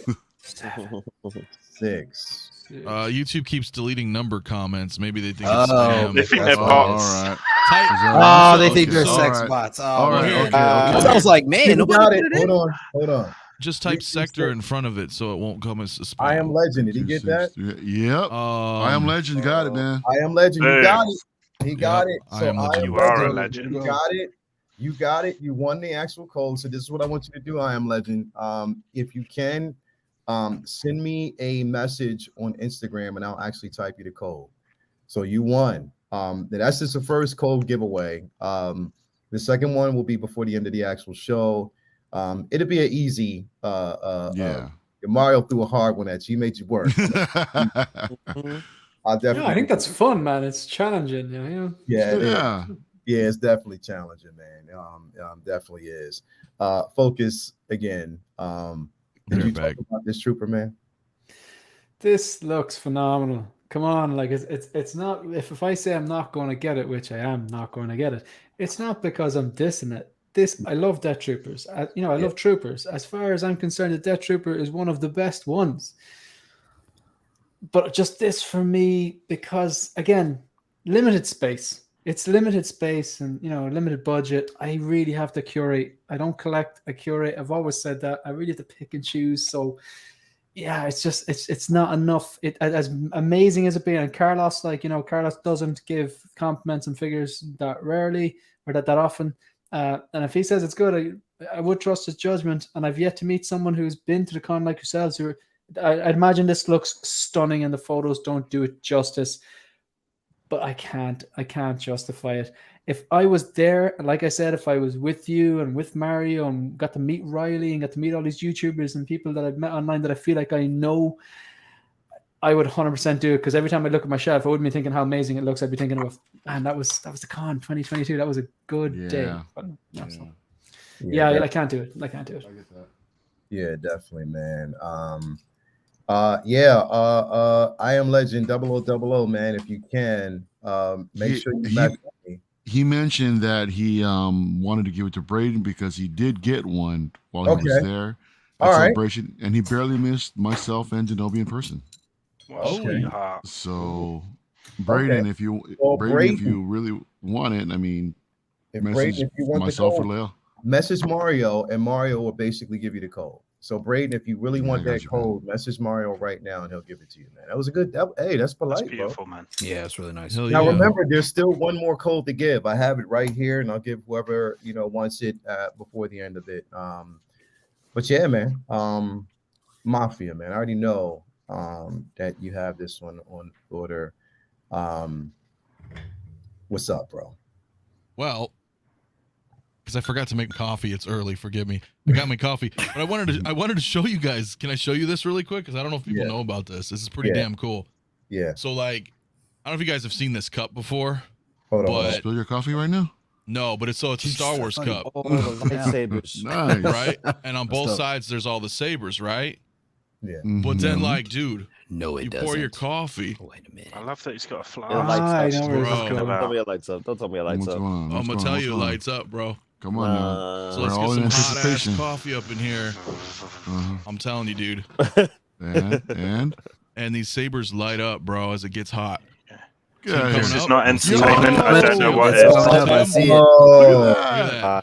7, 6. 6. YouTube keeps deleting number comments. Maybe they think Oh, it's spam. They think That's they're what it bots. All right. Type- Oh, they think Okay, they're all sex right. bots. Oh, All right. man. Okay. I was like, man, You nobody got put it. it in. Hold on. Just type You sector said- in front of it so it won't come as a spam. I am legend. Did he get that? Yep. I am legend. Got it, man. I am legend. You Boom. got it. He got Yep, it. I So am legend. You are a legend. You got it. You got it. You won the actual code. So this is what I want you to do. I am legend. If you can, send me a message on Instagram and I'll actually type you the code. So you won. That's just the first code giveaway. The second one will be before the end of the actual show. It'll be an easy. Yeah. Mario threw a hard one at you. He made you work. Mhm. I'll definitely. Yeah, I think that's fun, man. It's challenging. Yeah, it is. Yeah. Yeah, it's definitely challenging, man. Definitely is. Focus again. Did Right you back. talk about this trooper, man? This looks phenomenal. Come on, like it's not. If I say I'm not going to get it, which I am not going to get it, it's not because I'm dissing it. I love Death Troopers. I love Troopers. As far as I'm concerned, the Death Trooper is one of the best ones. But just this for me, because again, limited space. It's limited space and limited budget. I really have to curate. I don't collect, I curate. I've always said that. I really have to pick and choose. So yeah, it's not enough. It as amazing as it being, and Carlos, Carlos doesn't give compliments and figures that rarely or that often. And if he says it's good, I would trust his judgment. And I've yet to meet someone who's been to the con like yourselves. I'd imagine this looks stunning, and the photos don't do it justice. But I can't justify it. If I was there, like I said, if I was with you and with Mario and got to meet Riley and got to meet all these YouTubers and people that I've met online that I feel like I know, I would 100% do it. Because every time I look at my shelf, I wouldn't be thinking how amazing it looks. I'd be thinking about, man, that was the con 2022. That was a good day. But, I can't do it. I can't do it. I get that. Yeah, definitely, man. I Am Legend 0000, man. If you can, make sure you message me. He mentioned that he wanted to give it to Braden because he did get one while he was there at Celebration, and he barely missed myself and Denobi in person. Sweetheart. So, Braden, if you really want it, I mean, message myself or Leo. Message Mario, and Mario will basically give you the code. So Braden, if you really want that code, message Mario right now, and he'll give it to you, man. That was a good. Hey, that's polite, that's beautiful, bro. Man. Yeah, it's really nice. Now remember, there's still one more code to give. I have it right here, and I'll give whoever wants it before the end of it. But yeah, man, Mafia, man. I already know that you have this one on order. What's up, bro? Well, because I forgot to make coffee. It's early. Forgive me. I got my coffee, but I wanted to show you guys. Can I show you this really quick? Because I don't know if people know about this. This is pretty damn cool. Yeah. So like, I don't know if you guys have seen this cup before. Hold on. Spill your coffee right now? No, but it's a Star Wars cup. Oh, the lightsabers. Nice. Right? And on both sides, there's all the sabers, right? Yeah. But then, like, dude, no, it doesn't. Pour your coffee. Wait a minute. I love that he's got a flask. I know where this is going. Don't tell me it lights up. Don't tell me it lights up. I'm gonna tell you it lights up, bro. Come on now. So let's get some hot ass coffee up in here. I'm telling you, dude. And these sabers light up, bro, as it gets hot. This is not entertainment. I don't know what it is. I see it.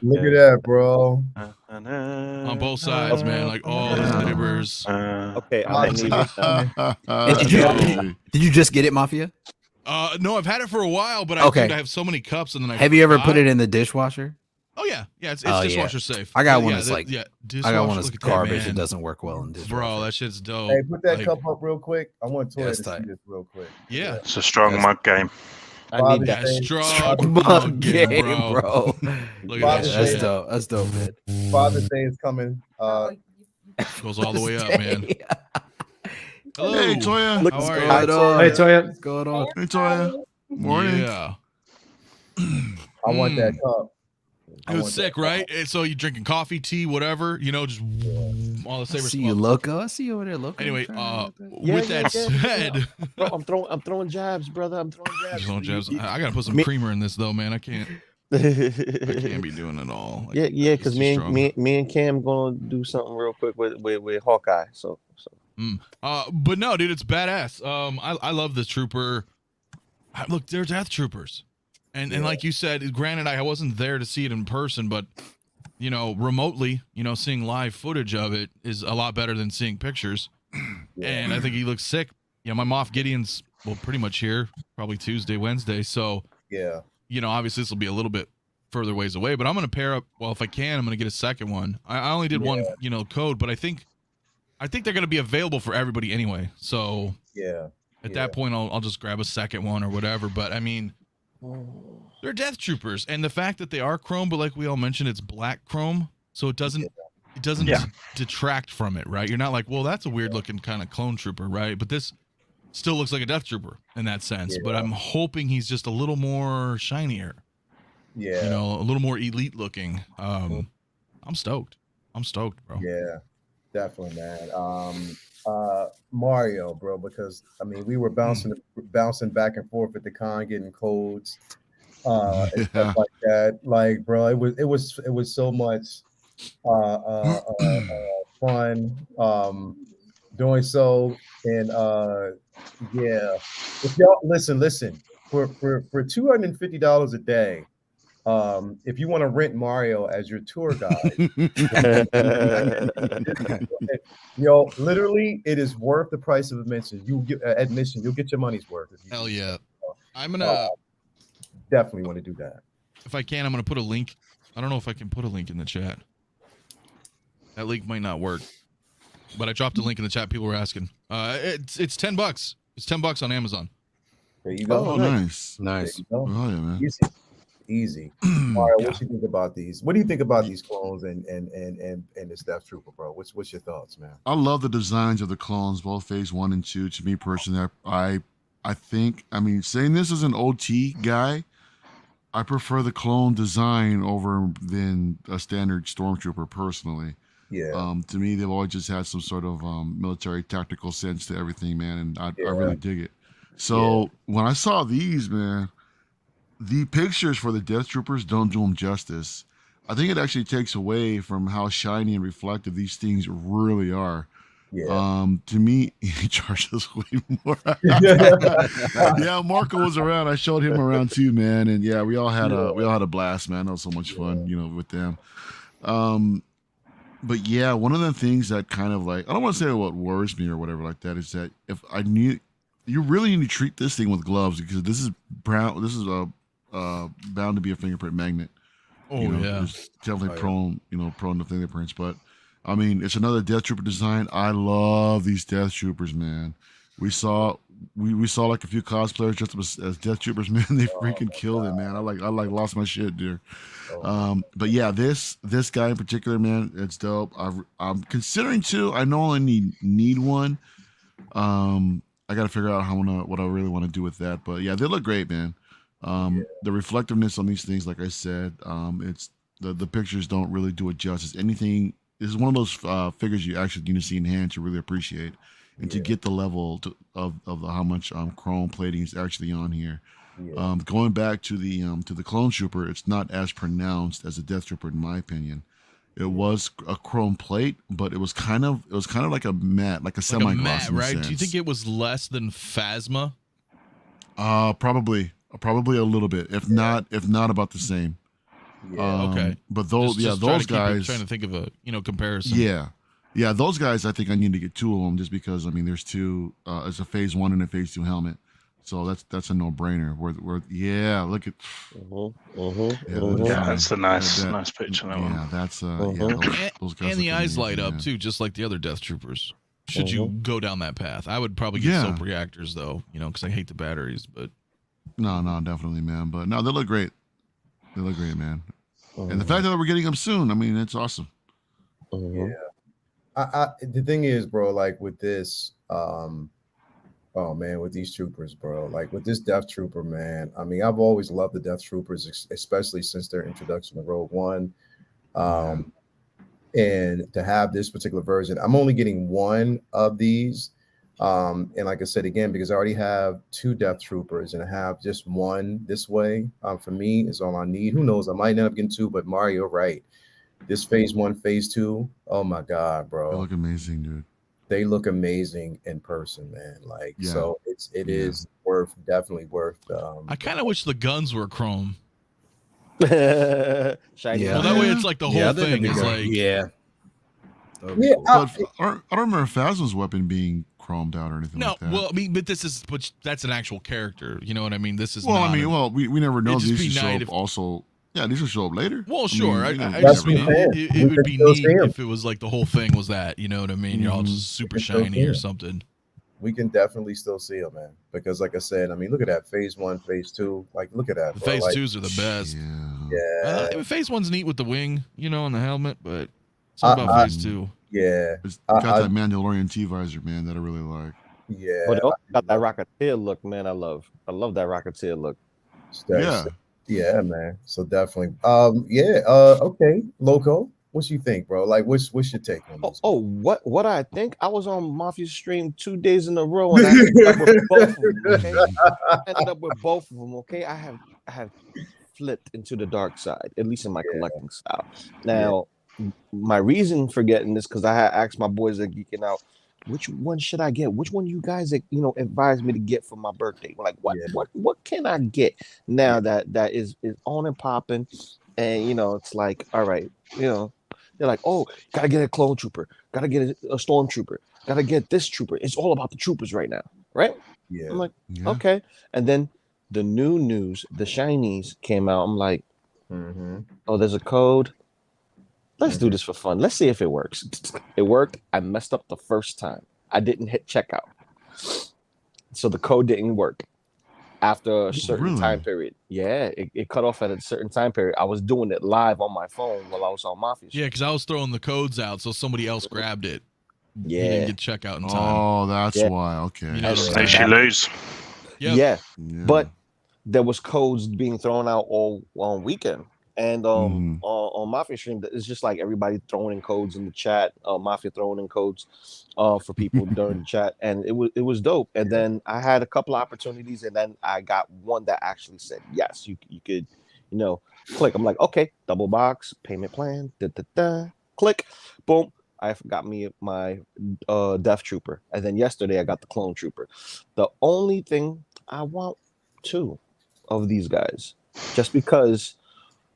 Look at that, bro. On both sides, man, like all the sabers. Okay, I need it. Did you just get it, Mafia? No, I've had it for a while, but I have so many cups, and then have you ever put it in the dishwasher? Oh yeah, it's dishwasher safe. I got one that's I got one that's garbage. It doesn't work well in dishwasher. Bro, that shit's dope. Hey, put that cup up real quick. I want to see this real quick. Yeah, it's a strong mug game. I need that strong mug game, bro. Look at that. That's dope. That's dope, man. Father's Day is coming. Goes all the way up, man. Hello. Hey, Toya. How are you? Hey, Toya. What's going on? Hey, Toya. Morning. Yeah. I want that cup. It was sick, right? So you drinking coffee, tea, whatever, just all the sabers. I see you, Loco. I see you over there, Loco. Anyway, with that said, bro, I'm throwing jabs, brother. I'm throwing jabs. I gotta put some creamer in this though, man. I can't be doing it all. Like, because me and Cam gonna do something real quick with Hawkeye. So. But no, dude, it's badass. I love this trooper. Look, they're Death Troopers. And like you said, granted, I wasn't there to see it in person, but remotely, seeing live footage of it is a lot better than seeing pictures. And I think he looks sick. My Moff Gideon's pretty much here, probably Tuesday, Wednesday. So obviously this will be a little bit further ways away, but I'm gonna pair up. Well, if I can, I'm gonna get a second one. I only did one, code, but I think they're gonna be available for everybody anyway. So at that point, I'll just grab a second one or whatever. But I mean. They're Death Troopers, and the fact that they are chrome, but like we all mentioned, it's black chrome, so it doesn't detract from it, right? You're not like, well, that's a weird looking kind of clone trooper, right? But this still looks like a Death Trooper in that sense. But I'm hoping he's just a little more shinier, a little more elite looking. I'm stoked, bro. Yeah, definitely, man. Mario, bro, because I mean, we were bouncing back and forth at the con, getting codes, and Yeah. stuff like that. Like, bro, it was so much fun doing so, and yeah. If y'all listen for $250 a day. If you want to rent Mario as your tour guide, yo, literally, it is worth the price of admission. You get admission, you'll get your money's worth. If you Hell do yeah. so. I'm gonna Definitely want to do that. if I can, I'm gonna put a link. I don't know if I can put a link in the chat. That link might not work. But I dropped a link in the chat. People were asking. It's $10. It's $10 on Amazon. There you go. Oh, nice. Nice. There you go. Oh, yeah, man. Easy. Mario, Yeah. what you think about these? What do you think about these clones and this Death Trooper, bro? What's your thoughts, man? I love the designs of the clones, both phase 1 and 2. To me personally, I think, I mean, saying this as an OT guy, I prefer the clone design over than a standard stormtrooper personally. Yeah. To me, they've always just had some sort of military tactical sense to everything, man, and I really dig it. So when I saw these, man, the pictures for the Death Troopers don't do them justice. I think it actually takes away from how shiny and reflective these things really are. Yeah. To me, he charges way more. Yeah, Marco was around. I showed him around too, man, and yeah, we all had a blast, man. That was so much fun, you know, with them. But yeah, one of the things that kind of like, I don't want to say what worries me or whatever like that, is that if I knew, you really need to treat this thing with gloves, because this is brown. This is bound to be a fingerprint magnet. Oh, you know, yeah. it's definitely prone to fingerprints. But I mean, it's another Death Trooper design. I love these Death Troopers, man. We saw like a few cosplayers dressed up as Death Troopers, man. They freaking killed it, man. I lost my shit, dude. But yeah, this guy in particular, man, it's dope. I'm considering too. I know I only need one. I got to figure out what I really want to do with that. But yeah, they look great, man. The reflectiveness on these things, like I said, it's the pictures don't really do it justice. Anything, this is one of those figures you actually need to see in hand to really appreciate, and to get the level of how much chrome plating is actually on here. Going back to the clone trooper, it's not as pronounced as a Death Trooper, in my opinion. It was a chrome plate, but it was kind of like a matte, like a semi-gloss, right? sense. Do you think it was less than Phasma? Probably a little bit, if not about the same. Okay. But those those guys, trying to think of a comparison. Yeah, those guys, I think I need to get two of them, just because I mean there's two. It's a phase 1 and a phase 2 helmet, so that's a no-brainer. Yeah, look at. Yeah, that's a nice picture. That one. Yeah, that's those guys. And the eyes amazing, light up man. too, just like the other Death Troopers. Should you go down that path? I would probably get soap reactors though, because I hate the batteries. But no, definitely, man. But no, they look great. They look great, man. And the fact that we're getting them soon, I mean, it's awesome. Yeah. The thing is, bro, like with this, oh man, with these troopers, bro, like with this Death Trooper, man. I mean, I've always loved the Death Troopers, especially since their introduction to Rogue One. And to have this particular version, I'm only getting one of these. And like I said again, because I already have 2 Death Troopers and I have just one this way. For me, is all I need. Who knows? I might end up getting 2, but Mario, right? This phase 1, phase 2. Oh my God, bro! They look amazing, dude. They look amazing in person, man. Like, so it is definitely worth. I kind of wish the guns were chrome. Shiny. Well, that way it's like the whole thing is like But I don't remember Phasma's weapon being chromed out or anything like that. Well, I mean, but that's an actual character. You know what I mean? This is we never know. It'd just These be will show nice up also. Yeah, these will show up later. Well, sure. I mean, I That's just what mean I'm saying. it would be still neat see 'em. if it was like the whole thing was that. You know what I mean? You're all just super still shiny see or 'em. something. We can definitely still see them, man. Because like I said, I mean, look at that phase 1, phase 2. Like, look at that. The bro. phase Like, 2s are the best. Yeah. Phase 1's neat with the wing, on the helmet, but it's all about phase 2. Yeah. It's got that Mandalorian T-visor, man, that I really like. Yeah. But it also got that Rocketeer look, man. I love that Rocketeer look. Yeah, man. So definitely. Okay, Loco. What you think, bro? Like, what's your take on this? What I think? I was on Mafia's stream 2 days in a row, and I ended up with both of them. Okay, Okay, I have flipped into the dark side, at least in my collecting style. Now, my reason for getting this because I had asked my boys that geeking out, which one should I get? Which one you guys advised me to get for my birthday? Like, what can I get now that is on and popping? And it's like, all right, they're like, oh, gotta get a clone trooper, gotta get a stormtrooper, gotta get this trooper. It's all about the troopers right now, right? Yeah. I'm like, okay. And then the new news, the shinies came out. I'm like, oh, there's a code. Let's do this for fun. Let's see if it works. It worked. I messed up the first time. I didn't hit checkout. So the code didn't work after a certain time period. Yeah, it cut off at a certain time period. I was doing it live on my phone while I was on Mafia. Yeah, because I was throwing the codes out, so somebody else grabbed it. Yeah. You didn't get checkout in time. Oh, that's why. Okay. You know They should lose. Yep. Yeah. But there was codes being thrown out all on weekend. And on Mafia stream, it's just like everybody throwing in codes in the chat. Mafia throwing in codes for people during the chat, and it was dope. And then I had a couple of opportunities, and then I got one that actually said yes, you could, click. I'm like, okay, double box payment plan, click, boom. I got me my Death Trooper, and then yesterday I got the Clone Trooper. The only thing I want 2 of these guys, just because.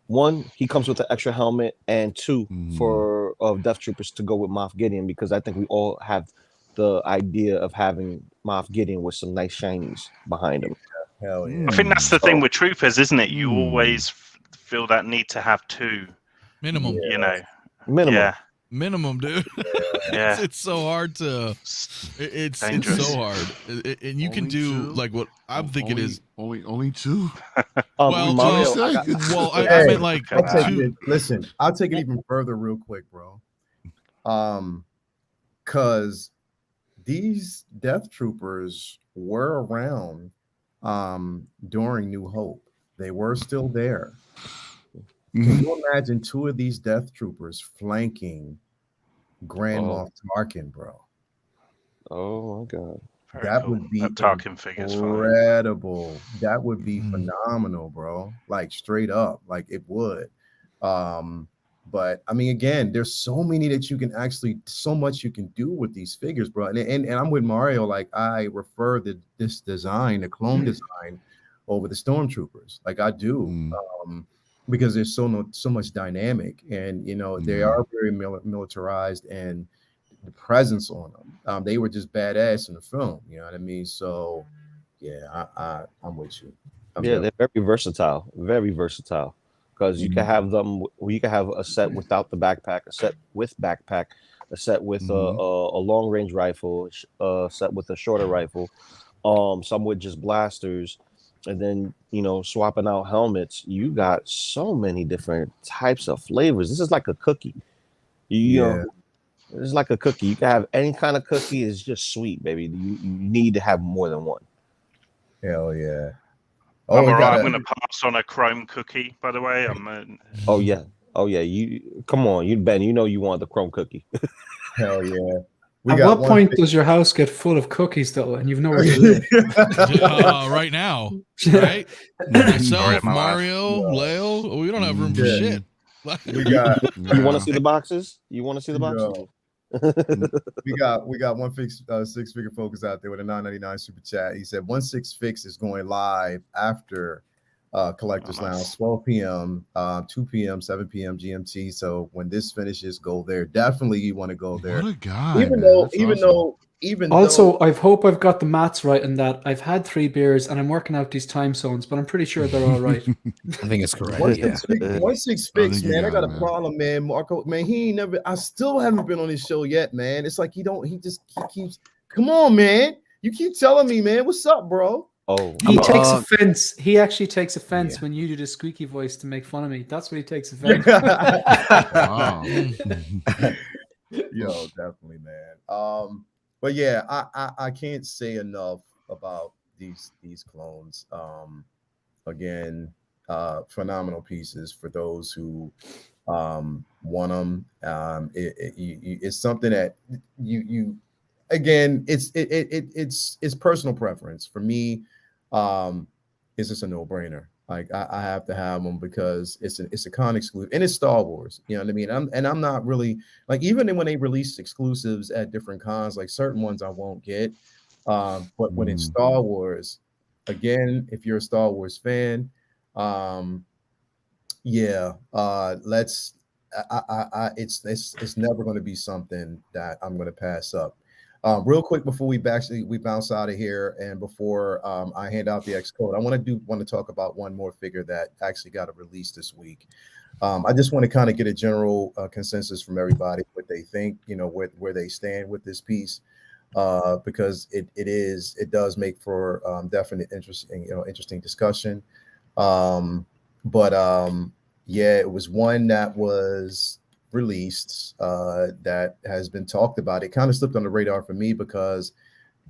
1, he comes with an extra helmet, and 2 for Death Troopers to go with Moff Gideon, because I think we all have the idea of having Moff Gideon with some nice shinies behind him. Hell yeah. I think that's the thing with troopers, isn't it? You always feel that need to have 2 minimum. Minimum. Yeah. Minimum, dude. Yeah. It's so hard to. It's so hard, and you can do like what I'm thinking is only 2. Well, Mario, I meant like I'll 2. Listen, I'll take it even further, real quick, bro. Because these Death Troopers were around during New Hope. They were still there. Can you imagine 2 of these Death Troopers flanking Grand Moff Tarkin, bro? Oh my god. That would be Tarkin figures incredible. That would be phenomenal, bro. Like straight up, like it would. But I mean, again, there's so many that you can actually, so much you can do with these figures, bro. And I'm with Mario. Like I prefer this design, the clone design, over the Stormtroopers. Like I do. Because there's so much dynamic, and they are very militarized, and the presence on them. They were just badass in the film. You know what I mean? So, yeah, I'm with you. They're very versatile, because you can have them. You can have a set without the backpack, a set with backpack, a set with a long range rifle, a set with a shorter rifle, some with just blasters. And then, swapping out helmets, you got so many different types of flavors. This is like a cookie. It's like a cookie. You can have any kind of cookie. It's just sweet, baby. You need to have more than one. Hell yeah. I'm going to pass on a chrome cookie, by the way. Oh, yeah. You come on, Ben. You want the chrome cookie. Hell yeah. At what point does your house get full of cookies, though, and you've nowhere to live? Right now, right? Myself, Mario, Leo, we don't have room for shit. We got. You want to see the boxes? We got one six figure focus out there with a $9.99 super chat. He said 16fix is going live after Collectors Lounge, 12 p.m., 2 p.m., 7 p.m. GMT. So when this finishes, go there. Definitely, you want to go there. What a guy! Even though I hope I've got the maths right in that I've had 3 beers and I'm working out these time zones, but I'm pretty sure they're all right. I think it's correct. 16fix, man. I got a problem, man. Marco, man, he ain't never. I still haven't been on his show yet, man. It's like he keeps. Come on, man. You keep telling me, man. What's up, bro? Oh, he takes offense. He actually takes offense when you do the squeaky voice to make fun of me. That's what he takes offense. Wow. Yo, definitely, man. But yeah, I can't say enough about these clones. Again, phenomenal pieces for those who want them. It's something that you again, it's personal preference. For me, it's just a no-brainer. Like I have to have them because it's a con exclusive and it's Star Wars. You know what I mean? I'm not really like, even when they release exclusives at different cons, like certain ones I won't get. But when it's Star Wars, again, if you're a Star Wars fan, yeah, let's. It's never going to be something that I'm going to pass up. Real quick before we bounce out of here, and before I hand out the X code, I want to talk about one more figure that actually got a release this week. I just want to kind of get a general consensus from everybody, what they think, where they stand with this piece, because it does make for definite interesting discussion. Yeah, it was one that was released that has been talked about. It kind of slipped on the radar for me because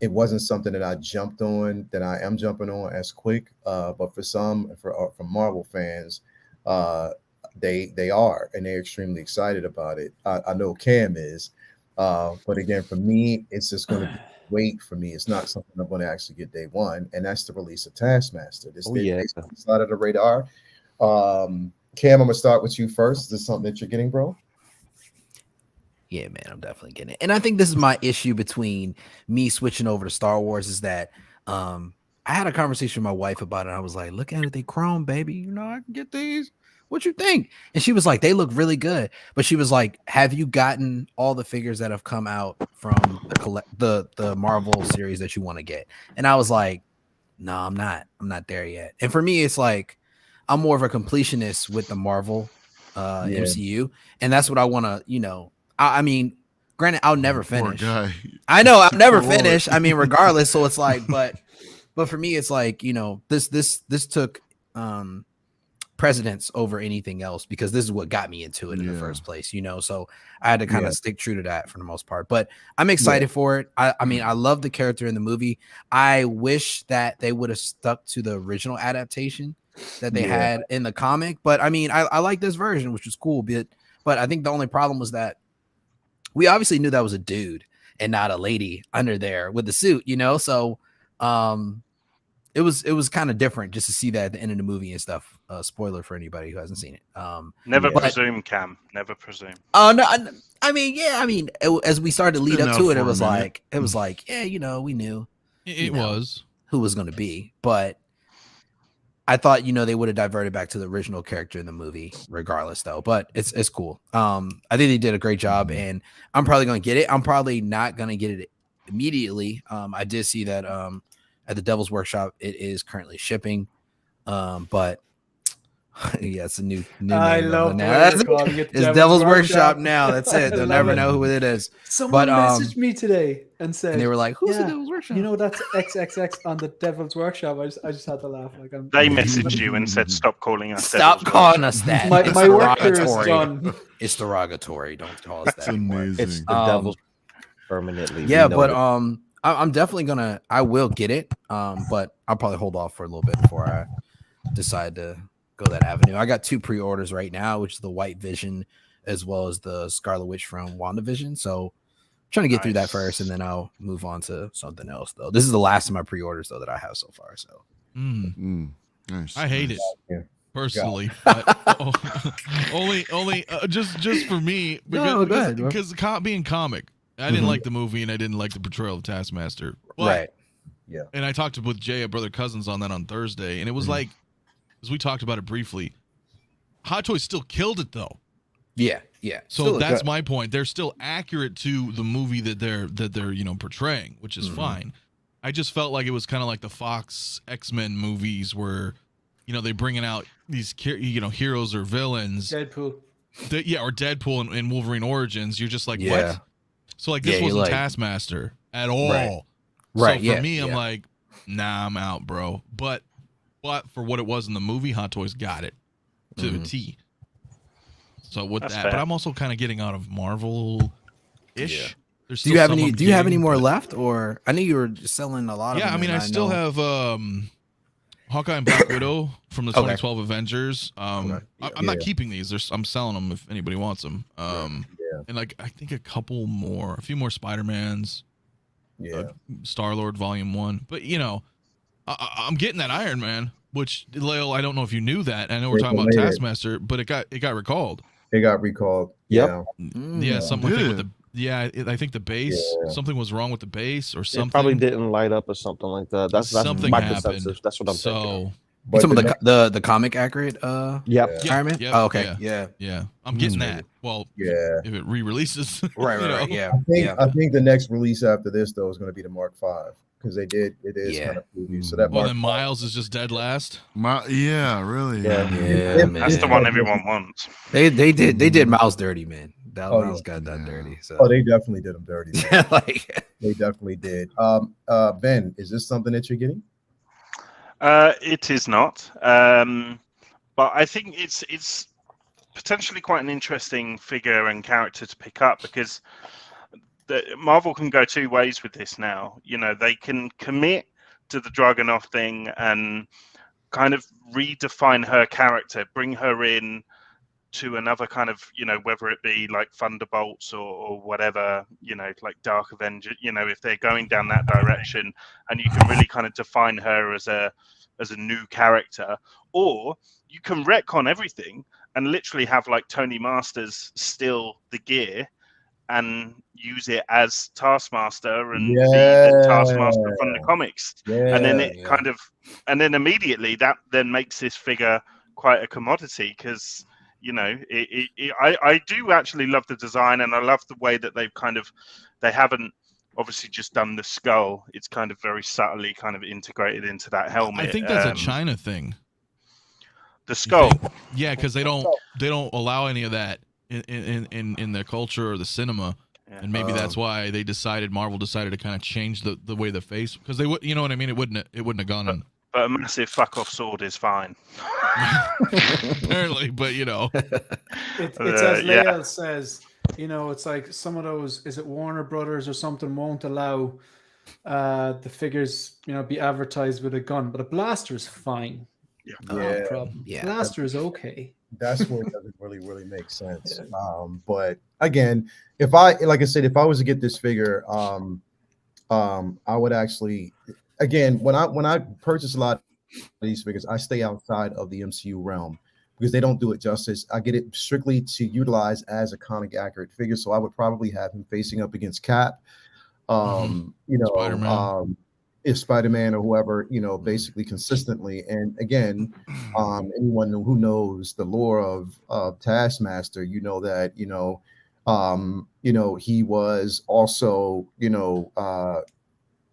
it wasn't something that I jumped on, that I am jumping on as quick. But for Marvel fans, they are, and they're extremely excited about it. I know Cam is, but again, for me, it's just going to be wait for me. It's not something I'm going to actually get day one, and that's the release of Taskmaster. This side of the radar. Cam, I'm gonna start with you first. Is this something that you're getting, bro? Yeah, man, I'm definitely getting it. And I think this is my issue between me switching over to Star Wars is that I had a conversation with my wife about it. I was like, look at it, they chrome, baby. I can get these. What you think? And she was like, they look really good. But she was like, have you gotten all the figures that have come out from the Marvel series that you want to get? And I was like, no, I'm not there yet. And for me, it's like, I'm more of a completionist with the Marvel MCU, and that's what I want to, I mean, granted, I'll never finish. I know I'll never finish. I mean, regardless. So it's like, but for me, it's like, this took precedence over anything else because this is what got me into it in the first place, so I had to kind of stick true to that for the most part. But I'm excited for it. I mean, I love the character in the movie. I wish that they would have stuck to the original adaptation that they had in the comic, but I mean, I like this version, which was cool. But I think the only problem was that we obviously knew that was a dude and not a lady under there with the suit, so it was kind of different just to see that at the end of the movie and stuff. Spoiler for anybody who hasn't seen it. Never presume, Cam. Never presume. Oh no, I mean, as we started to lead up to it, it was like, yeah, we knew it was who was going to be, but I thought, they would have diverted back to the original character in the movie regardless though, but it's cool. I think they did a great job and I'm probably going to get it. I'm probably not going to get it immediately. I did see that at the Devil's Workshop, it is currently shipping. But yeah, it's a new name. I love now. it's Devil's Workshop now. That's it. They'll never know who it is. Someone messaged me today and said, and they were like, "Who's the Devil's Workshop?" That's XXX on the Devil's Workshop. I just had to laugh. Like they messaged you and said, "Stop calling us. Stop calling us that. My work here is done. It's derogatory. Don't call us that anymore. It's the Devil's permanently. Yeah, but I'm definitely I will get it. But I'll probably hold off for a little bit before I decide to go that avenue. I got 2 pre-orders right now, which is the White Vision as well as the Scarlet Witch from WandaVision. So I'm trying to get through that first, and then I'll move on to something else. Though this is the last of my pre-orders though that I have so far. So nice. I hate it personally, but only just for me because being comic. I didn't like the movie and I didn't like the portrayal of Taskmaster. But, right. Yeah. And I talked with Jay at Brother Cousins on that on Thursday, and it was like, as we talked about it briefly, Hot Toys still killed it though. Yeah. So still that's my point. They're still accurate to the movie that they're portraying, which is fine. I just felt like it was kind of like the Fox X-Men movies where, they bringing out these heroes or villains. Deadpool. Or Deadpool and Wolverine Origins. You're just like, what? So like this wasn't Taskmaster at all. Right. So for me, I'm like, nah, I'm out, bro. But for what it was in the movie, Hot Toys got it to a T. So with that's that, fair. But I'm also kind of getting out of Marvel-ish. Yeah. Do you have any more left? Or I knew you were selling a lot of them. Yeah, I mean, I still have Hawkeye and Black Widow from the Okay. 2012 Avengers. Okay. I'm not keeping these. I'm selling them if anybody wants them. Yeah. And like I think a few more Spider-Mans. Yeah. Star-Lord Volume 1. But you know, I'm getting that Iron Man, which Lale, I don't know if you knew that. I know we're talking about Taskmaster, but it got recalled. It got recalled. Yep. Yeah, something I think with Did the I think the base, something was wrong with the base or something. It probably didn't light up or something like that. That's something my happened. perception. That's what I'm thinking. But Some of the the comic accurate Yep. Iron Man? Yep, Oh, okay. Yeah. I'm getting that. Well, Yeah. if it re-releases. Right, you know. right. Yeah. I think the next release after this though is going to be the Mark V because it is kind of preview. So that Well, Mark then Miles is just dead last. Yeah, really. Yeah. Man. That's the one everyone wants. They did Miles dirty, man. Miles got done dirty. So Oh, they definitely did them dirty. like They definitely did. Ben, is this something that you're getting? It is not, but I think it's potentially quite an interesting figure and character to pick up because Marvel can go two ways with this now. You know, they can commit to the Dragunov thing and kind of redefine her character, bring her in to another kind of, you know, whether it be like Thunderbolts or whatever, you know, like Dark Avenger, you know, if they're going down that direction and you can really kind of define her as a new character, or you can retcon everything and literally have like Tony Masters steal the gear and use it as Taskmaster and be the Taskmaster from the comics. And then it kind of, and then immediately that then makes this figure quite a commodity because, you know, I do actually love the design and I love the way that they haven't obviously just done the skull. It's kind of very subtly kind of integrated into that helmet. I think that's a China thing. The skull. Yeah, because they don't allow any of that in their culture or the cinema. Yeah. And maybe that's why Marvel decided to kind of change the way the face, because they would, you know what I mean? It wouldn't have gone on. But a massive fuck off sword is fine. Apparently, but you know, it's as Lael says. You know, it's like some of those. Is it Warner Brothers or something won't allow the figures, you know, be advertised with a gun, but a blaster is fine. Yeah, no problem. Yeah, blaster is okay. That's where it doesn't really make sense. But again, if I was to get this figure, I would actually. Again, when I purchase a lot of these figures, I stay outside of the MCU realm because they don't do it justice. I get it strictly to utilize as a comic accurate figure. So I would probably have him facing up against Cap, you know, Spider-Man. If Spider-Man or whoever, you know, basically consistently. And again, anyone who knows the lore of Taskmaster, you know that, you know, he was also, you know,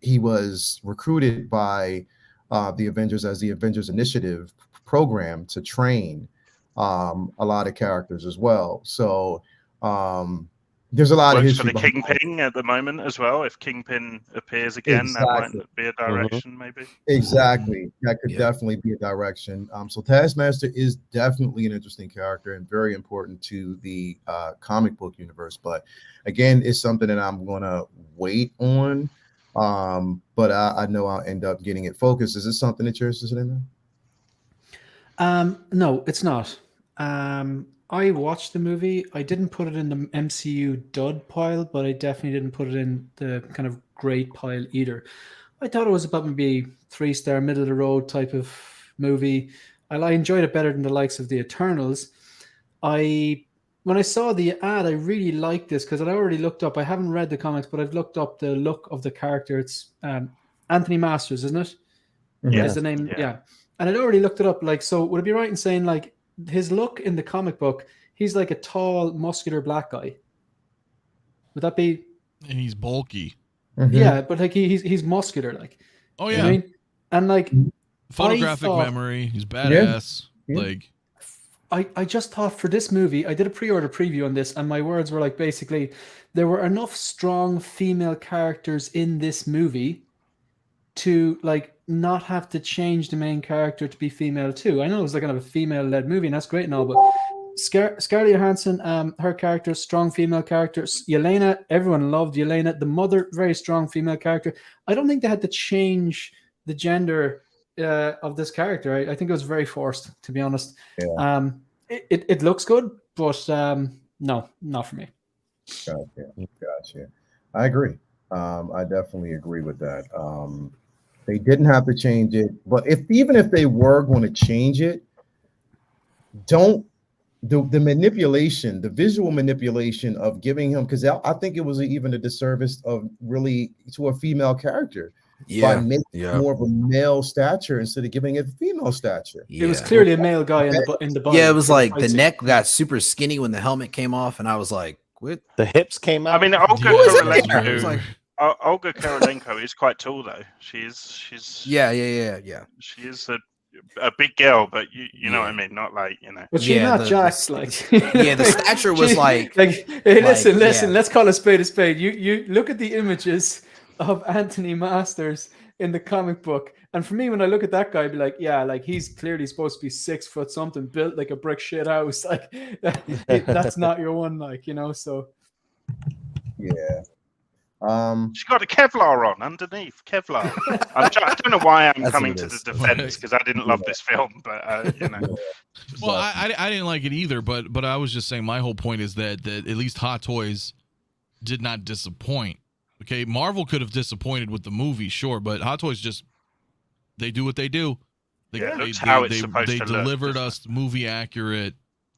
he was recruited by the Avengers as the Avengers Initiative program to train a lot of characters as well. So there's a lot of history for the Kingpin at the moment as well. If Kingpin appears again, that might be a direction, maybe. Exactly, that could definitely be a direction. So Taskmaster is definitely an interesting character and very important to the comic book universe. But again, it's something that I'm gonna wait on. But I know I'll end up getting it focused. Is this something that you're interested in? No, it's not. I watched the movie. I didn't put it in the MCU dud pile, but I definitely didn't put it in the kind of great pile either. I thought it was about maybe 3-star, middle of the road type of movie. I enjoyed it better than the likes of the Eternals. When I saw the ad, I really liked this because I'd already looked up. I haven't read the comics, but I've looked up the look of the character. It's Anthony Masters, isn't it? Yeah. Is the name? Yeah. And I'd already looked it up. Like, so would it be right in saying like his look in the comic book? He's like a tall, muscular black guy. Would that be? And he's bulky. Mm-hmm. Yeah, but like he's muscular, like. Oh yeah. You know what I mean? And like photographic memory. He's badass. Yeah. Like. I just thought for this movie, I did a pre-order preview on this, and my words were like, basically, there were enough strong female characters in this movie to like not have to change the main character to be female too. I know it was like kind of a female-led movie, and that's great and all, but Scarlett Johansson, her character, strong female character. Yelena, everyone loved Yelena. The mother, very strong female character. I don't think they had to change the gender of this character. I think it was very forced, to be honest. Yeah. It looks good, but no, not for me. Gotcha. I agree. I definitely agree with that. They didn't have to change it, but even if they were going to change it, don't the manipulation, the visual manipulation of giving him, because I think it was even a disservice of really to a female character by making more of a male stature instead of giving it female stature. It was clearly a male guy in the body. Yeah, it was like the neck got super skinny when the helmet came off, and I was like, "What?" The hips came out. I mean, Olga Kurylenko is quite tall though. She's yeah. She is a big girl, but you know what I mean, not like, you know. But she's not jacked, like. Yeah, the stature was like. Hey, listen. Let's call a spade a spade. You look at the images of Anthony Masters in the comic book, and for me, when I look at that guy, I'd be like, yeah, like he's clearly supposed to be 6 foot something, built like a brick shit house. Like that's not your one, like, you know. So. Yeah. She's got a Kevlar on underneath. Kevlar. I don't know why I'm coming to the defense, because I didn't love this film, but you know. Well, I didn't like it either, but I was just saying my whole point is that at least Hot Toys did not disappoint. Okay, Marvel could have disappointed with the movie, sure, but Hot Toys they do what they do. They delivered us movie accurate.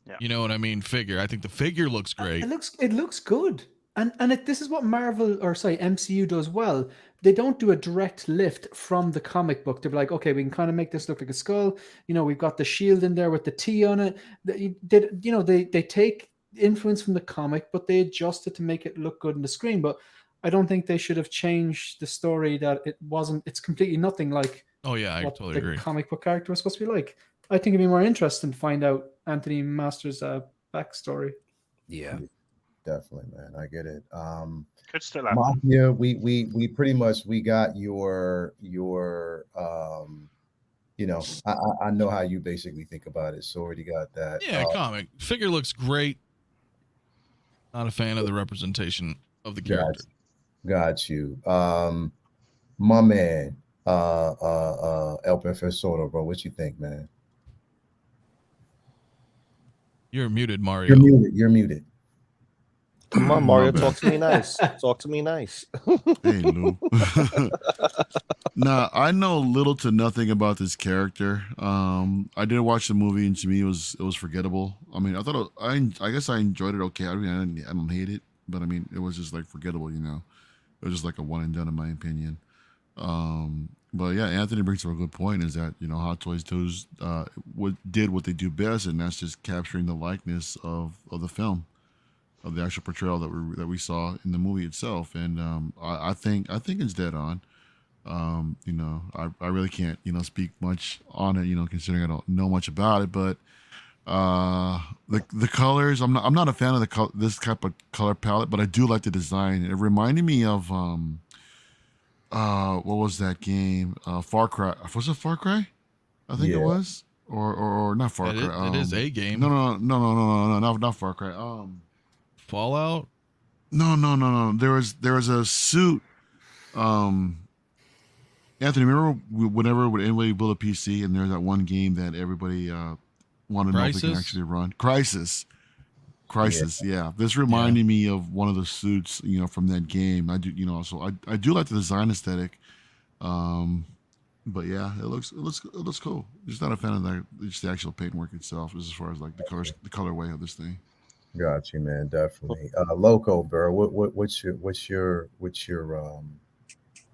Yeah. You know what I mean? Figure. I think the figure looks great. It looks good. And this is what MCU does well. They don't do a direct lift from the comic book. They're like, okay, we can kind of make this look like a skull. You know, we've got the shield in there with the T on it. They take influence from the comic, but they adjust it to make it look good on the screen. But I don't think they should have changed the story that it wasn't. It's completely nothing like. Oh yeah, I totally agree. Comic book character was supposed to be like. I think it'd be more interesting to find out Anthony Masters' backstory. Yeah. Definitely, man. I get it. Could still happen. Mafia, we pretty much got your you know, I know how you basically think about it, so already got that. Yeah, comic figure looks great. Not a fan of the representation of the character. Got you. My man, El Profesor, bro. What you think, man? You're muted, Mario. You're muted. Come on, Mario, talk to me nice. Talk to me nice. Hey, Lou. Nah, I know little to nothing about this character. I did watch the movie, and to me, it was forgettable. I mean, I guess I enjoyed it okay. I mean, I don't hate it, but I mean, it was just like forgettable, you know. It was just like a one and done, in my opinion. But yeah, Anthony brings up a good point. Is that, you know, Hot Toys did what they do best, and that's just capturing the likeness of the film, of the actual portrayal that we saw in the movie itself. And I think it's dead on. You know, I really can't, you know, speak much on it, you know, considering I don't know much about it. But the colors, I'm not a fan of this type of color palette, but I do like the design. It reminded me of what was that game? Far Cry. Was it Far Cry? I think it was, or not Far Cry. It is a game. No, not Far Cry. Fallout. No. There was a suit. Anthony, remember whenever anybody build a PC and there's that one game that everybody wanted to know if they can actually run? Crisis. Yeah. This reminded me of one of the suits, you know, from that game. I do, you know, so I do like the design aesthetic. But yeah, it looks cool. Just not a fan of just the actual paintwork itself, as far as like the colorway of this thing. Got you, man. Definitely. Loco, bro. What's your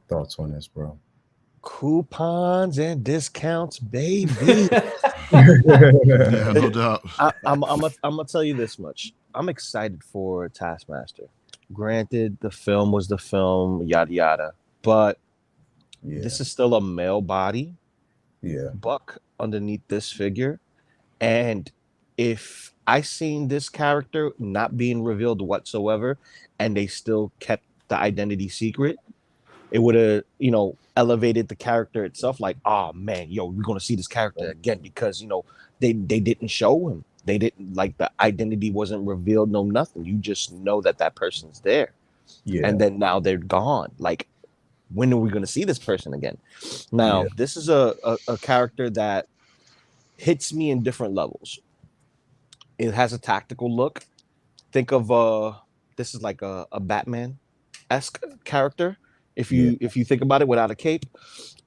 thoughts on this, bro? Coupons and discounts, baby. Yeah, no doubt. I'm gonna tell you this much. I'm excited for Taskmaster. Granted, the film was the film, yada yada, but this is still a male body. Yeah. Buck underneath this figure, and if I seen this character not being revealed whatsoever, and they still kept the identity secret, it would have, you know, elevated the character itself. Like, oh man, yo, we're gonna see this character again, because, you know, they didn't show him. They didn't, like, the identity wasn't revealed, nothing. You just know that person's there. Yeah. And then now they're gone. Like, when are we going to see this person again? Now, this is a character that hits me in different levels. It has a tactical look. Think of this is like a Batman-esque character. If you think about it, without a cape,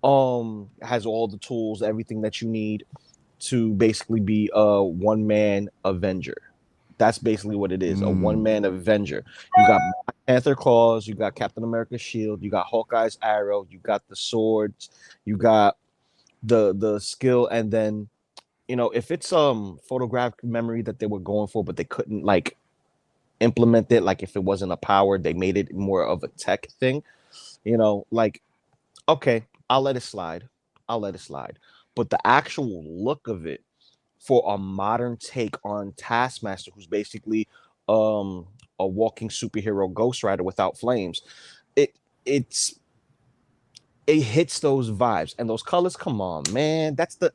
has all the tools, everything that you need to basically be a one-man Avenger. That's basically what it is, a one-man Avenger. You got Panther claws, you got Captain America's shield, you got Hawkeye's arrow, you got the swords, you got the skill, and then if it's photographic memory that they were going for, but they couldn't like implement it, like if it wasn't a power, they made it more of a tech thing. Like, okay, I'll let it slide. But the actual look of it for a modern take on Taskmaster, who's basically a walking superhero Ghost Rider without flames, it hits those vibes and those colors. Come on, man, that's the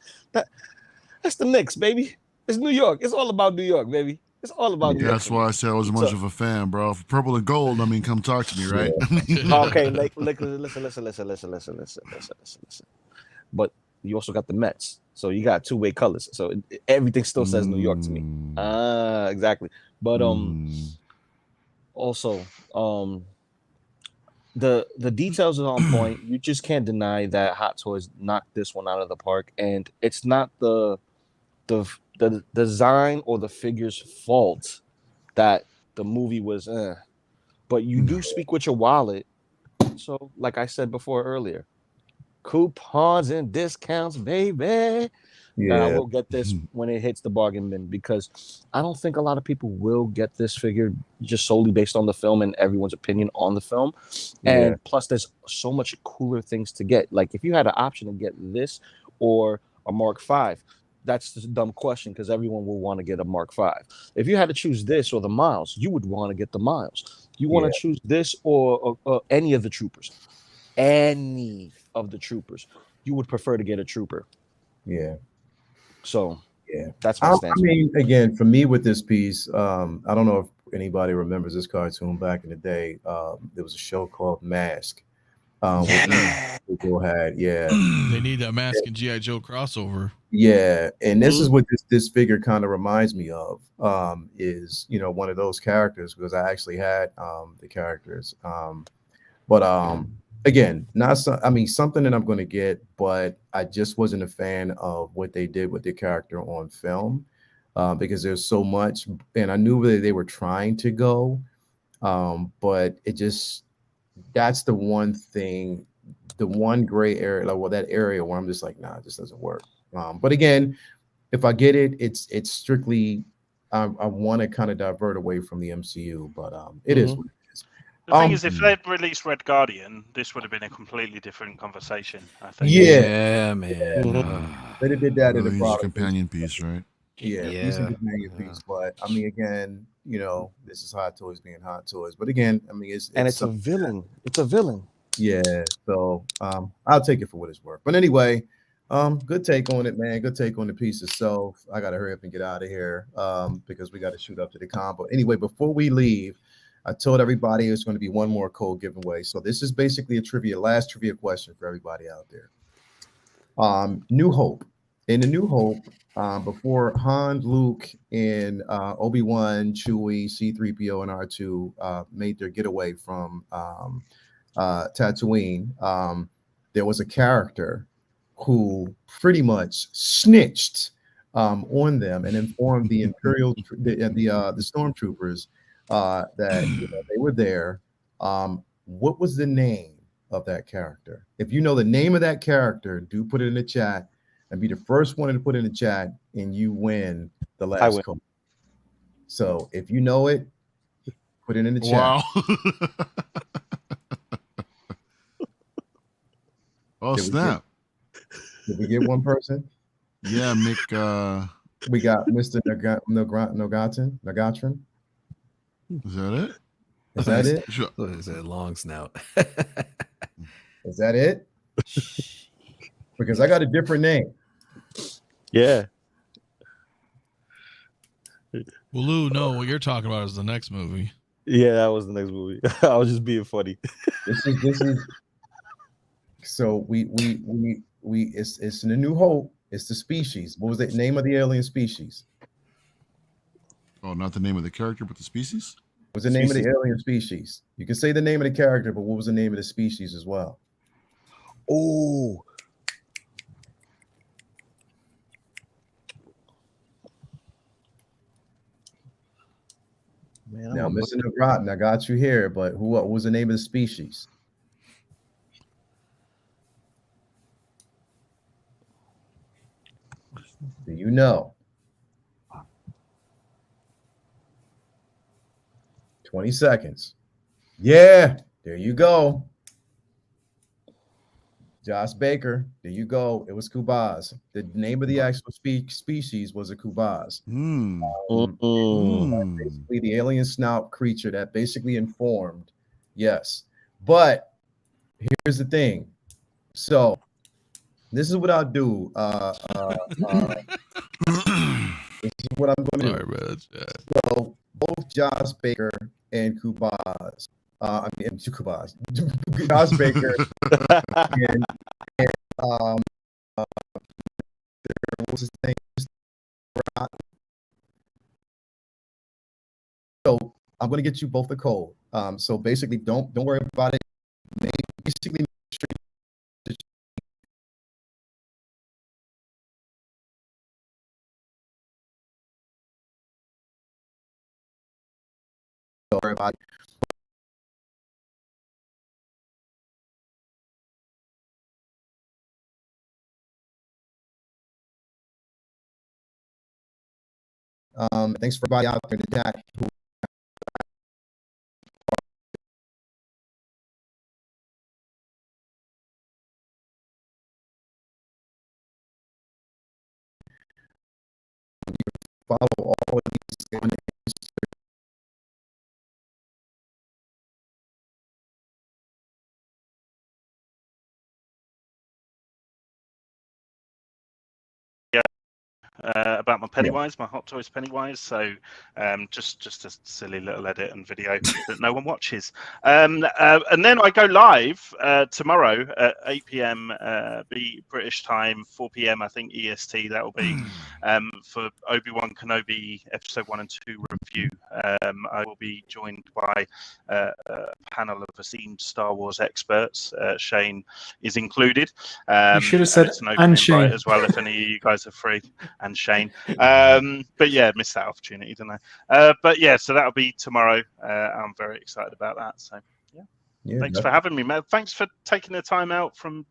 Knicks, baby. It's New York. It's all about New York, baby. It's all about New York. That's why I said I wasn't much of a fan, bro. For purple and gold, I mean, come talk to me, right? Okay, listen. But you also got the Mets, so you got two-way colors. So everything still says New York to me. Exactly. But also the details are on point. You just can't deny that Hot Toys knocked this one out of the park, and it's not the design or the figure's fault that the movie was but you do speak with your wallet. So like I said before earlier, coupons and discounts, baby. And I will get this when it hits the bargain bin, because I don't think a lot of people will get this figure just solely based on the film and everyone's opinion on the film. And plus there's so much cooler things to get. Like if you had an option to get this or a Mark V, that's just a dumb question, because everyone will want to get a Mark V. If you had to choose this or the Miles, you would want to get the Miles. You want to choose this or any of the Troopers. Any of the Troopers. You would prefer to get a Trooper. Yeah. So that's my stance. I mean, again, for me with this piece, I don't know if anybody remembers this cartoon back in the day. There was a show called Mask. People had, they need a Mask and G.I. Joe crossover. Yeah, and this is what this figure kind of reminds me of. Is one of those characters, because I actually had the characters. But again, something that I'm going to get, but I just wasn't a fan of what they did with the character on film, because there's so much, and I knew where they were trying to go, but it just, that's the one thing, the one gray area, that area where I'm just like, nah, this doesn't work. But again, if I get it, it's strictly, I want to kind of divert away from the MCU, but it is what it is. The thing is, if they'd released Red Guardian, this would have been a completely different conversation, I think. Yeah, man. They did that in He's the a companion piece, right? He's a companion piece. But I mean, again, this is Hot Toys being Hot Toys. But again, I mean, it's a villain. It's a villain. Yeah. So I'll take it for what it's worth. But anyway, good take on it, man. Good take on the piece itself. I gotta hurry up and get out of here because we got to shoot up to the con. But anyway, before we leave, I told everybody it's going to be one more code giveaway. So this is basically last trivia question for everybody out there. New Hope. In the New Hope, before Han, Luke, and Obi-Wan, Chewie, C-3PO, and R2 made their getaway from Tatooine, there was a character who pretty much snitched on them and informed the Imperial, the stormtroopers that they were there. What was the name of that character? If you know the name of that character, do put it in the chat and be the first one to put it in the chat, and you win the last code. So if you know it, put it in the chat. Wow. Oh, snap. Did we get one person? Yeah, Mick. We got Mr. Nagatran. Is that it? Is that it? Sure. Is that long snout? Is that it? Because I got a different name. Yeah. Well, Lou, no, what you're talking about is the next movie. Yeah, that was the next movie. I was just being funny. This is So it's in A New Hope. It's the species. What was the name of the alien species? Oh, not the name of the character, but the species. What was the name of the alien species? You can say the name of the character, but what was the name of the species as well? Oh, man, Now, Mr. Rotten, I got you here, but what was the name of the species? Do you know? 20 seconds. Yeah, there you go. Josh Baker, there you go. It was Kubaz. The name of the actual species was a Kubaz. Basically, the alien snout creature that basically informed. Yes. But here's the thing. So this is what I'll do. This is what I'm going to do. So both Josh Baker and Kubaz, Kubaz, Josh Baker and what's his name? So I'm going to get you both the code. So basically, don't worry about it. Basically, don't worry about it. Thanks for everybody out there in the chat. Follow all of these. About my Pennywise, my Hot Toys Pennywise. So just a silly little edit and video that no one watches. And then I go live tomorrow at 8 p.m. British time, 4 p.m. I think EST. That will be for Obi-Wan Kenobi episode 1 and 2 review. I will be joined by a panel of esteemed Star Wars experts. Shane is included. You should have said it's an open and invite Shane as well if any of you guys are free. And Shane, but yeah, missed that opportunity, didn't I? But yeah, so that'll be tomorrow. I'm very excited about that. So yeah, thanks for having me, man. Thanks for taking the time out from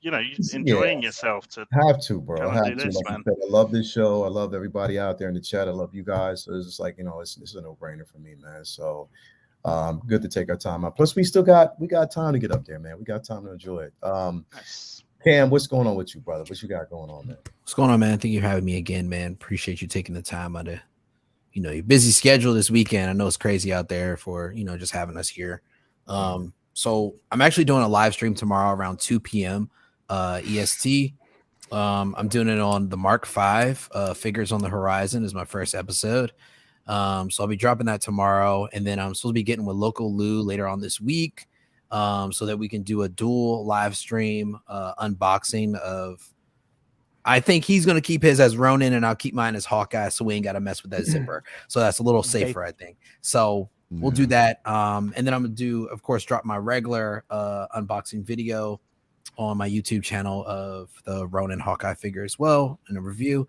enjoying yourself to have to, bro. I have to. This, like man. I said, I love this show. I love everybody out there in the chat. I love you guys. So it's just like it's a no-brainer for me, man. So good to take our time out. Plus, we got time to get up there, man. We got time to enjoy it. Nice. Cam, what's going on with you, brother? What you got going on, man? What's going on, man? Thank you for having me again, man. Appreciate you taking the time out of, your busy schedule this weekend. I know it's crazy out there for, just having us here. So I'm actually doing a live stream tomorrow around 2 p.m. EST. I'm doing it on the Mark V, Figures on the Horizon is my first episode. So I'll be dropping that tomorrow. And then I'm supposed to be getting with Local Lou later on this week. So that we can do a dual live stream unboxing of. I think he's going to keep his as Ronin and I'll keep mine as Hawkeye, so we ain't got to mess with that zipper. So that's a little safer, I think. So we'll do that. And then I'm going to do, of course, drop my regular unboxing video on my YouTube channel of the Ronin Hawkeye figure as well in a review.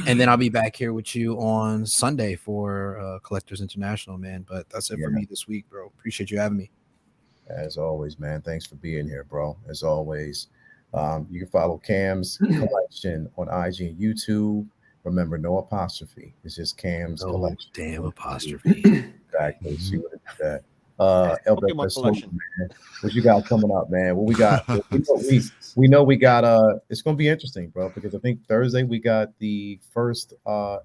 And then I'll be back here with you on Sunday for Collectors International, man. But that's it for me this week, bro. Appreciate you having me. As always, man. Thanks for being here, bro. As always, you can follow Cam's collection on IG and YouTube. Remember, no apostrophe. It's just Cam's collection. Damn apostrophe. Exactly. See what it's that. Man. What you got coming up, man? What we got? we know we got it's gonna be interesting, bro, because I think Thursday we got the first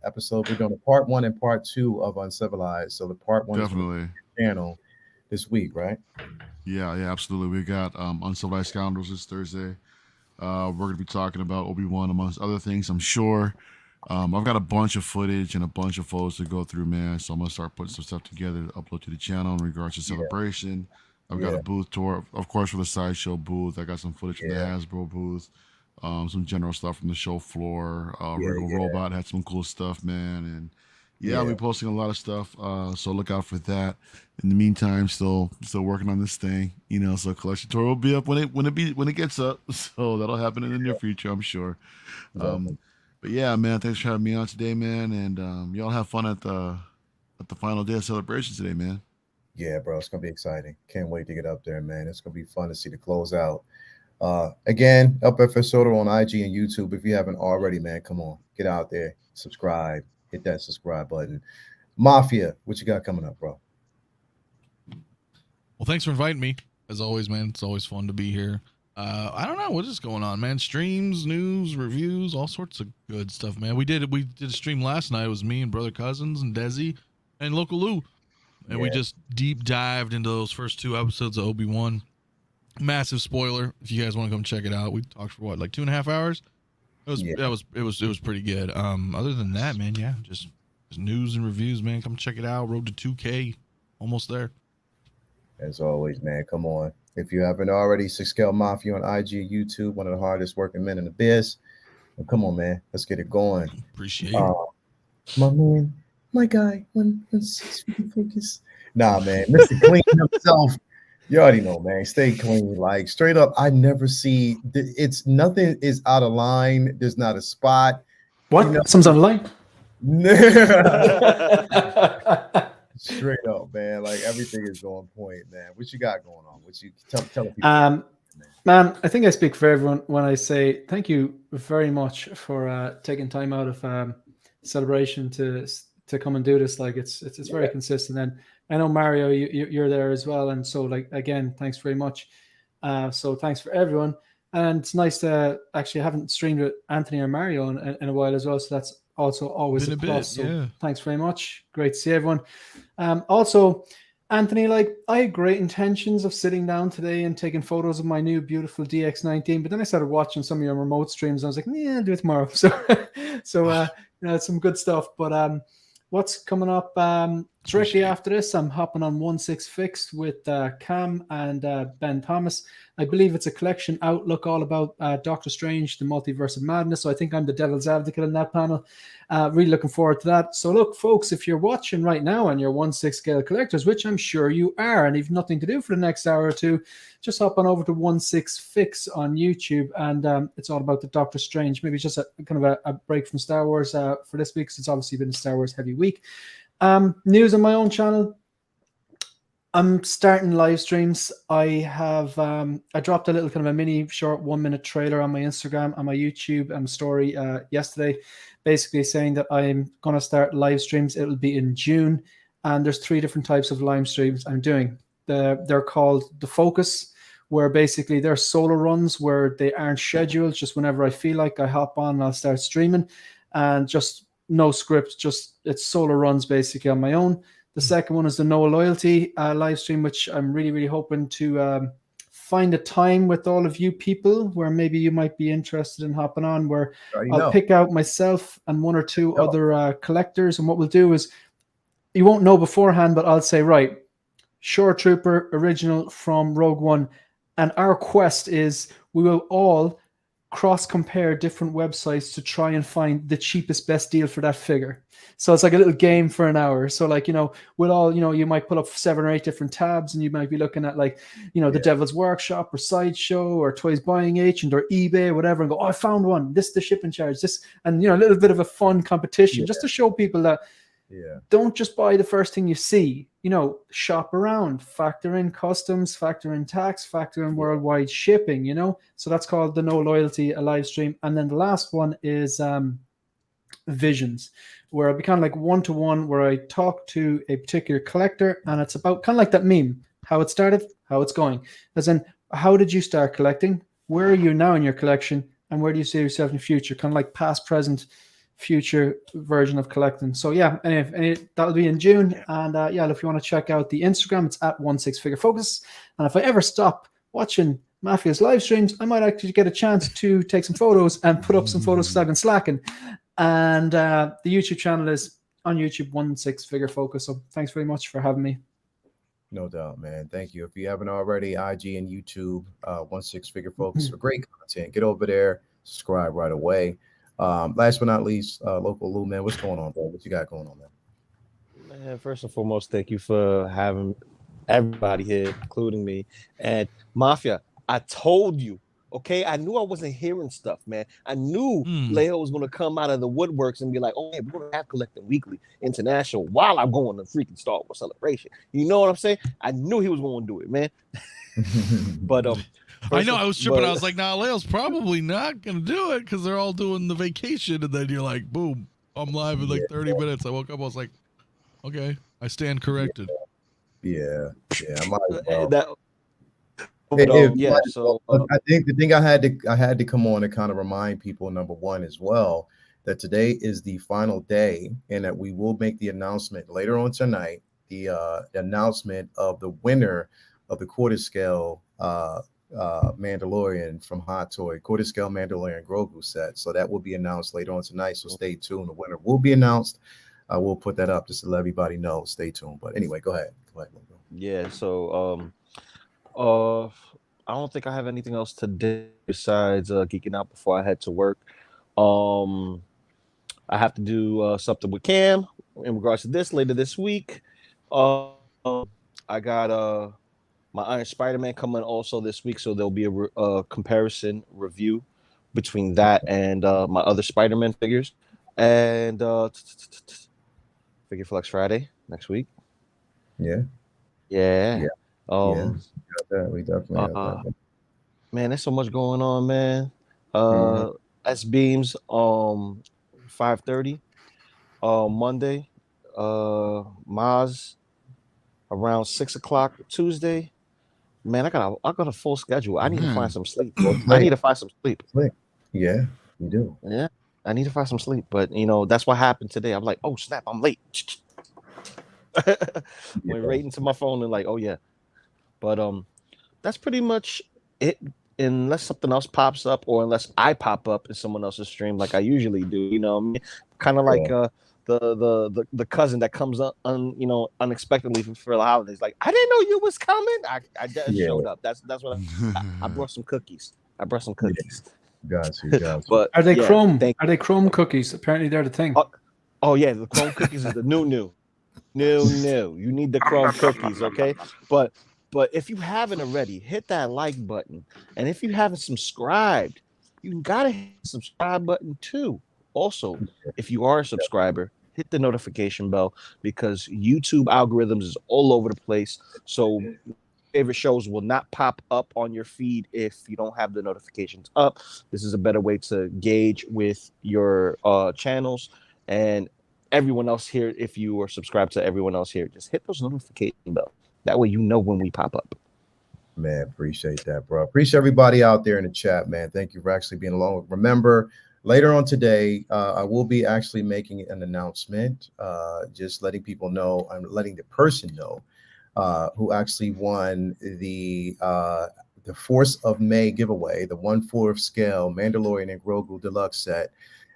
episode. We're doing a part 1 and part 2 of Uncivilized. So the part 1 definitely channel this week, right? Yeah, absolutely. We got Uncivilized Scoundrels this Thursday. We're going to be talking about Obi-Wan amongst other things, I'm sure. I've got a bunch of footage and a bunch of photos to go through, man. So I'm going to start putting some stuff together to upload to the channel in regards to Celebration. I've got a booth tour, of course, for the Sideshow booth. I got some footage from the Hasbro booth, some general stuff from the show floor. Regal Robot had some cool stuff, man. And I'll be posting a lot of stuff. So look out for that. In the meantime, still working on this thing, so collection tour will be up when it gets up. So that'll happen in the near future, I'm sure. But yeah, man, thanks for having me on today, man. And y'all have fun at the final day of celebration today, man. Yeah, bro, it's gonna be exciting. Can't wait to get up there, man. It's gonna be fun to see the closeout. Again, UpFS Soto on IG and YouTube. If you haven't already, man, come on, get out there, subscribe, hit that subscribe button. Mafia, what you got coming up, bro? Well, thanks for inviting me. As always, man, it's always fun to be here. I don't know what is going on, man. Streams, news, reviews, all sorts of good stuff, man. We did a stream last night. It was me and Brother Cousins and Desi and Local Lou. And we just deep dived into those first 2 episodes of Obi-Wan. Massive spoiler. If you guys want to come check it out, we talked for like 2.5 hours. It was pretty good. Other than that, man, just news and reviews, man. Come check it out. Road to 2K, almost there. As always, man, come on. If you haven't already, 6Scale Mafia on IG, YouTube, one of the hardest working men in the biz. Well, come on, man, let's get it going. Appreciate it. My man, my guy, one 6 feet focus. Nah, man, Mr. Clean himself. You already know, man. Stay clean. Like straight up, I never see it's nothing is out of line. There's not a spot. What? Someone's out of line? Straight up, man. Like everything is on point, man. What you got going on? What you tell people? Man, I think I speak for everyone when I say thank you very much for taking time out of celebration to come and do this. Like it's very consistent. And I know Mario, you're there as well. And so like again, thanks very much. So thanks for everyone. And it's nice to actually I haven't streamed with Anthony or Mario in a while as well. So that's also always a plus. So thanks very much. Great to see everyone. Also, Anthony, like I had great intentions of sitting down today and taking photos of my new beautiful DX19, but then I started watching some of your remote streams. And I was like, yeah, I'll do it tomorrow. So it's some good stuff. But what's coming up directly after this? I'm hopping on 1/6 Fixed with Cam and Ben Thomas. I believe it's a collection outlook all about Doctor Strange, the Multiverse of Madness. So I think I'm the devil's advocate in that panel. Really looking forward to that. So look, folks, if you're watching right now and you're 1/6 scale collectors, which I'm sure you are, and you've nothing to do for the next hour or two, just hop on over to 1/6 Fix on YouTube, and it's all about the Doctor Strange. Maybe just a kind of a break from Star Wars for this week, because it's obviously been a Star Wars heavy week. News on my own channel. I'm starting live streams. I have I dropped a little kind of a mini short 1-minute trailer on my Instagram, on my YouTube story yesterday, basically saying that I'm going to start live streams. It'll be in June, and there's 3 different types of live streams I'm doing. They're called the Focus, where basically they're solo runs where they aren't scheduled. Just whenever I feel like I hop on and I'll start streaming, and just no script, just it's solo runs basically on my own. The second one is the No Loyalty live stream, which I'm really, really hoping to find a time with all of you people where maybe you might be interested in hopping on, where I'll pick out myself and 1 or 2 other collectors. And what we'll do is, you won't know beforehand, but I'll say, right, Shore Trooper original from Rogue One. And our quest is we will all cross-compare different websites to try and find the cheapest, best deal for that figure. So it's like a little game for an hour. So like, we'll all, you might pull up 7 or 8 different tabs, and you might be looking at like, the Devil's Workshop or Sideshow or Toys Buying Agent or eBay or whatever, and go, oh, I found one. This is the shipping charge. This, and a little bit of a fun competition just to show people that don't just buy the first thing you see. Shop around, factor in customs, factor in tax, factor in worldwide shipping. So that's called the No Loyalty, a live stream. And then the last one is Visions, where I'll be kind of like 1-to-1, where I talk to a particular collector, and it's about kind of like that meme, how it started, how it's going. As in, how did you start collecting? Where are you now in your collection? And where do you see yourself in the future? Kind of like past, present, future version of collecting. So yeah, anyway, that'll be in June. And if you want to check out the Instagram, it's at 1/6 Figure Focus. And if I ever stop watching Mafia's live streams, I might actually get a chance to take some photos and put up some photos because I've been slacking. And the YouTube channel is on YouTube, 1/6 Figure Focus. So thanks very much for having me. No doubt, man. Thank you. If you haven't already, IG and YouTube, 16 Figure Focus for great content. Get over there, subscribe right away. Last but not least, local Lou, man, what's going on, bro? What you got going on, man? Man, first and foremost, thank you for having everybody here, including me. And Mafia, I told you, okay? I knew I wasn't hearing stuff, man. I knew Leo was going to come out of the woodworks and be like, oh, yeah, we're going to have Collecting Weekly International while I'm going to freaking Star Wars Celebration. You know what I'm saying? I knew he was going to do it, man. But I know I was tripping. I was like, nah, Leo's probably not going to do it because they're all doing the vacation. And then you're like, boom, I'm live in like 30 minutes. I woke up, I was like, okay, I stand corrected. Yeah, I might as well. I think the thing I had to come on and kind of remind people, number one, as well, that today is the final day, and that we will make the announcement later on tonight. The announcement of the winner of the quarter scale Mandalorian from Hot Toy, quarter scale Mandalorian Grogu set. So that will be announced later on tonight. So stay tuned. The winner will be announced. I will put that up just to let everybody know. Stay tuned. But anyway, go ahead. Yeah. So I don't think I have anything else today besides geeking out before I head to work. I have to do something with Cam in regards to this later this week. I got my Iron Spider-Man coming also this week, so there'll be a comparison review between that and my other Spider-Man figures. And Figure Flex Friday next week. Yeah. We definitely have that. Man, there's so much going on, man. S Beams 5:30 Monday. Maz around 6:00 Tuesday. Man, I got a full schedule. I need to find some sleep. I need to find some sleep. Yeah, you do. Yeah, I need to find some sleep. But that's what happened today. I'm like, oh snap, I'm late. Went right into my phone and like, oh yeah. But that's pretty much it. Unless something else pops up, or unless I pop up in someone else's stream like I usually do. Kind of like the cousin that comes up unexpectedly for the holidays. Like, I didn't know you was coming. I just showed up. That's what I brought some cookies. Got you. But are they Chrome? Are they Chrome cookies? Apparently they're the thing. Oh yeah, the Chrome cookies is the new. You need the Chrome cookies, okay? But if you haven't already, hit that like button. And if you haven't subscribed, you gotta hit the subscribe button too. Also, if you are a subscriber, hit the notification bell, because YouTube algorithms is all over the place. So favorite shows will not pop up on your feed if you don't have the notifications up. This is a better way to gauge with your channels and everyone else here. If you are subscribed to everyone else here, just hit those notification bells. That way you know when we pop up. Man, appreciate that, bro. Appreciate everybody out there in the chat, man. Thank you for actually being along. Remember, later on today, I will be actually making an announcement, just letting people know. I'm letting the person know who actually won the Force of May giveaway, the 1/4 scale Mandalorian and Grogu deluxe set.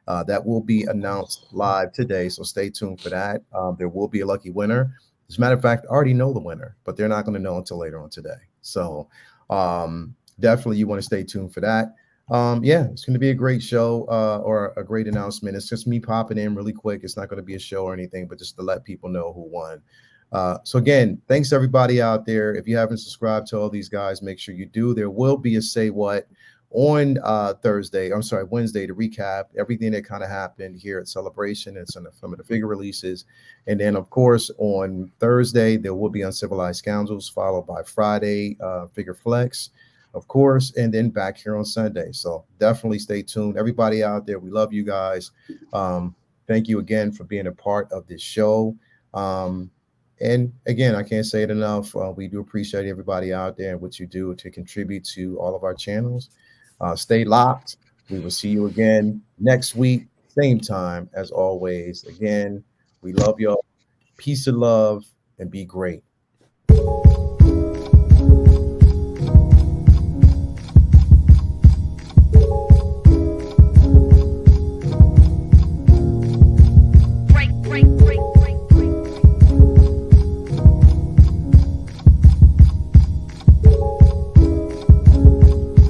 That will be announced live today, so stay tuned for that. There will be a lucky winner. As a matter of fact, I already know the winner, but they're not going to know until later on today. So definitely you want to stay tuned for that. It's going to be a great show or a great announcement. It's just me popping in really quick. It's not going to be a show or anything, but just to let people know who won. So again, thanks everybody out there. If you haven't subscribed to all these guys, make sure you do. There will be a Say What on Wednesday, to recap everything that kind of happened here at Celebration and some of the figure releases. And then, of course, on Thursday, there will be Uncivilized Scoundrels, followed by Friday, Figure Flex, of course, and then back here on Sunday. So definitely stay tuned. Everybody out there, we love you guys. Thank you again for being a part of this show. And again, I can't say it enough. We do appreciate everybody out there and what you do to contribute to all of our channels. Stay locked. We will see you again next week, same time as always. Again, we love y'all. Peace and love, and be great.